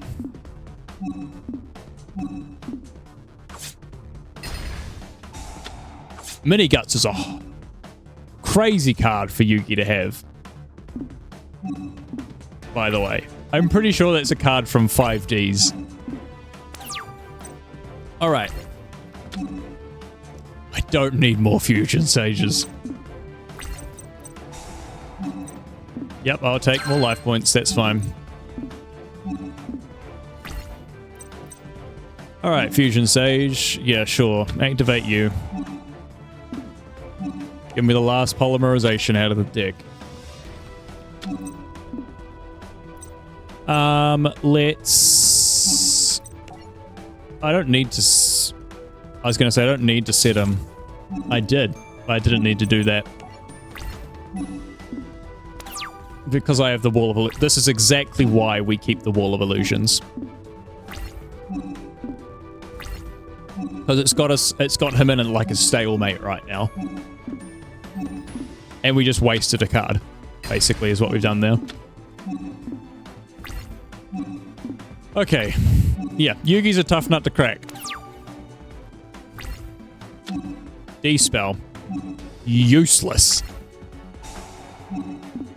Mini Guts is a crazy card for Yugi to have. By the way, I'm pretty sure that's a card from 5Ds. All right. I don't need more Fusion Sages. Yep, I'll take more life points. That's fine. All right, Fusion Sage. Yeah, sure. Activate you. Give me the last polymerization out of the deck. Let's... I don't need to... I was going to say I don't need to set him. I did. I didn't need to do that. Because I have the Wall of Illusions. This is exactly why we keep the Wall of Illusions. Because it's got him in like a stalemate right now. And we just wasted a card, basically, is what we've done there. Okay. Yeah, Yugi's a tough nut to crack. D-spell. Useless.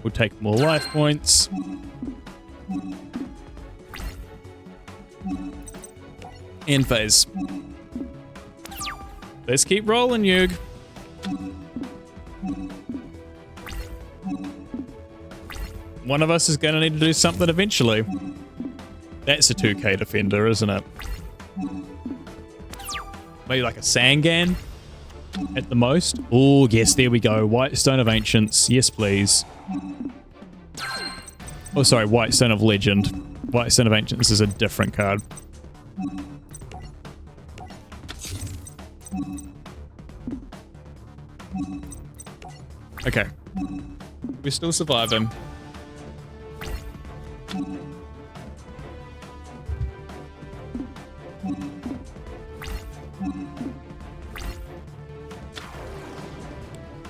We'll take more life points. End phase. Let's keep rolling, Yug. One of us is going to need to do something eventually. That's a 2k defender, isn't it? Maybe like a Sangan at the most. Oh, yes, there we go. White Stone of Ancients. Yes, please. Oh, sorry, White Stone of Legend. White Stone of Ancients is a different card. Okay. We're still surviving.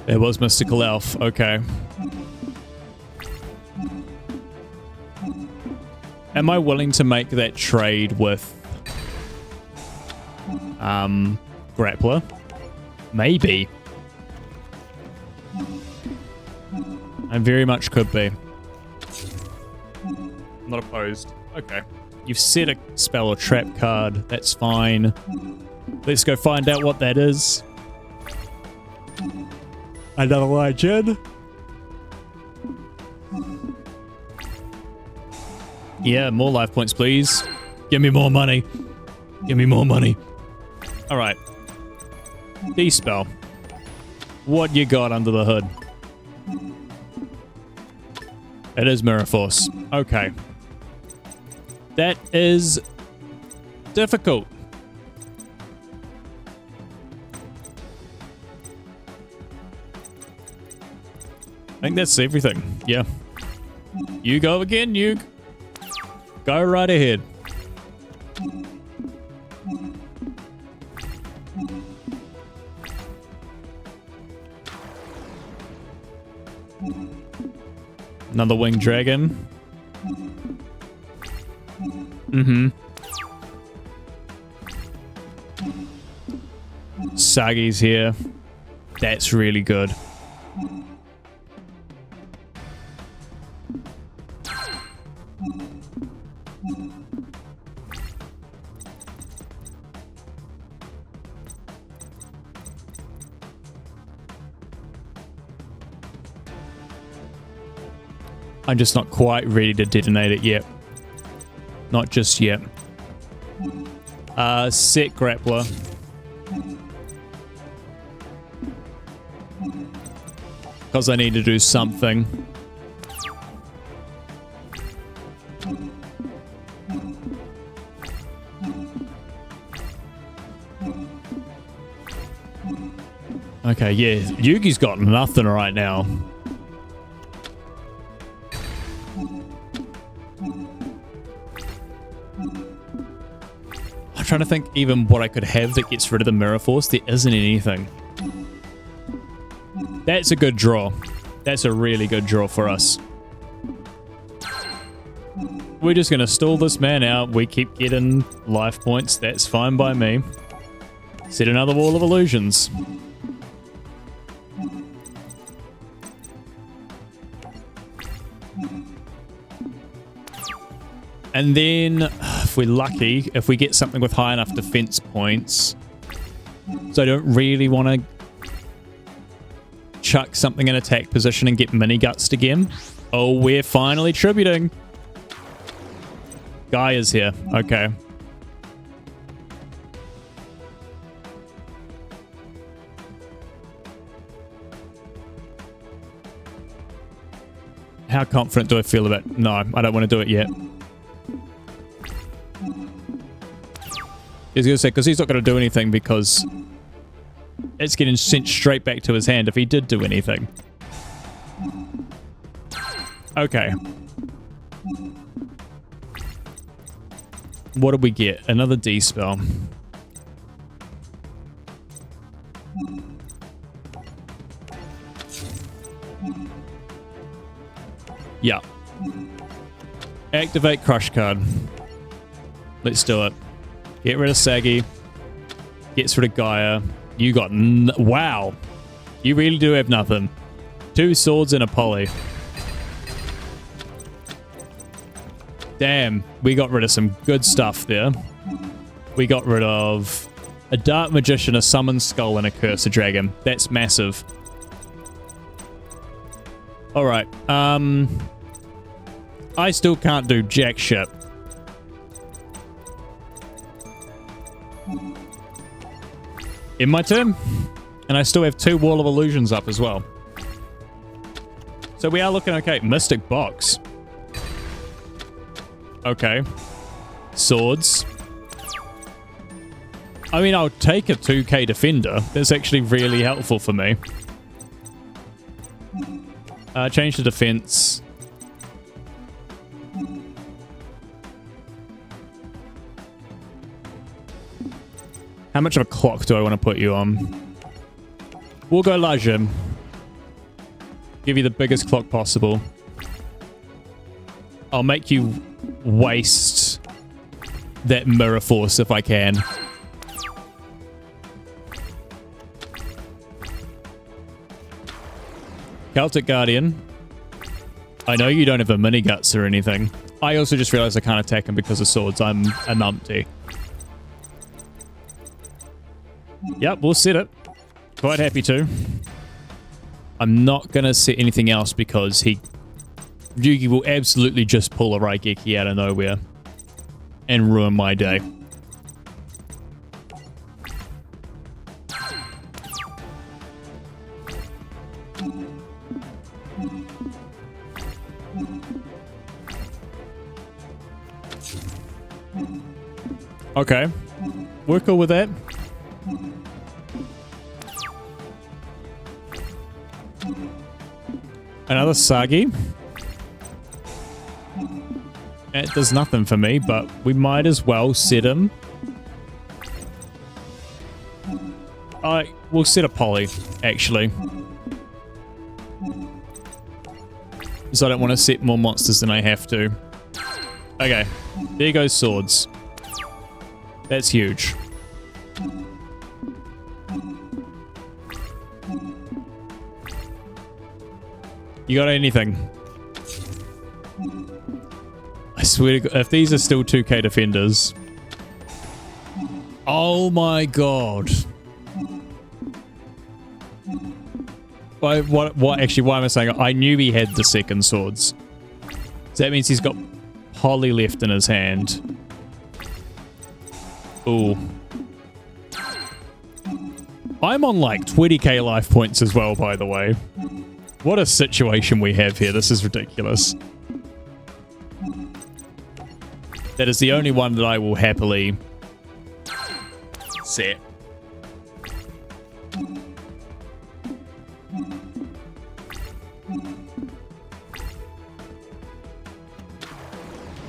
There was Mystical Elf. Okay. Am I willing to make that trade with Grappler? Maybe. I very much could be. I'm not opposed. Okay. You've set a spell or trap card. That's fine. Let's go find out what that is. Another legend. Yeah, more life points, please. Give me more money. Give me more money. All right. D-spell. What you got under the hood? It is Mirror Force. Okay. That is difficult. I think that's everything. Yeah. You go again, you go right ahead. Another winged dragon. Mm-hmm. Sagi's here. That's really good. I'm just not quite ready to detonate it yet. Not just yet. Set Grappler. Because I need to do something. Okay, yeah. Yugi's got nothing right now. I'm trying to think even what I could have that gets rid of the Mirror Force. There isn't anything. That's a good draw. That's a really good draw for us. We're just going to stall this man out. We keep getting life points. That's fine by me. Set another Wall of Illusions. And then, if we're lucky, if we get something with high enough defense points. So I don't really want to chuck something in attack position and get mini guts again. Oh, we're finally tributing. Guy is here. Okay. How confident do I feel about it? No, I don't want to do it yet. He's going to say, because he's not going to do anything because it's getting sent straight back to his hand if he did do anything. Okay. What did we get? Another D spell. Yeah. Activate Crush card. Let's do it. Get rid of Saggy. Gets rid of Gaia. You got... wow. You really do have nothing. 2 swords and a poly. Damn. We got rid of some good stuff there. We got rid of a Dark Magician, a Summoned Skull, and a Cursed Dragon. That's massive. Alright. I still can't do jack shit. In my turn. And I still have 2 Wall of Illusions up as well. So we are looking okay. Mystic Box. Okay. Swords. I mean, I'll take a 2k defender. That's actually really helpful for me. Change the defense. How much of a clock do I want to put you on? We'll go Lajim. Give you the biggest clock possible. I'll make you waste that Mirror Force if I can. Celtic Guardian. I know you don't have a mini guts or anything. I also just realized I can't attack him because of swords. I'm a numpty. Yep, we'll set it. Quite happy to. I'm not going to set anything else because Yugi will absolutely just pull a Raigeki out of nowhere and ruin my day. Okay. We're cool with that. Another Sagi. It does nothing for me, but we might as well set him. We'll set a poly, actually. Because I don't want to set more monsters than I have to. Okay, there goes swords. That's huge. You got anything? I swear to God, if these are still 2k defenders. Oh my God. Actually, why am I saying I knew he had the second swords. So that means he's got poly left in his hand. Ooh. I'm on like 20k life points as well, by the way. What a situation we have here. This is ridiculous. That is the only one that I will happily set.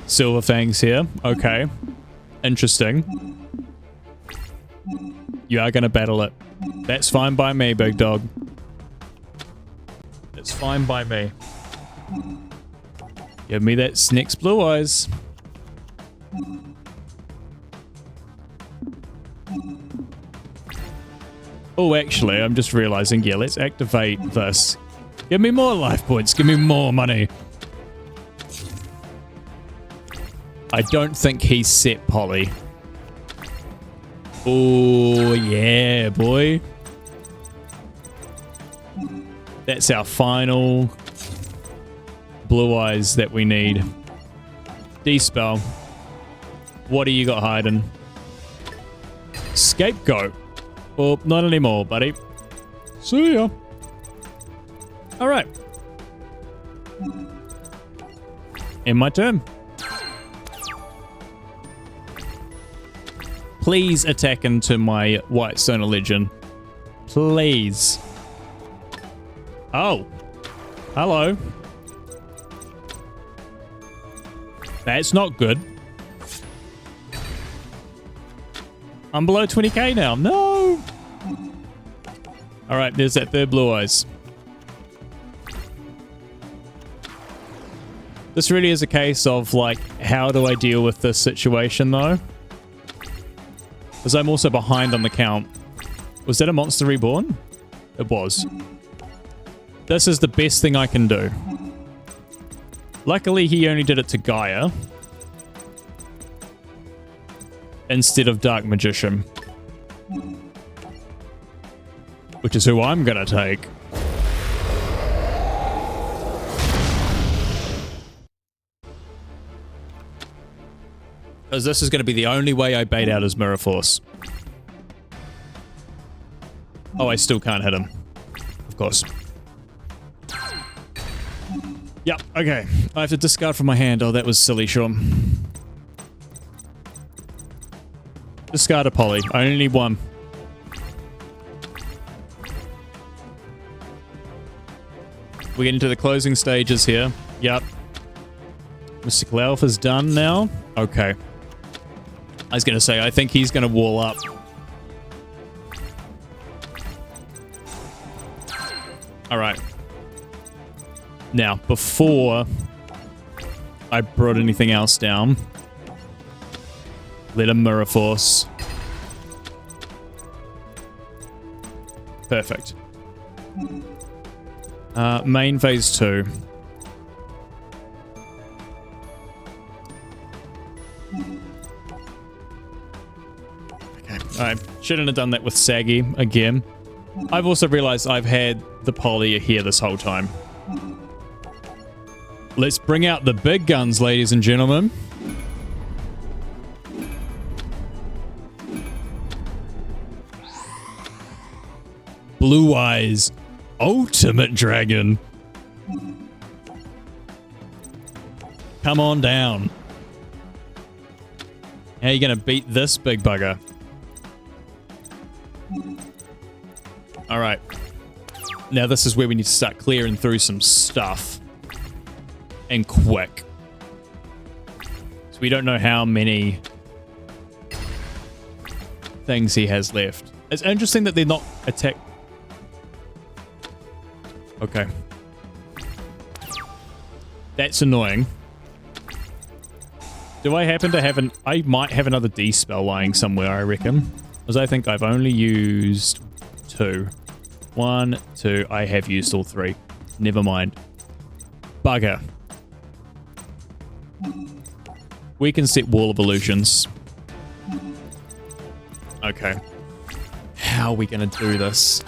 Silver Fangs here. Okay. Interesting. You are going to battle it. That's fine by me, big dog. It's fine by me. Give me that Snex Blue Eyes. Oh, actually, I'm just realizing, yeah, let's activate this. Give me more life points. Give me more money. I don't think he's set Poly. Oh, yeah, boy. That's our final blue eyes that we need. D-spell. What do you got hiding? Scapegoat. Well, not anymore, buddy. See ya. All right. In my turn. Please attack into my White Stone Legend. Please. Oh. Hello. That's not good. I'm below 20k now. No. All right, there's that third blue eyes. This really is a case of, like, how do I deal with this situation, though? Because I'm also behind on the count. Was that a monster reborn? It was. This is the best thing I can do. Luckily, he only did it to Gaia. Instead of Dark Magician. Which is who I'm gonna take. Because this is going to be the only way I bait out his Mirror Force. Oh, I still can't hit him. Of course. Yep, okay. I have to discard from my hand. Oh, that was silly, Sean. Discard a Poly. I only need one. We're getting to the closing stages here. Yep. Mystical Elf is done now. Okay. I was going to say, I think he's going to wall up. All right. Now, before I brought anything else down, let him Mirror Force. Perfect. Main phase 2. I shouldn't have done that with Saggy again. I've also realized I've had the Poly here this whole time. Let's bring out the big guns, ladies and gentlemen. Blue Eyes Ultimate Dragon. Come on down. How are you going to beat this big bugger? All right. Now this is where we need to start clearing through some stuff. And quick. So we don't know how many things he has left. It's interesting that they're not attack. Okay. That's annoying. Do I happen to have an... I might have another D spell lying somewhere, I reckon. Because I think I've only used 2. 1, 2. I have used all 3. Never mind. Bugger. We can set Wall of Illusions. Okay. How are we going to do this?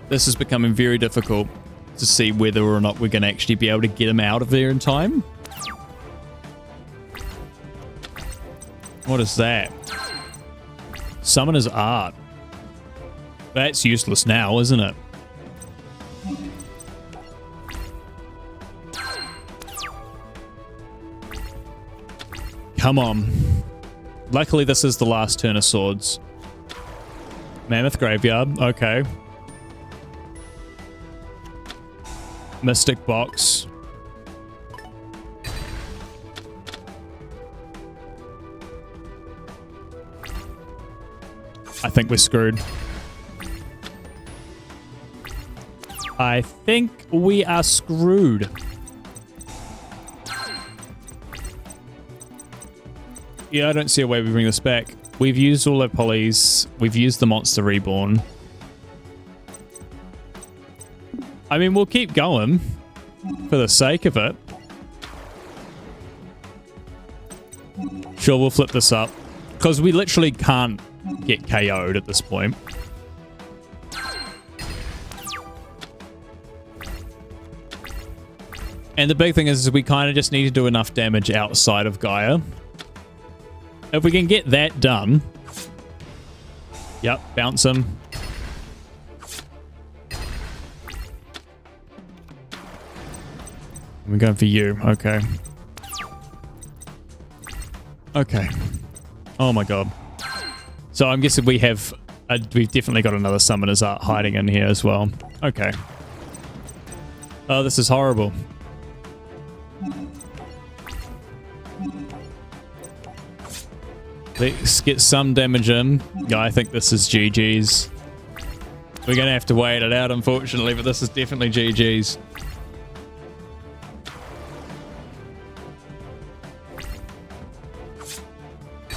This is becoming very difficult to see whether or not we're going to actually be able to get him out of there in time. What is that? Summoner's Art. That's useless now, isn't it? Come on. Luckily, this is the last turn of swords. Mammoth Graveyard. Okay. Mystic Box. I think we're screwed. I think we are screwed. Yeah, I don't see a way we bring this back. We've used all our polys. We've used the Monster Reborn. I mean, we'll keep going for the sake of it. Sure, we'll flip this up. Because we literally can't get KO'd at this point. And the big thing is we kind of just need to do enough damage outside of Gaia. If we can get that done... Yep, bounce him. We're going for you. Okay. Okay. Oh my god. So I'm guessing we have... we've definitely got another Summoner's Art hiding in here as well. Okay. Oh, this is horrible. Let's get some damage in. Yeah, I think this is GG's. We're going to have to wait it out, unfortunately, but this is definitely GG's.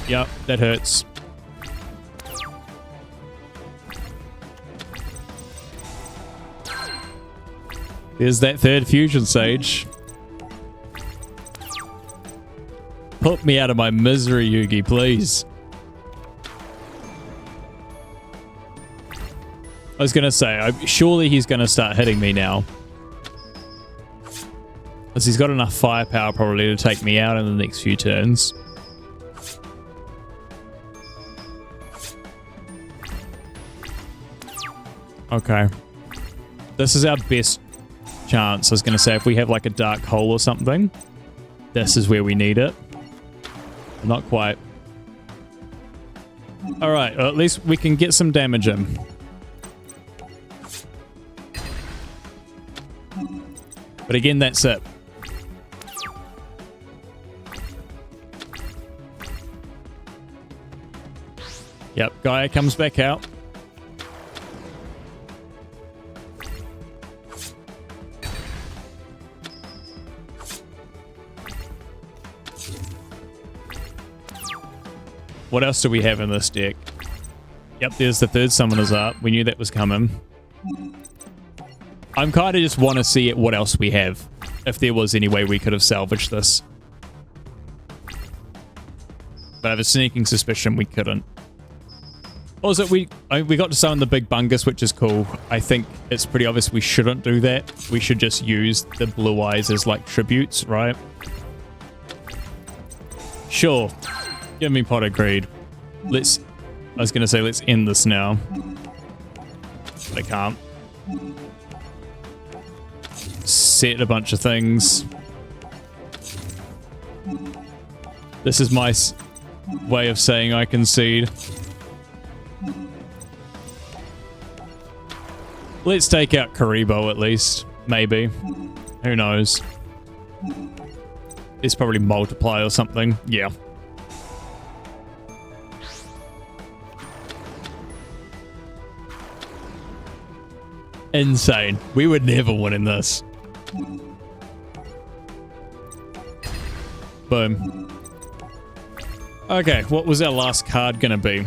Yep, that hurts. There's that third fusion sage. Put me out of my misery, Yugi, please. I was going to say, surely he's going to start hitting me now. Because he's got enough firepower probably to take me out in the next few turns. Okay. This is our best chance. I was going to say, if we have like a dark hole or something, this is where we need it. Not quite. Alright, well, at least we can get some damage in. But again, that's it. Yep, Gaia comes back out. What else do we have in this deck? Yep, there's the third Summoner's Art. We knew that was coming. I'm kind of just want to see what else we have. If there was any way we could have salvaged this. But I have a sneaking suspicion we couldn't. Also, we got to summon the big Bungus, which is cool. I think it's pretty obvious we shouldn't do that. We should just use the blue eyes as like tributes, right? Sure. Give me Pot of Greed. I was going to say, let's end this now. But I can't. Set a bunch of things. This is my way of saying I concede. Let's take out Karibo at least. Maybe. Who knows? It's probably multiply or something. Yeah. Insane. We would never win in this. Boom. Okay, what was our last card gonna be?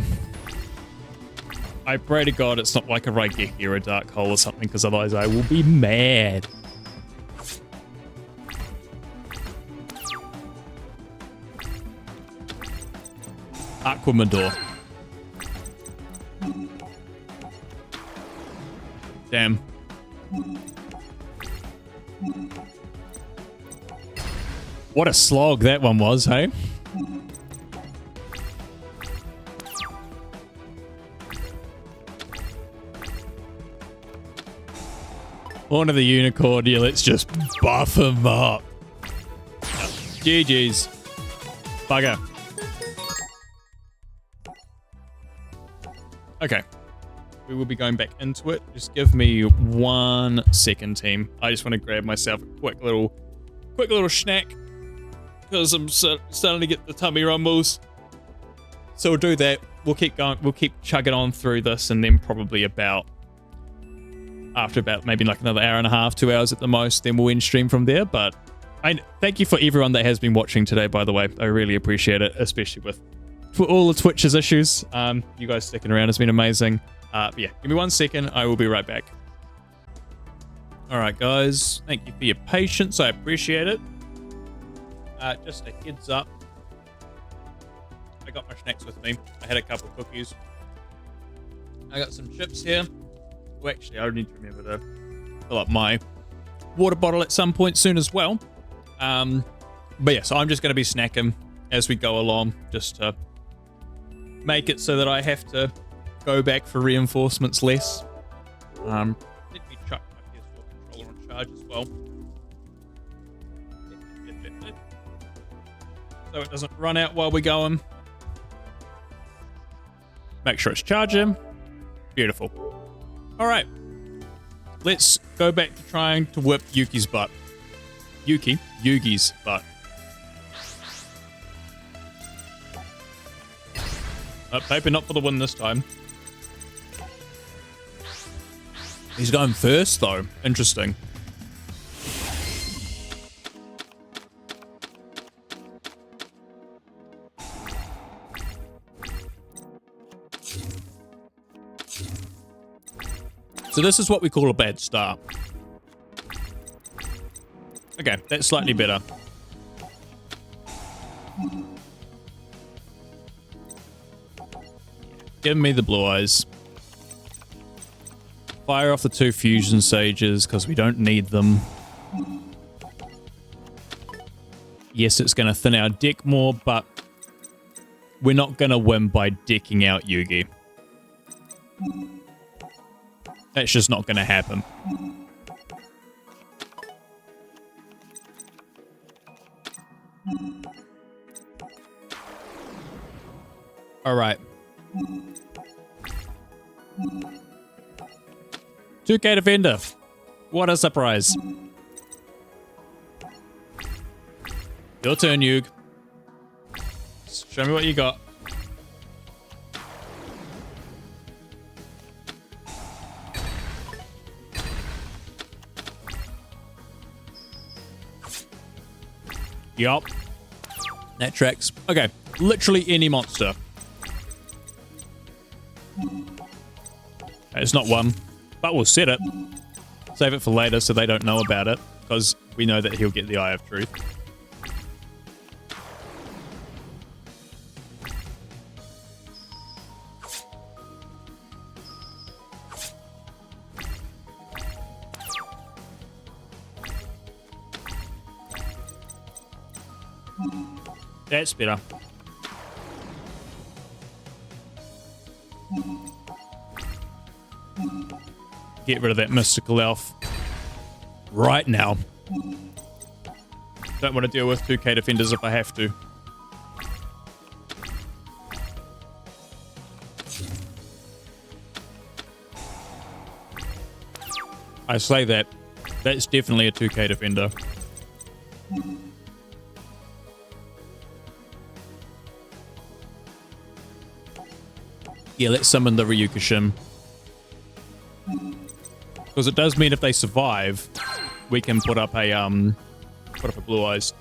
I pray to God it's not like a Raigeki or a Dark Hole or something, because otherwise I will be mad. Aquamador. Damn. What a slog that one was, hey? Horn of the Unicorn, yeah, let's just buff him up. GG's. Bugger. Okay. We will be going back into it. Just give me 1 second, team. I just want to grab myself a quick little snack because I'm starting to get the tummy rumbles. So we'll do that. We'll keep going. We'll keep chugging on through this, and then probably after about maybe like another hour and a half, 2 hours at the most, then we'll end stream from there. But I thank you for everyone that has been watching today, by the way. I really appreciate it, especially with all the Twitch's issues. You guys sticking around has been amazing. But yeah, give me 1 second. I will be right back. All right, guys. Thank you for your patience. I appreciate it. Just a heads up. I got my snacks with me. I had a couple cookies. I got some chips here. Well, actually, I need to remember to fill up my water bottle at some point soon as well. But yeah, so I'm just going to be snacking as we go along, just to make it so that I have to go back for reinforcements less. Let me chuck my PS4 controller on charge as well, so it doesn't run out while we're going. Make sure it's charging. Beautiful. All right, let's go back to trying to whip Yugi's butt. Yugi's butt. Maybe not for the win this time. He's going first, though. Interesting. So this is what we call a bad start. Okay, that's slightly better. Give me the blue eyes. Fire off the 2 fusion sages because we don't need them. Yes, it's going to thin our deck more, but we're not going to win by decking out Yugi. That's just not going to happen. All right. 2K Defender. What a surprise. Your turn, Yug. Show me what you got. Yup. That tracks. Okay. Literally any monster. It's not one, but we'll set it. Save it for later so they don't know about it, because we know that he'll get the Eye of Truth. That's better. Get rid of that mystical elf right now. Don't want to deal with 2K defenders if I have to. I say that. That's definitely a 2K defender. Yeah, let's summon the Ryukushin. Because it does mean if they survive, we can put up a blue eyes.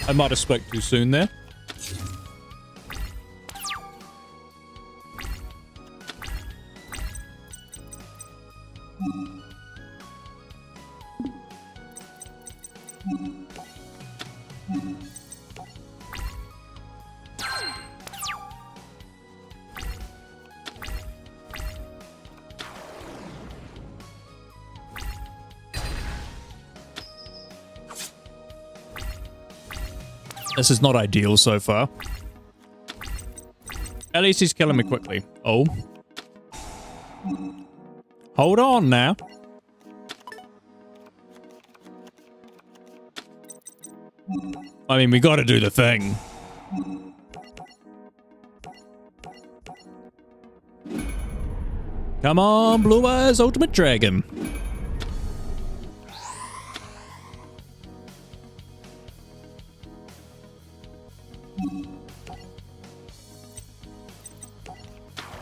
I might have spoke too soon there. This is not ideal so far. At least he's killing me quickly. Oh. Hold on now. I mean, we gotta do the thing. Come on, Blue Eyes Ultimate Dragon.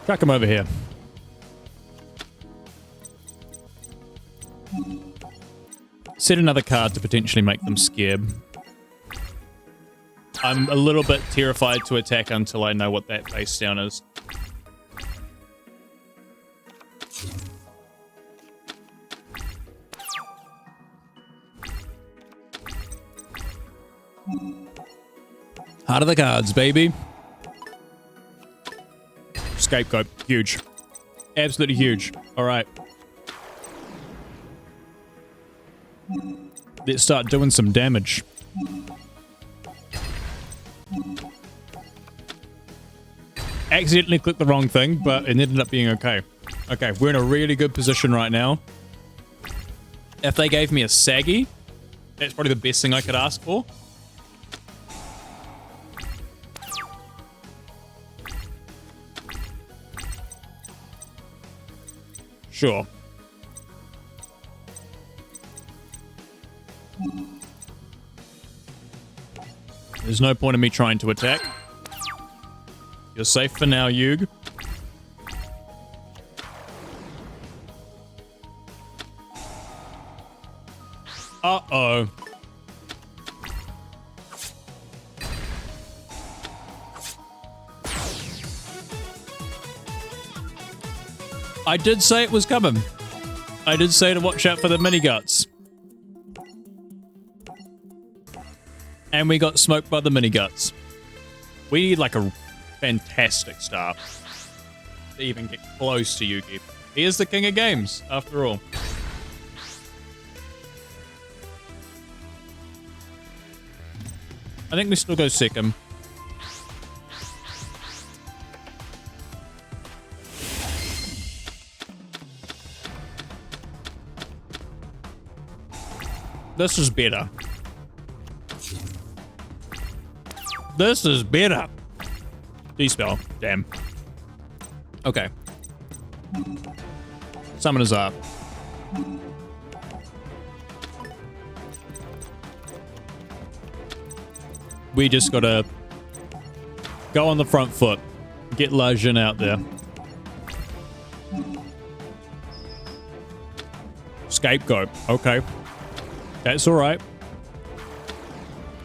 Track him over here. Set another card to potentially make them scared. I'm a little bit terrified to attack until I know what that face down is. Heart of the cards, baby. Scapegoat. Huge. Absolutely huge. All right. Let's start doing some damage. Accidentally clicked the wrong thing, but it ended up being okay. Okay, we're in a really good position right now. If they gave me a saggy, that's probably the best thing I could ask for. Sure. There's no point in me trying to attack. You're safe for now, Yug. Uh-oh. I did say it was coming. I did say to watch out for the mini guts. And we got smoked by the mini guts. We need like a fantastic start to even get close to Yugi. He is the king of games, after all. I think we still go second. This is better. This is better. D-spell. Damn. Okay. Summoners up. We just gotta go on the front foot. Get Lajin out there. Scapegoat. Okay. That's alright.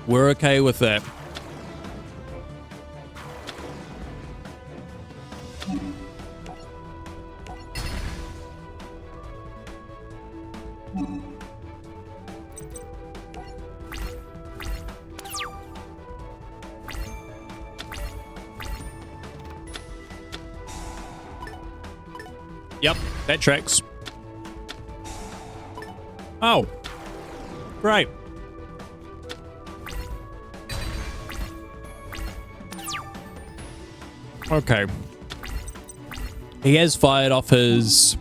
We're okay with that. Yep, that tracks. Oh. Great. Okay. He has fired off his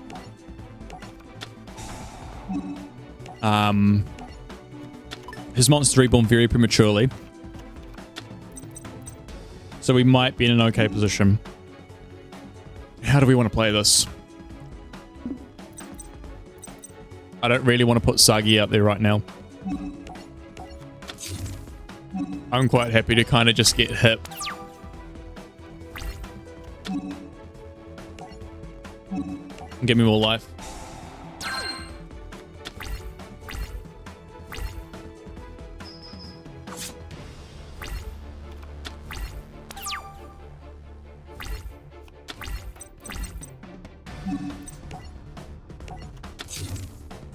Monster Reborn very prematurely. So we might be in an okay position. How do we want to play this? I don't really want to put Sagi out there right now. I'm quite happy to kind of just get hit. And give me more life.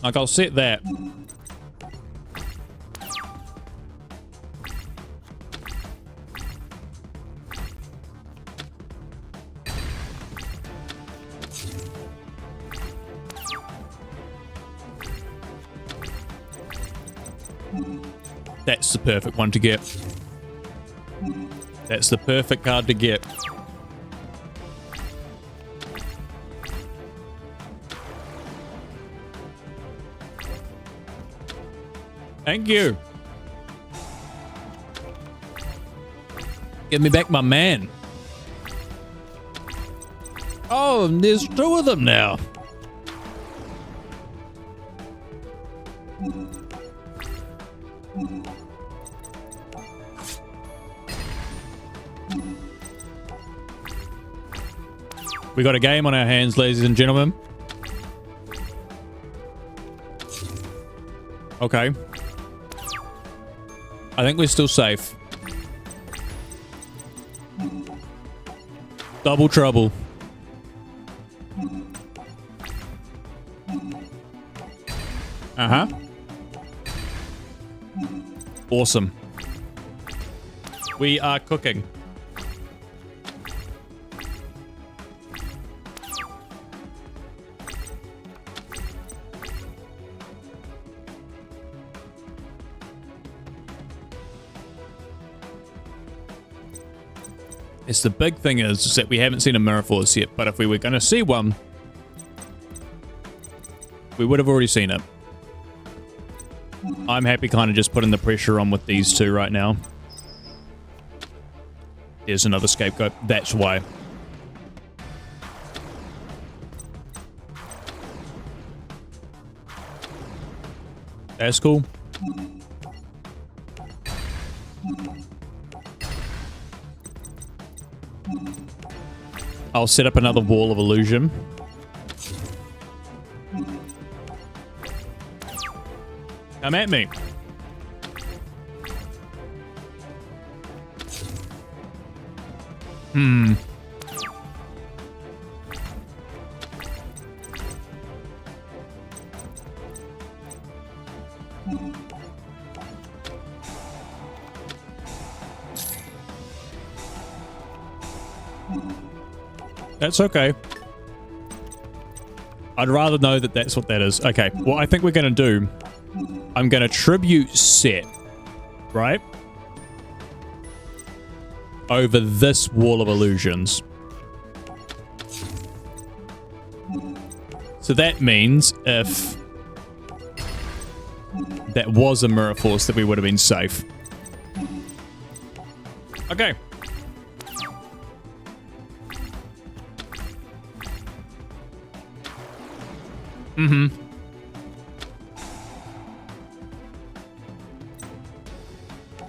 Like, I'll set that. That's the perfect one to get. That's the perfect card to get. Thank you. Give me back my man. Oh, there's two of them now. We got a game on our hands, ladies and gentlemen. Okay. I think we're still safe. Double trouble. Uh-huh. Awesome. We are cooking. It's the big thing is that we haven't seen a Mirror Force yet, but if we were going to see one, we would have already seen it. I'm happy kind of just putting the pressure on with these two right now. There's another scapegoat. That's why. That's cool. I'll set up another wall of illusion. Come at me. That's okay. I'd rather know that that's what that is. Okay, what I think we're going to do, I'm going to tribute set, right? Over this wall of illusions. So that means if that was a Mirror Force, that we would have been safe. Okay.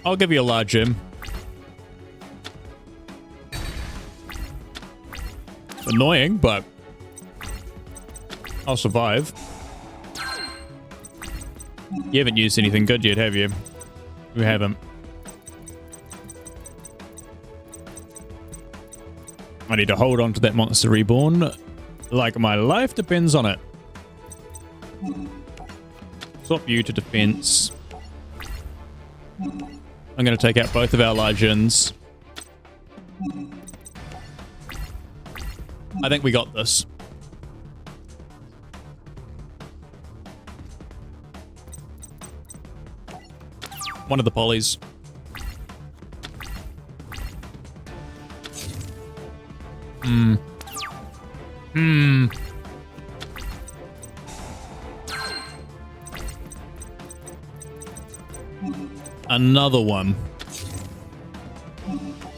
I'll give you a large gem. Annoying, but I'll survive. You haven't used anything good yet, have you? You haven't. I need to hold on to that monster reborn like my life depends on it. Swap you to defense. I'm going to take out both of our Legions. I think we got this. One of the polys. Another one.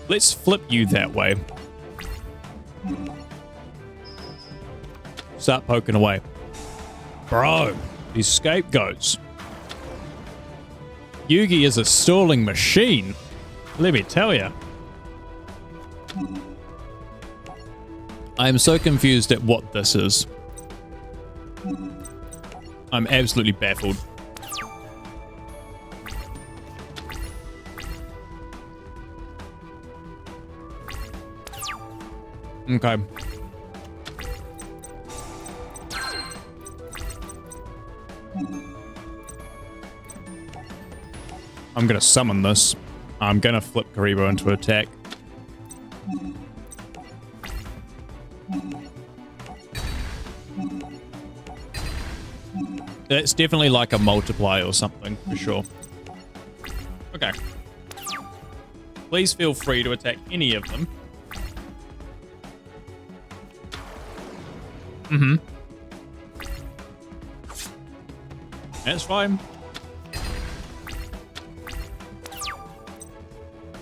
Let's flip you that way. Start poking away. Bro, these scapegoats. Yugi is a stalling machine. Let me tell you. I am so confused at what this is. I'm absolutely baffled. Okay. I'm gonna summon this. I'm gonna flip Karibo into attack. It's definitely like a multiply or something, for sure. Okay. Please feel free to attack any of them. That's fine.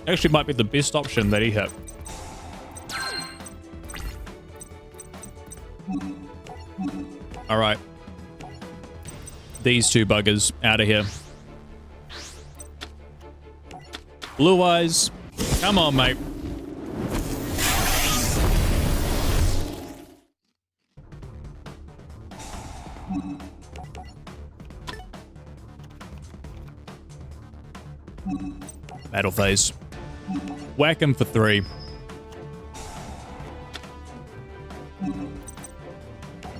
Actually might be the best option that he hit. Alright. These two buggers out of here. Blue Eyes. Come on, mate. Battle phase. Whack him for 3.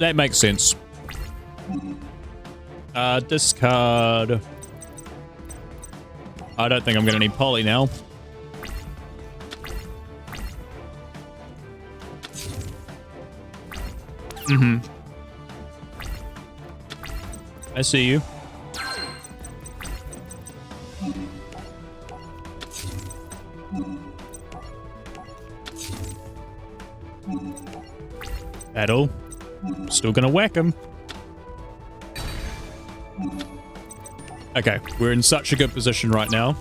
That makes sense. Discard. I don't think I'm going to need Polly now. I see you. Battle. Still gonna whack him. Okay, we're in such a good position right now.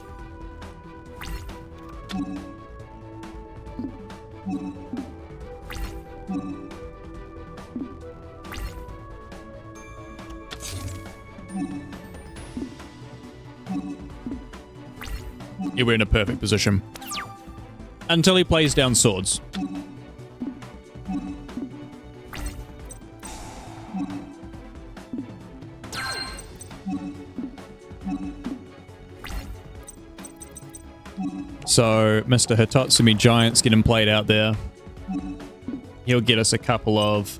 Yeah, we're in a perfect position. Until he plays down swords. So, Mr. Hitatsumi Giant's getting played out there. He'll get us a couple of...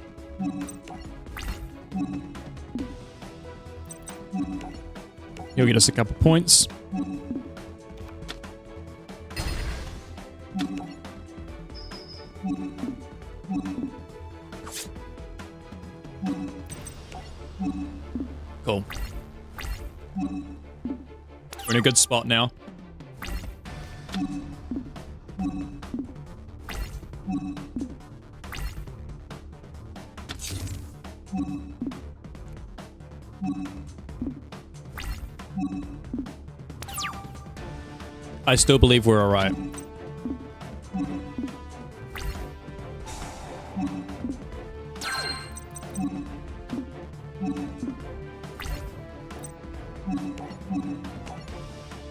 He'll get us a couple points. Cool. We're in a good spot now. I still believe we're alright.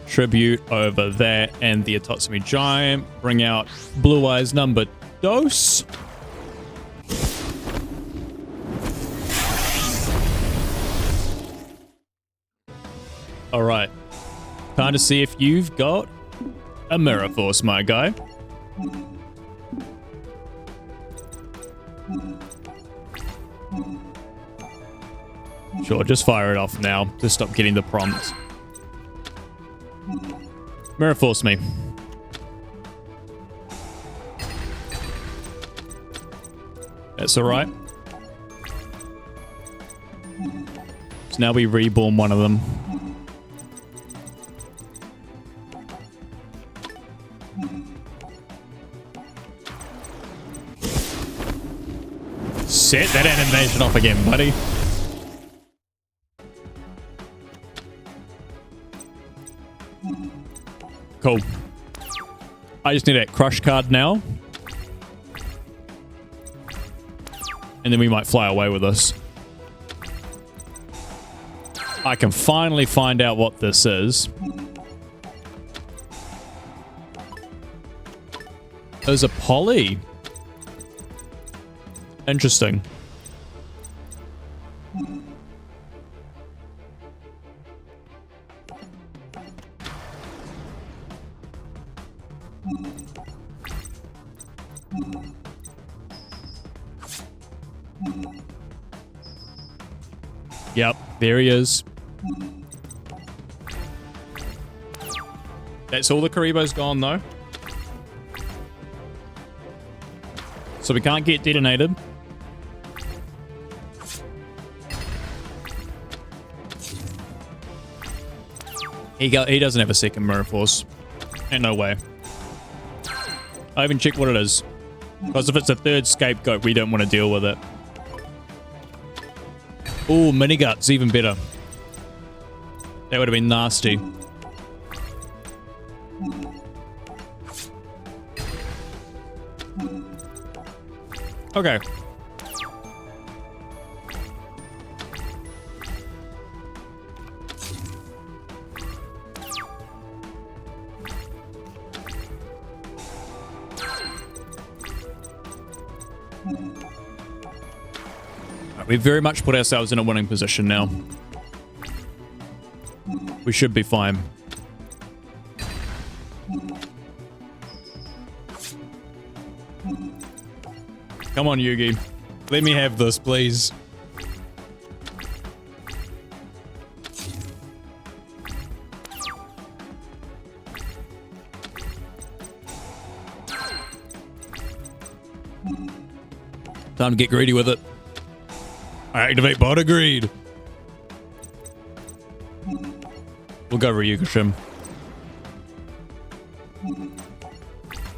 Tribute over that and the Itatsumi Giant. Bring out Blue Eyes number dos. Alright. Time to see if you've got a Mirror Force, my guy. Sure, just fire it off now to stop getting the prompt. Mirror Force me. That's alright. So now we reborn one of them. Set that animation off again, buddy. Cool. I just need that crush card now. And then we might fly away with this. I can finally find out what this is. There's a Polly. Interesting. Yep, there he is. That's all the Karibo's gone, though. So we can't get detonated. He doesn't have a second Mirror Force. Ain't no way. I haven't checked what it is. Because if it's a third scapegoat, we don't want to deal with it. Ooh, mini guts, even better. That would have been nasty. Okay. We've very much put ourselves in a winning position now. We should be fine. Come on, Yugi. Let me have this, please. Time to get greedy with it. Activate bot agreed. We'll go Ryugushim.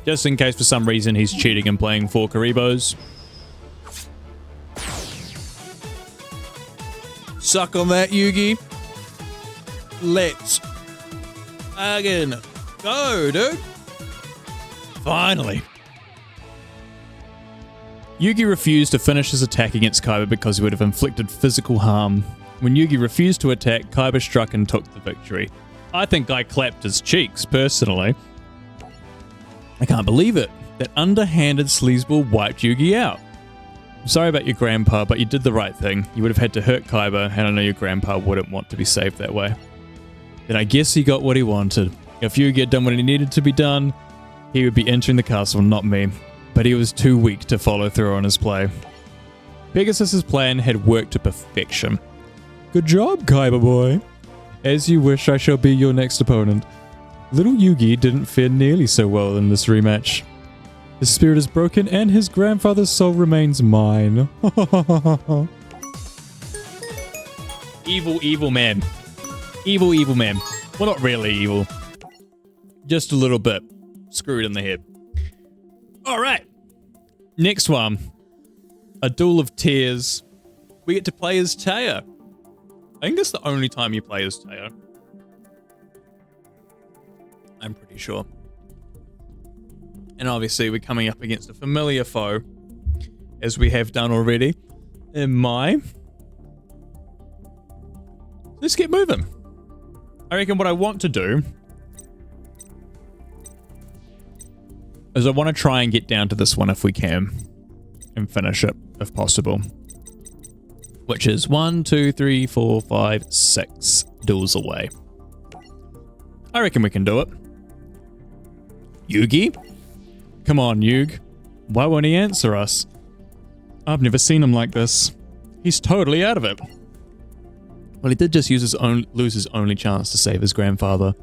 Just in case for some reason he's cheating and playing 4 Karibos. Suck on that, Yugi. Let's again go, dude. Finally. Yugi refused to finish his attack against Kaiba because he would have inflicted physical harm. When Yugi refused to attack, Kaiba struck and took the victory. I think I clapped his cheeks, personally. I can't believe it. That underhanded sleazeball wiped Yugi out. I'm sorry about your grandpa, but you did the right thing. You would have had to hurt Kaiba, and I know your grandpa wouldn't want to be saved that way. Then I guess he got what he wanted. If Yugi had done what he needed to be done, he would be entering the castle, not me. But he was too weak to follow through on his play. Pegasus's plan had worked to perfection. Good job, Kaiba boy. As you wish, I shall be your next opponent. Little Yugi didn't fare nearly so well in this rematch. His spirit is broken and his grandfather's soul remains mine. Evil, evil man. Evil, evil man. Well, not really evil. Just a little bit. Screwed in the head. Alright. Next one. A Duel of Tears. We get to play as Taya. I think it's the only time you play as Taya. I'm pretty sure. And obviously we're coming up against a familiar foe, as we have done already in Mai. Let's get moving. I reckon what I want to do is I want to try and get down to this one if we can, and finish it if possible. Which is 1, 2, 3, 4, 5, 6 duels away. I reckon we can do it. Yugi? Come on, Yug. Why won't he answer us? I've never seen him like this. He's totally out of it. Well, he did just lose his only chance to save his grandfather.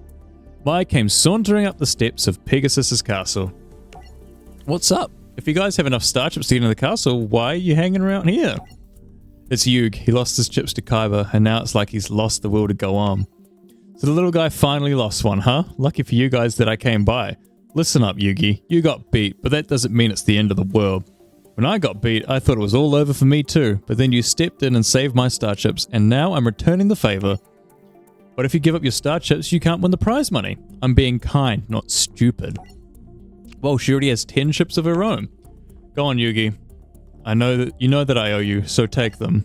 Mai came sauntering up the steps of Pegasus's castle. What's up? If you guys have enough star chips to get into the castle, why are you hanging around here? It's Yug. He lost his chips to Kaiba, and now it's like he's lost the will to go on. So the little guy finally lost one, huh? Lucky for you guys that I came by. Listen up, Yugi. You got beat, but that doesn't mean it's the end of the world. When I got beat, I thought it was all over for me too, but then you stepped in and saved my star chips, and now I'm returning the favor. But if you give up your star chips, you can't win the prize money. I'm being kind, not stupid. Well, she already has 10 chips of her own. Go on, Yugi. I know that you know that I owe you, so take them.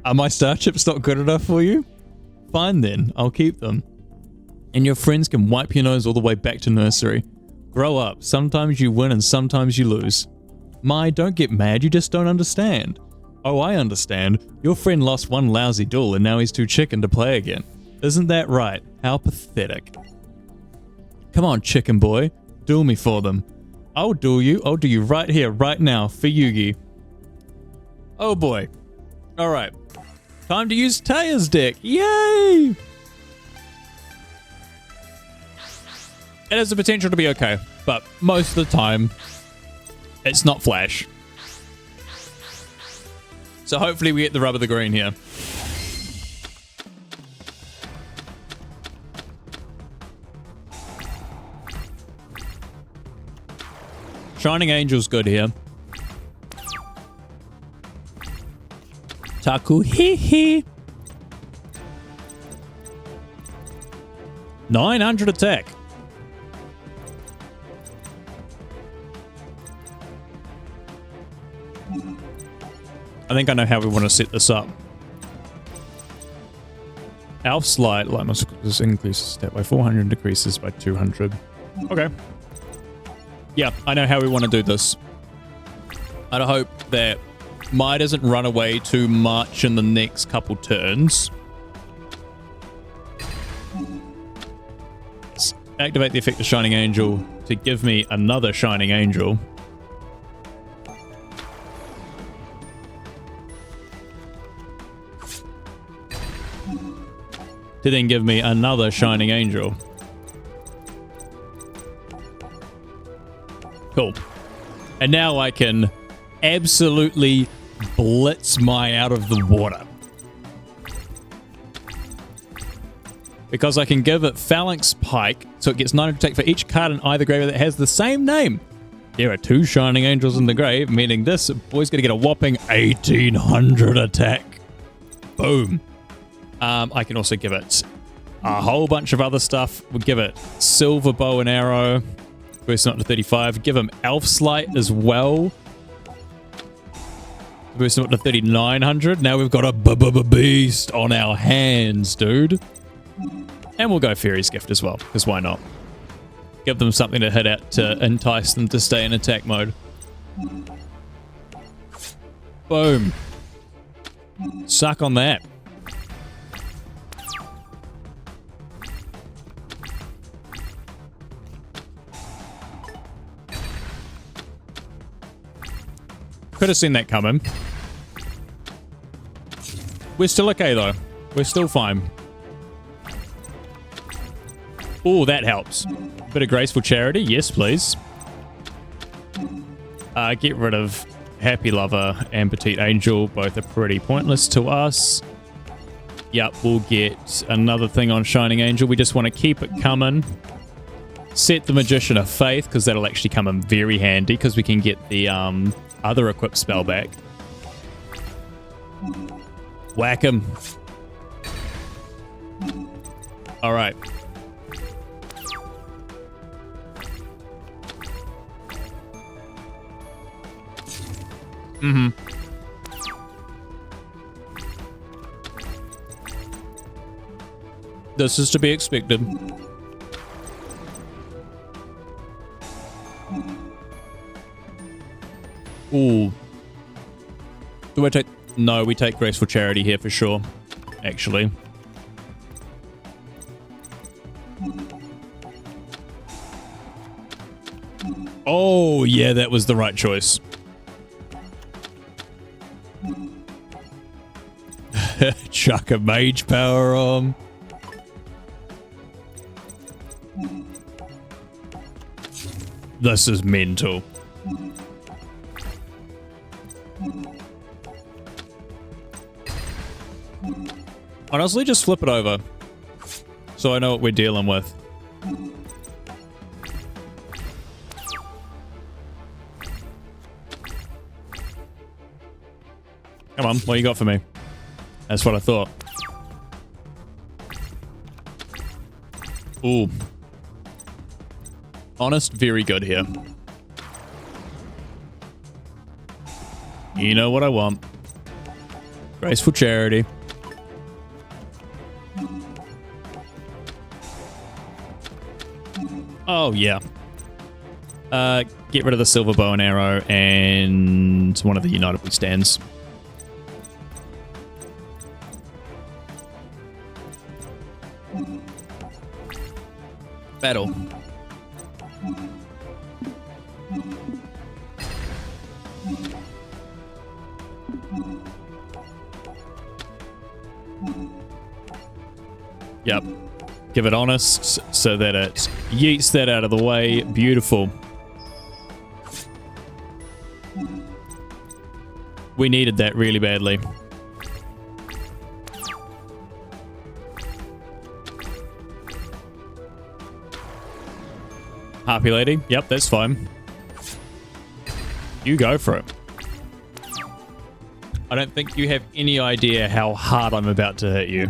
Are my star chips not good enough for you? Fine then, I'll keep them. And your friends can wipe your nose all the way back to nursery. Grow up. Sometimes you win and sometimes you lose. Mai, don't get mad, you just don't understand. Oh, I understand. Your friend lost one lousy duel and now he's too chicken to play again. Isn't that right? How pathetic. Come on, chicken boy. Duel me for them. I'll duel you. I'll do you right here, right now, for Yugi. Oh boy. Alright. Time to use Taya's deck. Yay! It has the potential to be okay, but most of the time, it's not Flash. So hopefully we get the rub of the green here. Shining Angel's good here. Taku hee hee. 900 attack. I think I know how we want to set this up. Elf Slide, light must increases stat by 400, decreases by 200. Okay. Yeah, I know how we want to do this. I hope that Mai doesn't run away too much in the next couple turns. Let's activate the effect of Shining Angel to give me another Shining Angel. to then give me another Shining Angel. Cool. And now I can absolutely blitz my out of the water. Because I can give it Phalanx Pike, so it gets 900 attack for each card in either grave that has the same name. There are 2 Shining Angels in the grave, meaning this boy's going to get a whopping 1800 attack. Boom. I can also give it a whole bunch of other stuff. We'll give it Silver Bow and Arrow. Boost him up to 35. Give him Elf Sleight as well. Boost him up to 3900. Now we've got a beast on our hands, dude. And we'll go Fairy's Gift as well, because why not? Give them something to hit at to entice them to stay in attack mode. Boom. Suck on that. Could have seen that coming. We're still okay, though. We're still fine. Oh, that helps. Bit of Graceful Charity. Yes, please. Get rid of Happy Lover and Petite Angel. Both are pretty pointless to us. Yep, we'll get another thing on Shining Angel. We just want to keep it coming. Set the Magician of Faith, because that'll actually come in very handy, because we can get the other equip spell back. Whack him. All right. Mm-hmm. This is to be expected. Ooh. Do I take... No, we take Graceful Charity here for sure, actually. Oh, yeah, that was the right choice. Chuck a Mage Power on. This is mental. Honestly, just flip it over, so I know what we're dealing with. Come on, what you got for me? That's what I thought. Ooh. Honest, very good here. You know what I want. Graceful Charity. Oh, yeah. Get rid of the Silver Bow and Arrow and one of the Unitable Stands. Battle. Yep. Give it Honest so that it yeets that out of the way. Beautiful. We needed that really badly. Harpy Lady. Yep, that's fine. You go for it. I don't think you have any idea how hard I'm about to hit you.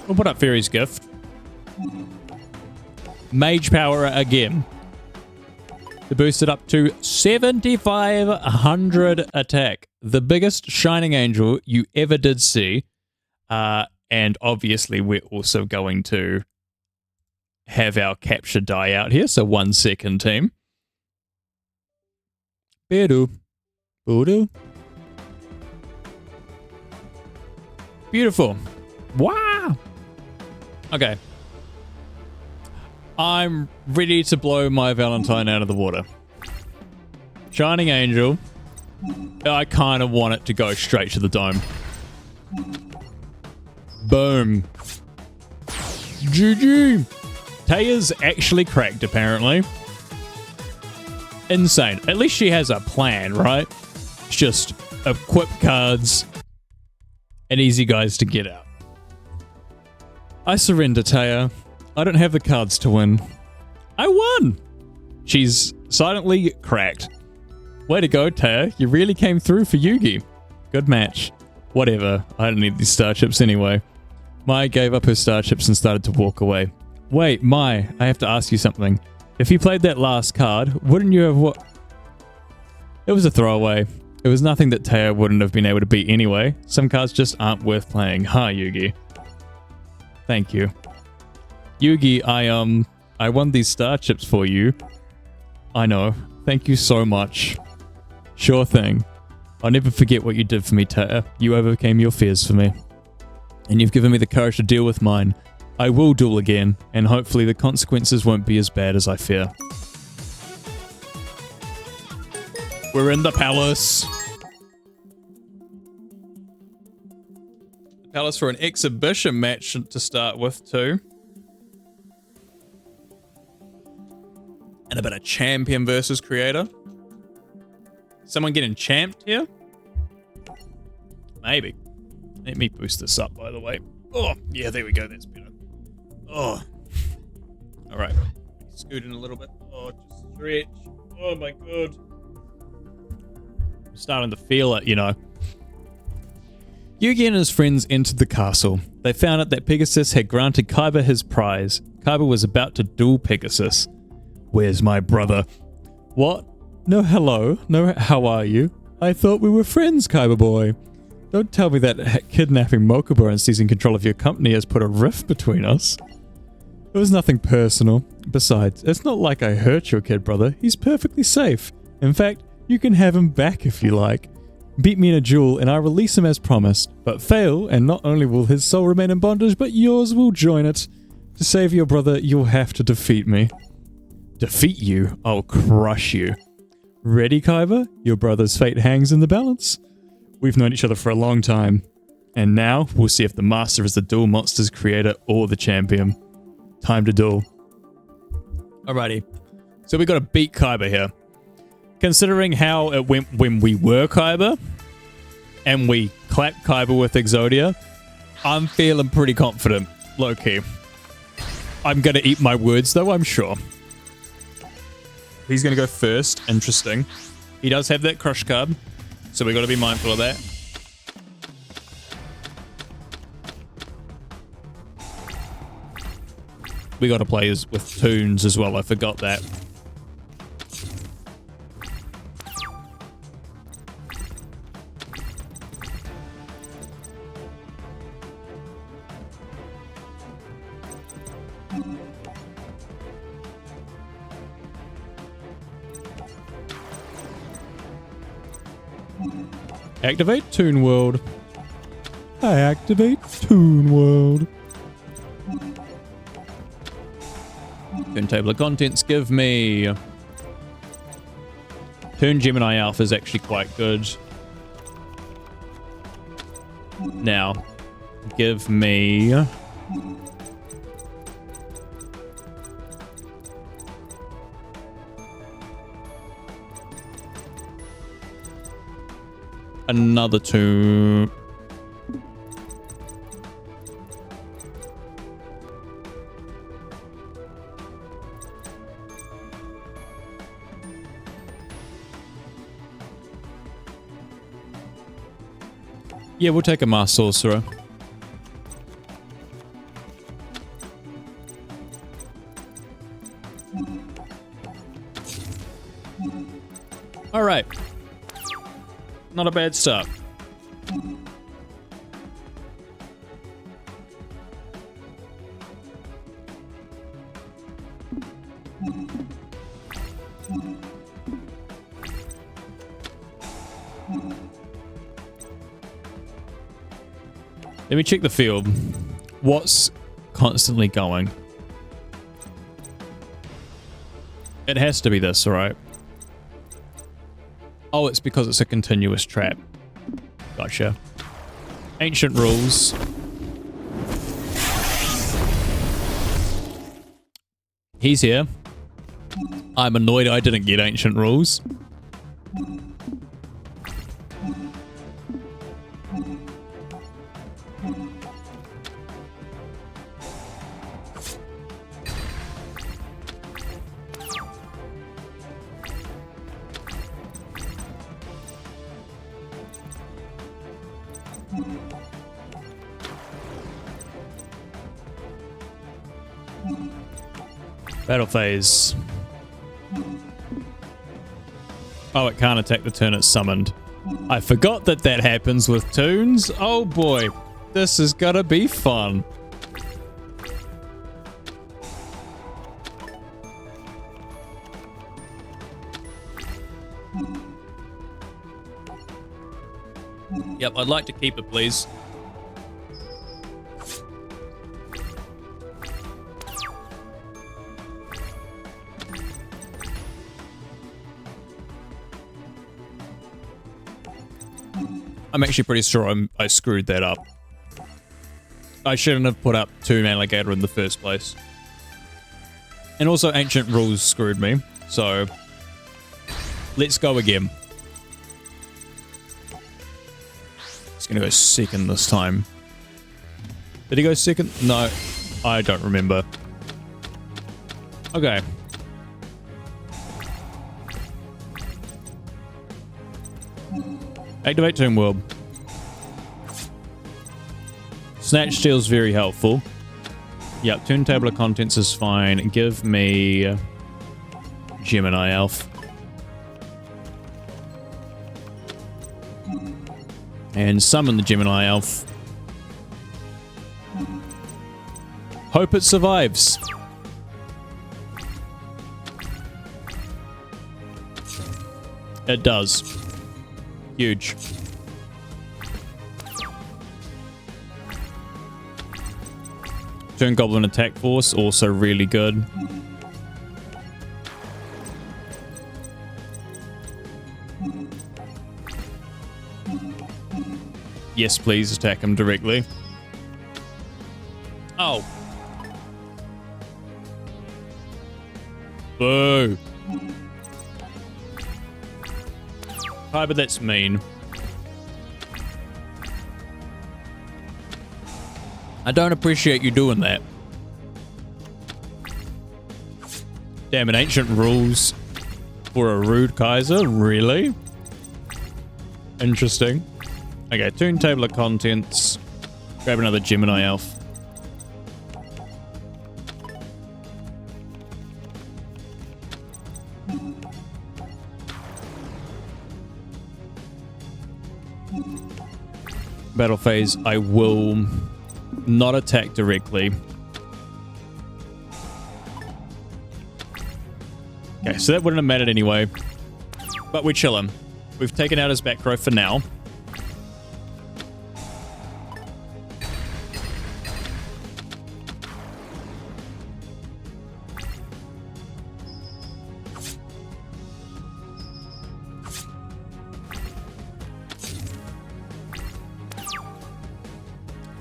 We'll put up Fairy's Gift. Mage Power again. To boost it up to 7,500 attack. The biggest Shining Angel you ever did see. And obviously we're also going to have our capture die out here. So 1 second, team. Beardo. Boodoo. Beautiful. Wow. Okay. I'm ready to blow my Valentine out of the water. Shining Angel. I kind of want it to go straight to the dome. Boom. GG. Taya's actually cracked, apparently. Insane. At least she has a plan, right? It's just equip cards and easy guys to get out. I surrender, Taya. I don't have the cards to win. I won! She's silently cracked. Way to go, Taya. You really came through for Yugi. Good match. Whatever. I don't need these star chips anyway. Mai gave up her star chips and started to walk away. Wait, Mai, I have to ask you something. If you played that last card, wouldn't you have what? It was a throwaway. It was nothing that Taya wouldn't have been able to beat anyway. Some cards just aren't worth playing, huh, Yugi? Thank you. Yugi, I won these star chips for you. I know. Thank you so much. Sure thing. I'll never forget what you did for me, Taya. You overcame your fears for me. And you've given me the courage to deal with mine. I will duel again, and hopefully the consequences won't be as bad as I fear. We're in the palace. The palace for an exhibition match to start with, too. And a bit of champion versus creator. Someone getting champed here? Maybe. Let me boost this up, by the way. Oh, yeah, there we go. That's better. Oh. All right. Scoot in a little bit. Oh, just stretch. Oh, my God. I'm starting to feel it, you know. Yugi and his friends entered the castle. They found out that Pegasus had granted Kaiba his prize. Kaiba was about to duel Pegasus. Where's my brother? What? No hello. No how are you? I thought we were friends, Kaiba boy. Don't tell me that kidnapping Mokuba and seizing control of your company has put a rift between us. It was nothing personal. Besides, it's not like I hurt your kid brother. He's perfectly safe. In fact, you can have him back if you like. Beat me in a duel and I'll release him as promised. But fail, and not only will his soul remain in bondage, but yours will join it. To save your brother, you'll have to defeat me. Defeat you? I'll crush you. Ready, Kaiba? Your brother's fate hangs in the balance. We've known each other for a long time. And now, we'll see if the master is the Duel Monsters creator or the champion. Time to duel. Alrighty. So we gotta beat Kaiba here. Considering how it went when we were Kaiba, and we clapped Kaiba with Exodia, I'm feeling pretty confident. Low-key. I'm gonna eat my words though, I'm sure. He's gonna go first. Interesting. He does have that crush card, so we gotta be mindful of that. We gotta play with tunes as well, I forgot that. Activate Toon World. I activate Toon World. Toon Table of Contents, give me... Toon Gemini Alpha is actually quite good. Now, give me... another two. Yeah, we'll take a Master Sorcerer. All right. Not a bad start. Let me check the field. What's constantly going? It has to be this, right? Oh, it's because it's a continuous trap. Gotcha. Ancient rules. He's here. I'm annoyed I didn't get ancient rules. Battle phase. Oh, it can't attack the turn it's summoned. I forgot that that happens with toons. Oh boy, this is gonna be fun. Yep, I'd like to keep it, please. I'm actually pretty sure I screwed that up. I shouldn't have put up 2 Alligator in the first place. And also ancient rules screwed me, so let's go again. It's gonna go second this time. Did he go second? No, I don't remember. Okay. Activate Tomb World. Snatch Steal's very helpful. Yep, turn table of contents is fine. Give me Gemini Elf. And summon the Gemini Elf. Hope it survives. It does. Huge. Turn Goblin Attack Force, also really good. Yes, please attack him directly. Oh. Boo. Hi, but that's mean. I don't appreciate you doing that. Damn it, ancient rules for a rude Kaiser? Really? Interesting. Okay, turn table of contents. Grab another Gemini Elf. Battle phase, I will not attack directly. Okay, so that wouldn't have mattered anyway. But we're chilling. We've taken out his back row for now.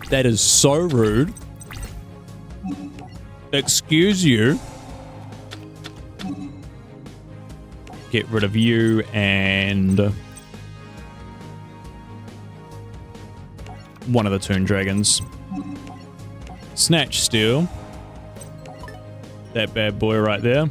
That is so rude. Excuse you. Get rid of you and one of the Toon Dragons. Snatch Steel. That bad boy right there.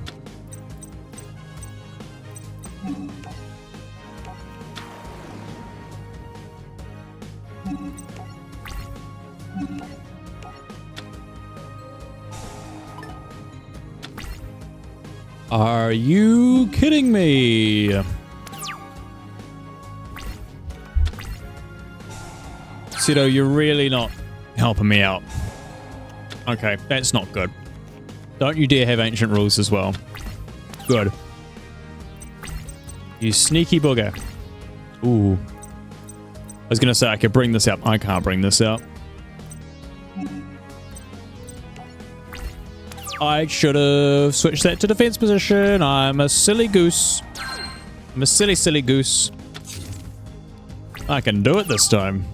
Are you kidding me? Sido, you're really not helping me out. Okay, that's not good. Don't you dare have ancient rules as well. Good. You sneaky booger. Ooh. I was gonna say I could bring this out. I can't bring this out. I should have switched that to defense position. I'm a silly goose. I'm a silly, silly goose. I can do it this time.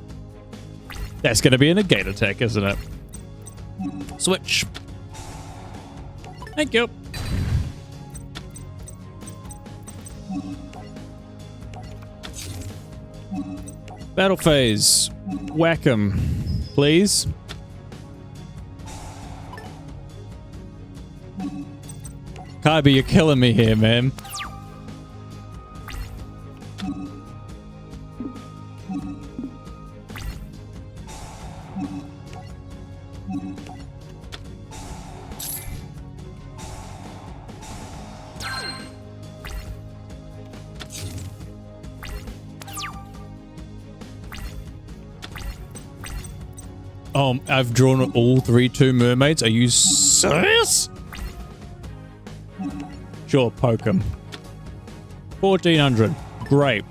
That's going to be a negate attack, isn't it? Switch. Thank you. Battle phase. Whack 'em, please. Kaiba, you're killing me here, man. I've drawn all 3/2 mermaids. Are you serious? Sure, poke 'em. 1400. Great.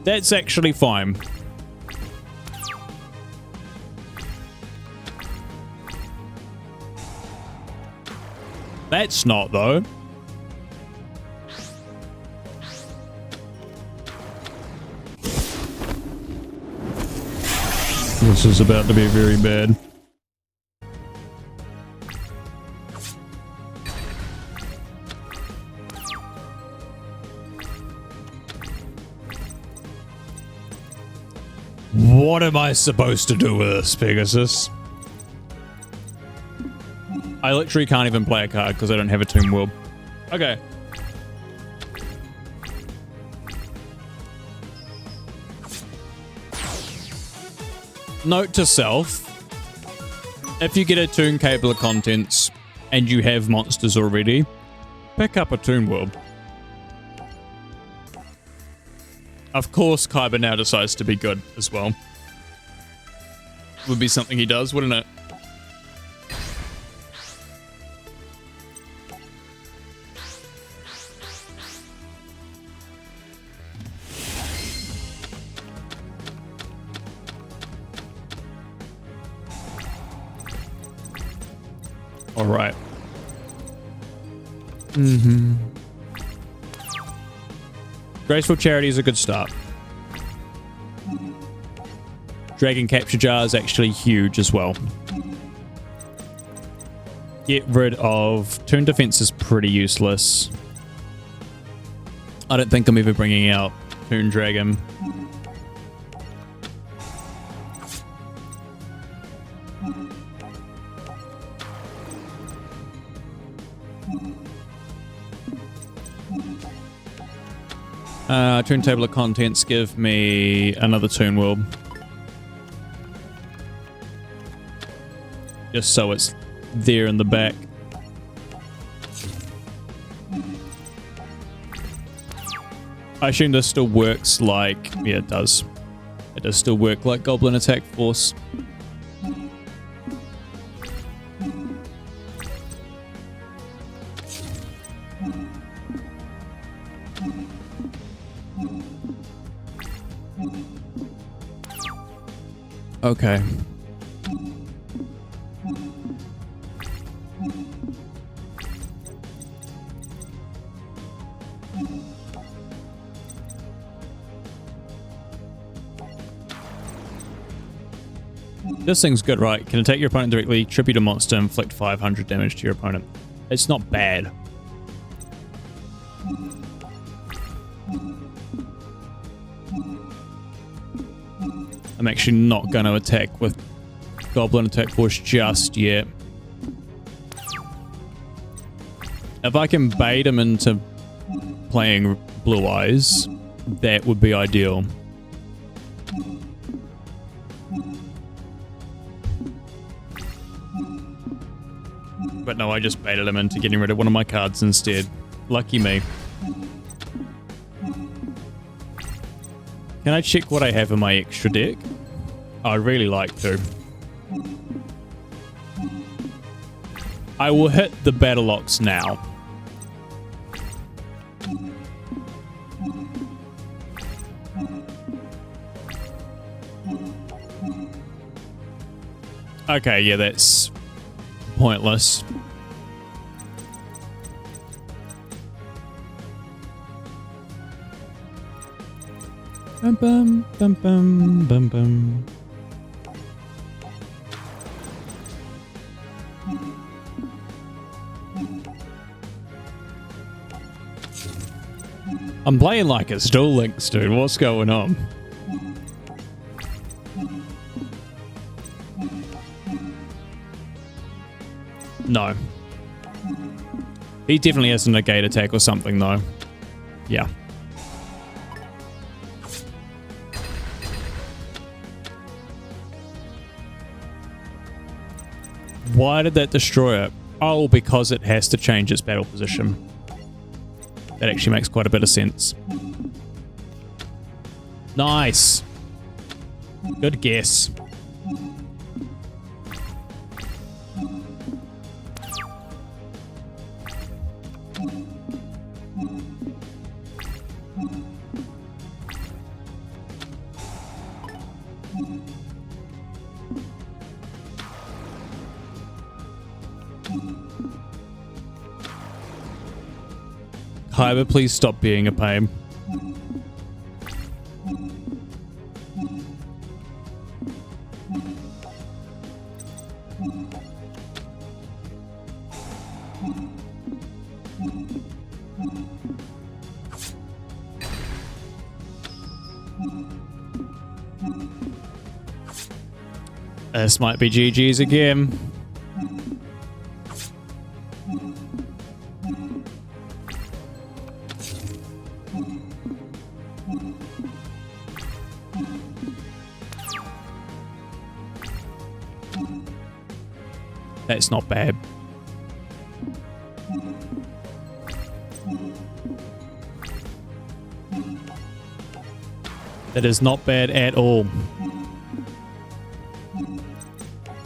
That's actually fine. That's not, though. This is about to be very bad. What am I supposed to do with this, Pegasus? I literally can't even play a card because I don't have a Tomb World. Okay. Note to self, if you get a Toon Cable of Contents and you have monsters already, pick up a Toon World. Of course, Kaiba now decides to be good as well. Would be something he does, wouldn't it? All right. Graceful Charity is a good start. Dragon Capture Jar is actually huge as well. Get rid of Toon Defense is pretty useless. I don't think I'm ever bringing out Toon Dragon. Toon Table of Contents give me another Toon World. Just so it's there in the back. I assume this still works like... Yeah, it does. It does still work like Goblin Attack Force. Okay. This thing's good, right? Can attack your opponent directly, tribute a monster, inflict 500 damage to your opponent. It's not bad. I'm actually not going to attack with Goblin Attack Force just yet. If I can bait him into playing Blue Eyes, that would be ideal. But no, I just baited him into getting rid of one of my cards instead. Lucky me. Can I check what I have in my extra deck? I'd really like to. I will hit the Battle Ox now. Okay, yeah, that's pointless. Bum bum bum bum bum bum. I'm playing like it's Duel Links, dude. What's going on? No. He definitely has a negate attack or something, though. Yeah. Why did that destroy it? Oh, because it has to change its battle position. That actually makes quite a bit of sense. Nice. Good guess. Kyber, please stop being a pain. This might be GG's again. That's not bad. That is not bad at all.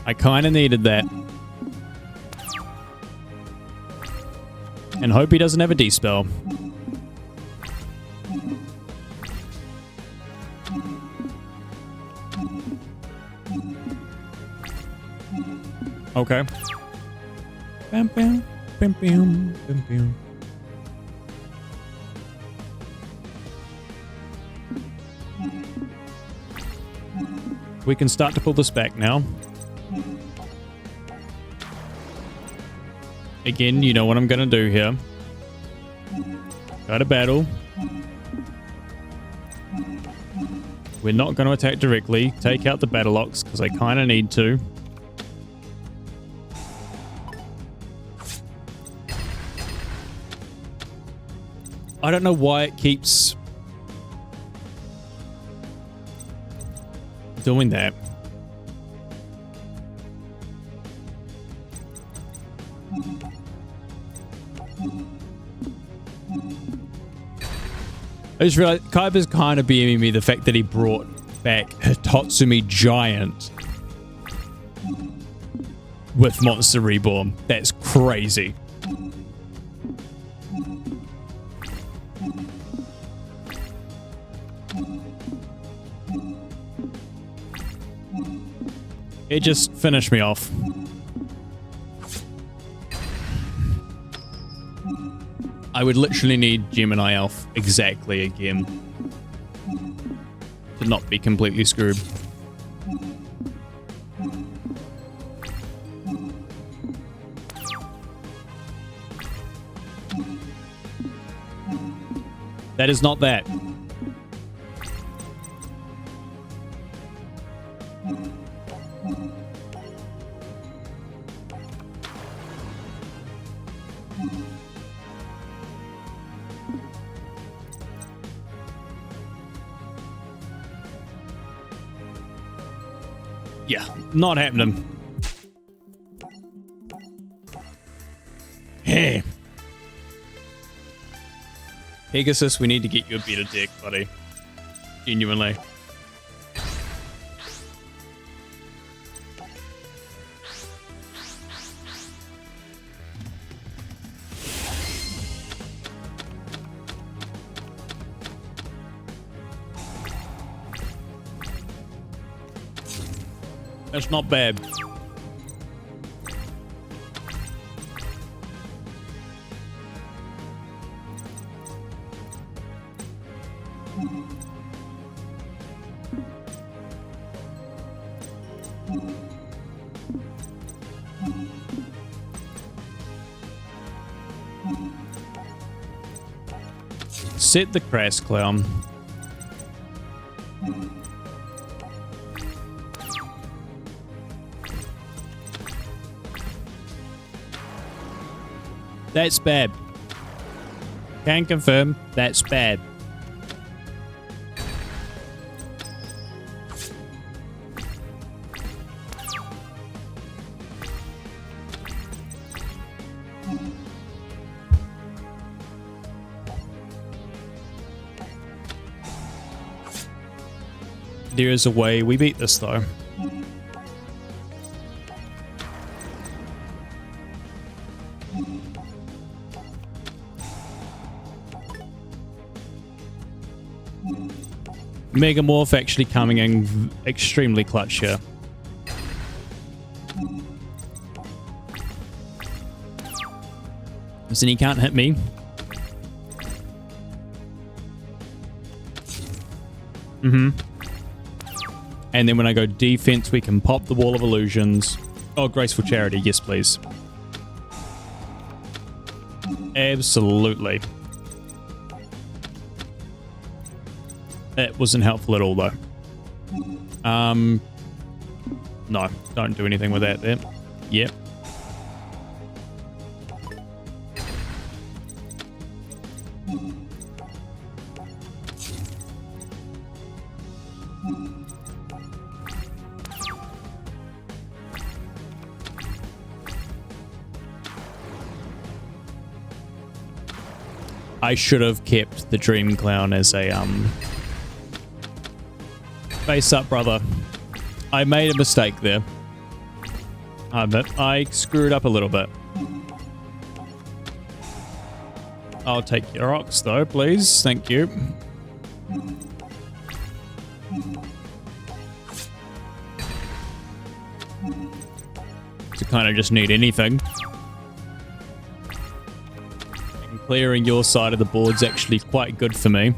I kind of needed that. And hope he doesn't have a D-spell. Okay. Bam, bam, bam, bam, bam, bam. We can start to pull this back now. Again, you know what I'm going to do here. Go to battle. We're not going to attack directly. Take out the battle locks because I kind of need to. I don't know why it keeps doing that. I just realized Kyber's kind of BMing me the fact that he brought back Hitotsumi Giant with Monster Reborn. That's crazy. It just finished me off. I would literally need Gemini Elf exactly again to not be completely screwed. That is not that. Yeah, not happening. Hey. Pegasus, we need to get you a better deck, buddy. Genuinely. That's not bad. Set the Crass Clown. That's bad. Can confirm that's bad. There is a way we beat this though. Megamorph actually coming in extremely clutch here. So he can't hit me. And then when I go defense, we can pop the Wall of Illusions. Oh, Graceful Charity. Yes, please. Absolutely. That wasn't helpful at all, though. No, don't do anything with that there. Yep. I should have kept the Dream Clown as a face up, brother. I made a mistake there. I screwed up a little bit. I'll take your rocks though, please. Thank you. To kind of just need anything. Clearing your side of the board's actually quite good for me.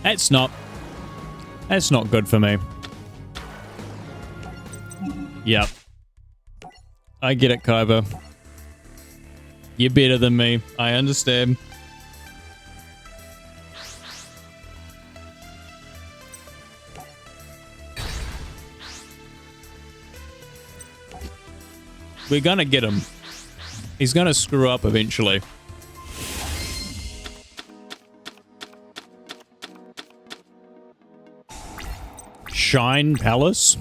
That's not good for me. Yep. I get it, Kaiba. You're better than me. I understand. We're gonna get him. He's gonna screw up eventually. Shine Palace?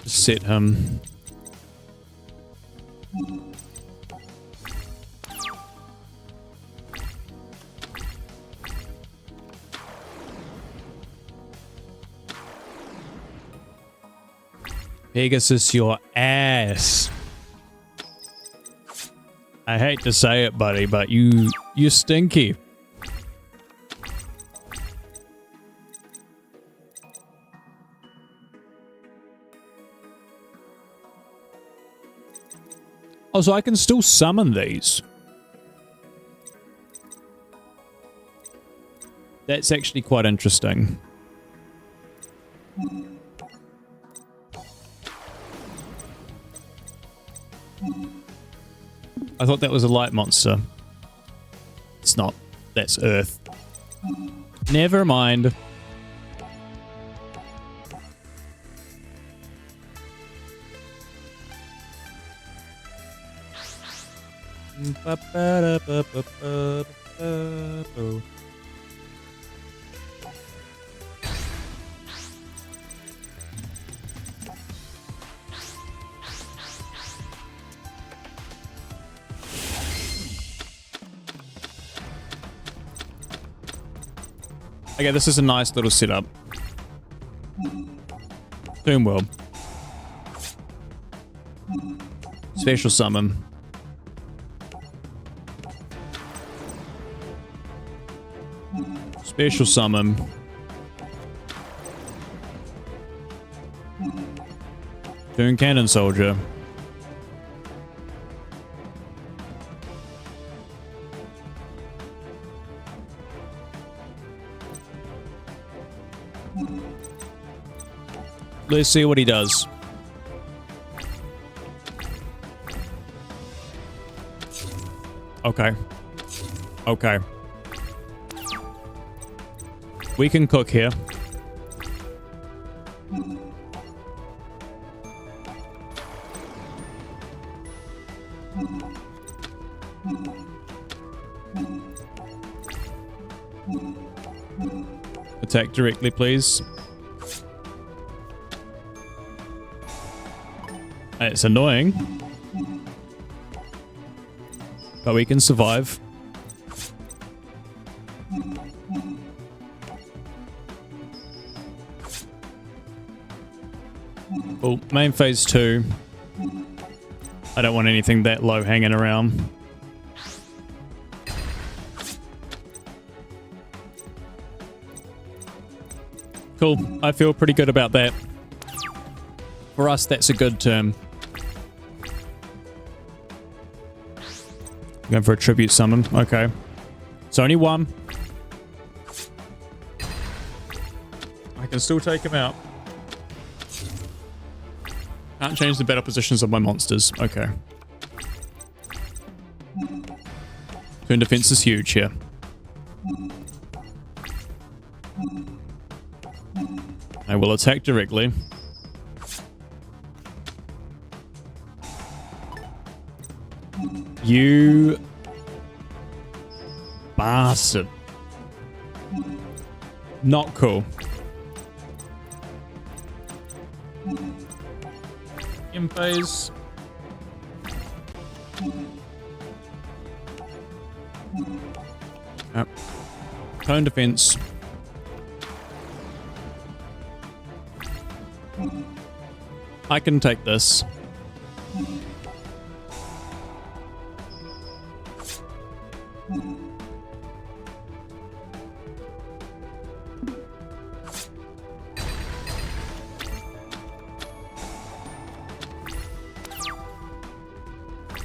Set him. Pegasus, your ass. I hate to say it, buddy, but you're stinky. Oh, so I can still summon these. That's actually quite interesting. I thought that was a light monster. It's not. That's Earth. Never mind. Okay, this is a nice little setup. Doing well. Special summon. Special summon. Doing Cannon Soldier. Let's see what he does. Okay. Okay. We can cook here. Attack directly, please. It's annoying, but we can survive. Well, main phase 2. I don't want anything that low hanging around. Cool. I feel pretty good about that. For us, that's a good turn. Going for a tribute summon. Okay. It's only one. I can still take him out. Can't change the battle positions of my monsters. Okay. Turn defense is huge here. I will attack directly. You bastard. Not cool. In phase. Yep. Tone defense. I can take this.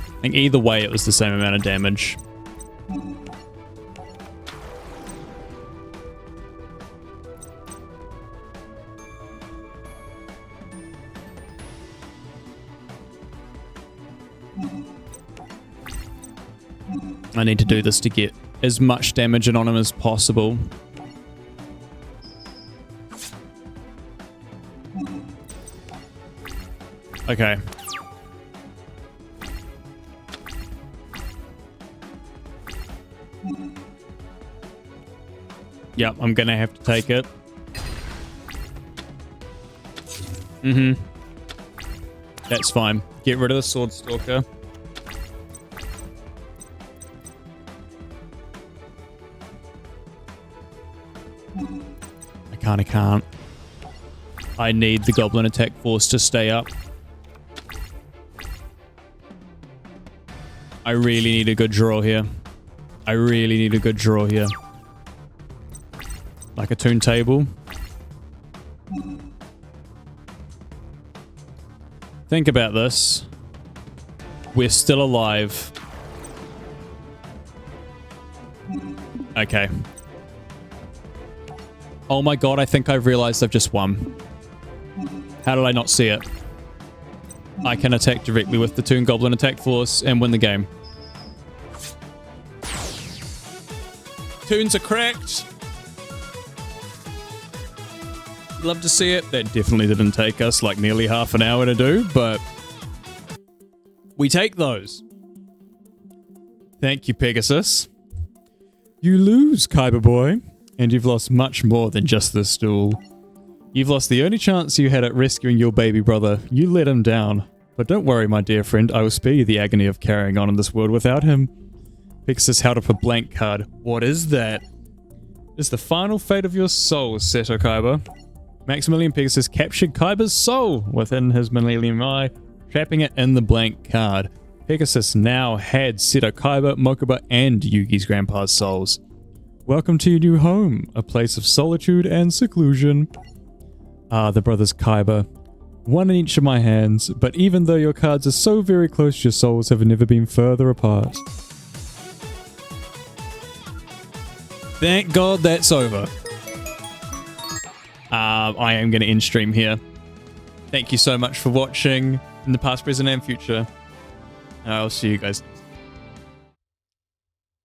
I think either way it was the same amount of damage. I need to do this to get as much damage in on him as possible. Okay. Yep, I'm gonna have to take it. Mm-hmm. That's fine. Get rid of the Sword Stalker. I can't. I need the Goblin Attack Force to stay up. I really need a good draw here. I really need a good draw here. Like a Toon Table. Think about this. We're still alive. Okay. Oh my god, I think I've realized I've just won. How did I not see it? I can attack directly with the Toon Goblin Attack Force and win the game. Toons are cracked. Love to see it. That definitely didn't take us like nearly half an hour to do, but we take those. Thank you, Pegasus. You lose, Kyber boy. And you've lost much more than just this duel. You've lost the only chance you had at rescuing your baby brother. You let him down. But don't worry, my dear friend, I will spare you the agony of carrying on in this world without him. Pegasus held up a blank card. What is that? It's the final fate of your soul, Seto Kyber. Maximilian Pegasus captured Kyber's soul within his Millennium Eye, trapping it in the blank card. Pegasus now had Seto Kyber, Mokuba, and Yugi's grandpa's souls. Welcome to your new home, a place of solitude and seclusion. Ah, the brothers Kyber. One in each of my hands, but even though your cards are so very close, your souls have never been further apart. Thank God that's over. I am going to end stream here. Thank you so much for watching in the past, present, and future. And I'll see you guys